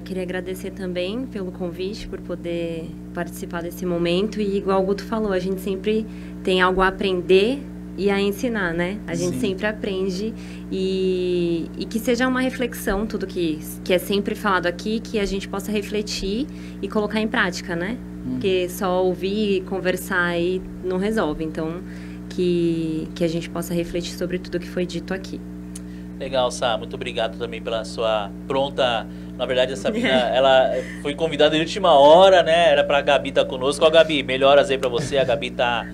Queria agradecer também pelo convite, por poder participar desse momento. E igual o Guto falou, a gente sempre tem algo a aprender e a ensinar, né? A gente sempre aprende e que seja uma reflexão, tudo que é sempre falado aqui, que a gente possa refletir e colocar em prática, né? Porque só ouvir e conversar aí não resolve. Então, que a gente possa refletir sobre tudo que foi dito aqui. Legal, Sá, muito obrigado também pela sua pronta... Na verdade, essa menina, ela foi convidada de última hora, né? Era pra Gabi estar conosco. Ó, Gabi, melhoras aí pra você. A Gabi tá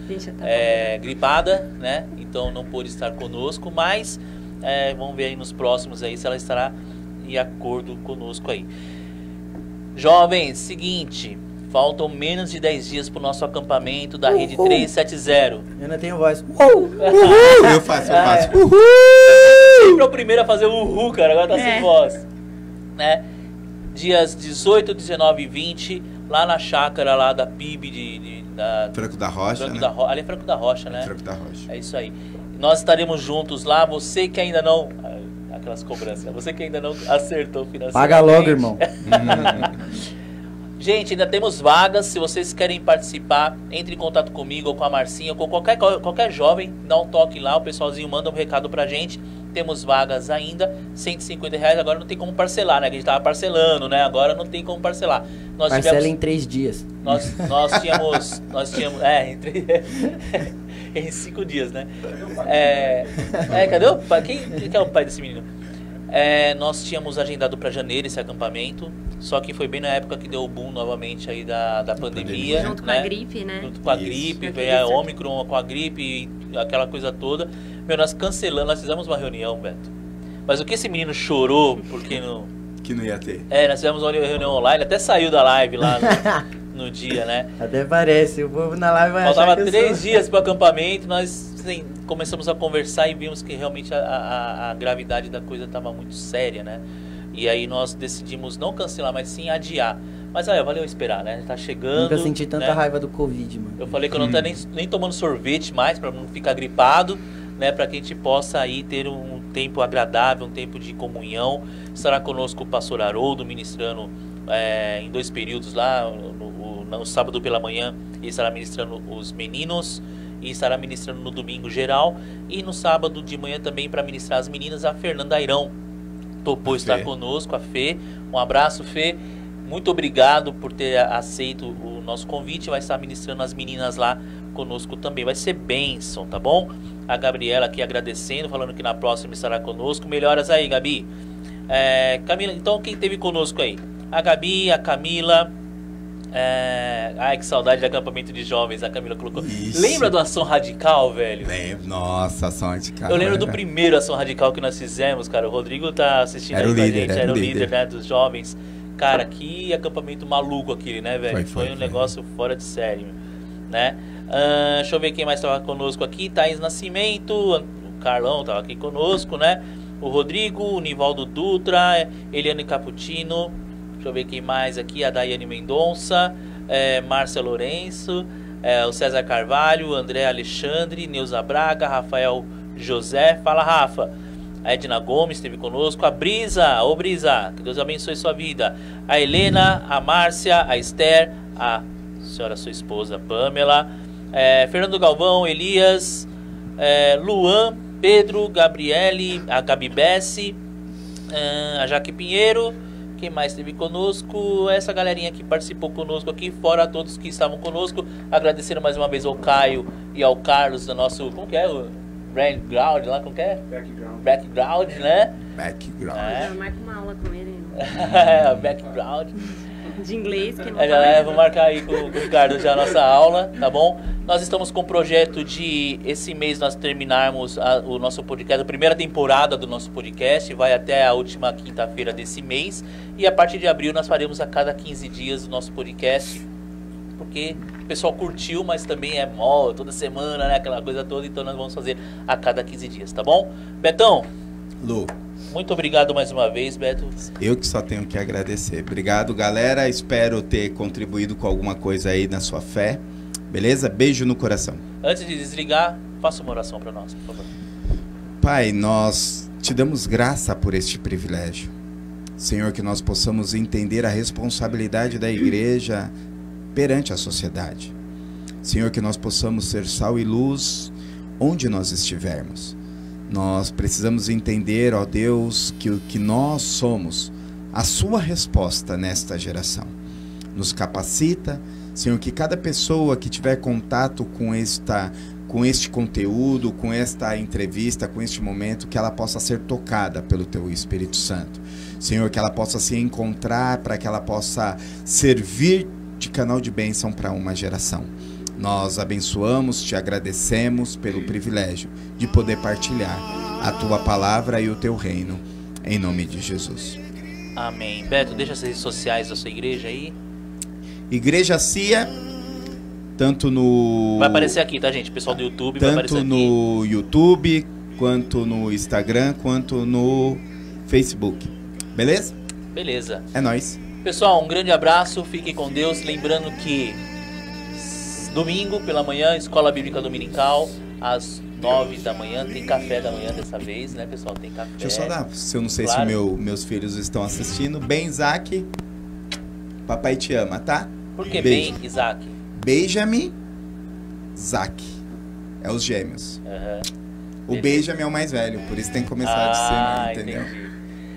gripada, né? Então não pôde estar conosco, mas vamos ver aí nos próximos aí se ela estará em acordo conosco aí. Jovens, seguinte, faltam menos de 10 dias pro nosso acampamento da Rede 370. Eu não tenho voz. Eu faço. Sempre é o primeiro a fazer o uhul, cara. Agora tá sem voz. Né? Dias 18, 19 e 20, lá na chácara lá da PIB da Franco da Rocha, Franco né? Ali é Franco da Rocha, né? Franco da Rocha. É isso aí. Nós estaremos juntos lá. Você que ainda não... Aquelas cobranças. Você que ainda não acertou financeiramente. Paga logo, irmão. Gente, ainda temos vagas. Se vocês querem participar, entre em contato comigo ou com a Marcinha ou com qualquer jovem. Dá um toque lá, o pessoalzinho manda um recado pra gente. Temos vagas ainda, R$150. Agora não tem como parcelar, né? Que a gente tava parcelando, né? Agora não tem como parcelar. Parcela em 3 dias. Nós tínhamos em 5 dias, né? Cadê o pai? Quem é o pai desse menino? Nós tínhamos agendado para janeiro esse acampamento, só que foi bem na época que deu o boom novamente aí da pandemia. Junto né? com a gripe, né? Junto com a gripe, veio a Ômicron com a gripe, aquela coisa toda. Meu, nós cancelamos, nós fizemos uma reunião, Beto. Mas o que esse menino chorou, porque não... Que não ia ter. Nós fizemos uma reunião online, até saiu da live lá no dia, né? Até parece, o povo na live vai Faltava achar que 3 dias para o acampamento, nós começamos a conversar e vimos que realmente a gravidade da coisa estava muito séria, né? E aí nós decidimos não cancelar, mas sim adiar. Mas valeu esperar, né? Tá chegando. Nunca senti tanta raiva do Covid, mano. Eu falei que eu não tô nem tomando sorvete mais, para não ficar gripado, né? Para que a gente possa aí ter um tempo agradável, um tempo de comunhão. Estará conosco o pastor Haroldo ministrando em 2 períodos lá, no sábado pela manhã ele estará ministrando os meninos e estará ministrando no domingo geral, e no sábado de manhã também para ministrar as meninas, a Fernanda Airão topou estar conosco, a Fê. Um abraço, Fê, muito obrigado por ter aceito o nosso convite. Vai estar ministrando as meninas lá conosco também, vai ser bênção, tá bom? A Gabriela aqui agradecendo, falando que na próxima estará conosco. Melhoras aí, Gabi. Camila, então quem teve conosco aí? A Gabi, a Camila. Ai, que saudade do acampamento de jovens, a Camila colocou. Isso. Lembra do Ação Radical, velho? Lembro. Nossa, Ação Radical. Eu lembro do primeiro Ação Radical que nós fizemos, cara. O Rodrigo tá assistindo aí com a gente, era o líder, né, dos jovens. Cara, que acampamento maluco aquele, né, velho? Foi um negócio fora de série, né? Deixa eu ver quem mais estava conosco aqui. Thaís Nascimento, o Carlão estava aqui conosco, né? O Rodrigo, o Nivaldo Dutra, Eliane Caputino. Deixa eu ver quem mais aqui. A Daiane Mendonça, Márcia Lourenço, o César Carvalho, André Alexandre, Neuza Braga, Rafael José. Fala, Rafa. A Edna Gomes esteve conosco. A Brisa, ô Brisa, que Deus abençoe sua vida. A Helena, a Márcia, a Esther, a senhora sua esposa Pamela, Fernando Galvão, Elias, Luan, Pedro, Gabriele, a Gabi Bessi, a Jaque Pinheiro. Quem mais esteve conosco? Essa galerinha que participou conosco aqui, fora todos que estavam conosco. Agradecendo mais uma vez ao Caio e ao Carlos do nosso, como que é? O background lá, como que é? Background, né? Eu marco uma aula com ele. Background. De inglês, que não vou marcar aí com o Ricardo já a nossa aula, tá bom? Nós estamos com o projeto de esse mês nós terminarmos o nosso podcast, a primeira temporada do nosso podcast, vai até a última quinta-feira desse mês, e a partir de abril nós faremos a cada 15 dias o nosso podcast, porque o pessoal curtiu, mas também toda semana, né, aquela coisa toda, então nós vamos fazer a cada 15 dias, tá bom? Betão, Lu, muito obrigado mais uma vez, Beto. Eu que só tenho que agradecer. Obrigado, galera. Espero ter contribuído com alguma coisa aí na sua fé. Beleza? Beijo no coração. Antes de desligar, faça uma oração para nós, por favor. Pai, nós te damos graça por este privilégio. Senhor, que nós possamos entender a responsabilidade da igreja perante a sociedade. Senhor, que nós possamos ser sal e luz onde nós estivermos. Nós precisamos entender, ó Deus, que o que nós somos, a sua resposta nesta geração. Nos capacita, Senhor, que cada pessoa que tiver contato com com este conteúdo, com esta entrevista, com este momento, que ela possa ser tocada pelo Teu Espírito Santo. Senhor, que ela possa se encontrar, para que ela possa servir de canal de bênção para uma geração. Nós abençoamos, te agradecemos pelo privilégio de poder partilhar a Tua palavra e o Teu reino, em nome de Jesus. Amém. Beto, deixa as redes sociais da sua igreja aí. Igreja CIA, tanto no... Vai aparecer aqui, tá, gente? O pessoal do YouTube vai aparecer tanto aqui. no YouTube, quanto no Instagram, quanto no Facebook. Beleza? Beleza. É nóis. Pessoal, um grande abraço, fiquem com Deus. Lembrando que domingo pela manhã, Escola Bíblica Dominical, às 9 da manhã, tem café da manhã dessa vez, né, pessoal? Tem café. Deixa eu só dar, se eu não sei Claro. se meus filhos estão assistindo. Bem, Isaac, papai te ama, tá? Por que Beijo. bem, Isaac? Benjamin, Isaac. É os gêmeos. Aham. O Beleza. Benjamin é o mais velho, por isso tem que começar de cima, entendeu? Entendi.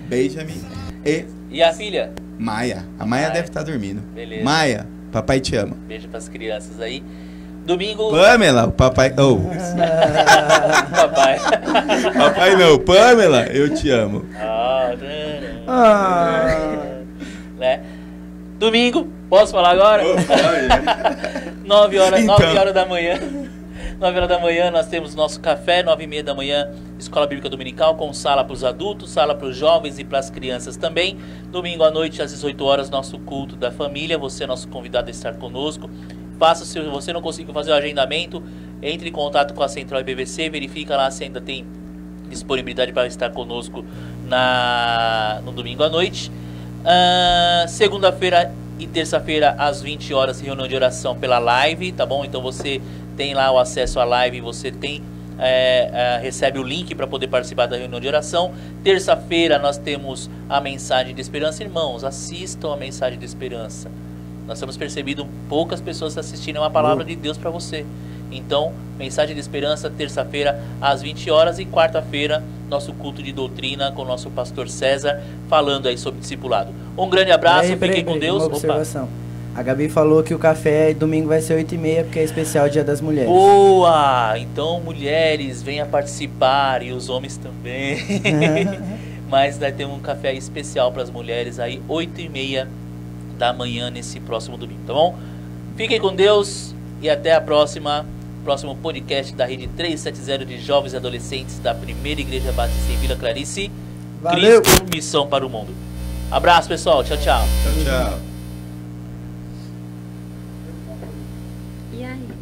Benjamin e E a filha? Maia. A Maia Maia. deve estar dormindo. Beleza. Maia, papai te ama. Beijo pras crianças aí. Domingo... Pamela, o papai... Oh. Papai. Papai não, Pamela, eu te amo. Né? Domingo, posso falar agora? 9 horas, Então. 9 horas da manhã. 9 horas da manhã nós temos nosso café, 9h30 da manhã, Escola Bíblica Dominical, com sala para os adultos, sala para os jovens e para as crianças também. Domingo à noite, às 18 horas, nosso culto da família. Você é nosso convidado a estar conosco. Faça, se você não conseguiu fazer o agendamento, entre em contato com a Central IBVC, verifica lá se ainda tem disponibilidade para estar conosco no domingo à noite. Segunda-feira e terça-feira às 20 horas, reunião de oração pela live, tá bom? Então você tem lá o acesso à live, você tem recebe o link para poder participar da reunião de oração. Terça-feira nós temos a mensagem de esperança. Irmãos, assistam a mensagem de esperança. Nós temos percebido poucas pessoas assistindo a uma palavra de Deus para você. Então, mensagem de esperança, terça-feira às 20 horas e quarta-feira, nosso culto de doutrina com o nosso pastor César, falando aí sobre discipulado. Um grande abraço, fiquem com Deus. Uma observação. A Gabi falou que o café domingo vai ser 8h30, porque é especial Dia das Mulheres. Boa! Então, mulheres, venham participar e os homens também. Mas nós temos um café especial para as mulheres aí, 8h30 da manhã nesse próximo domingo, tá bom? Fiquem com Deus e até a próxima. Próximo podcast da Rede 370 de Jovens e Adolescentes da Primeira Igreja Batista em Vila Clarice. Valeu. Cristo, missão para o mundo. Abraço, pessoal. Tchau, tchau. Tchau, tchau. E aí?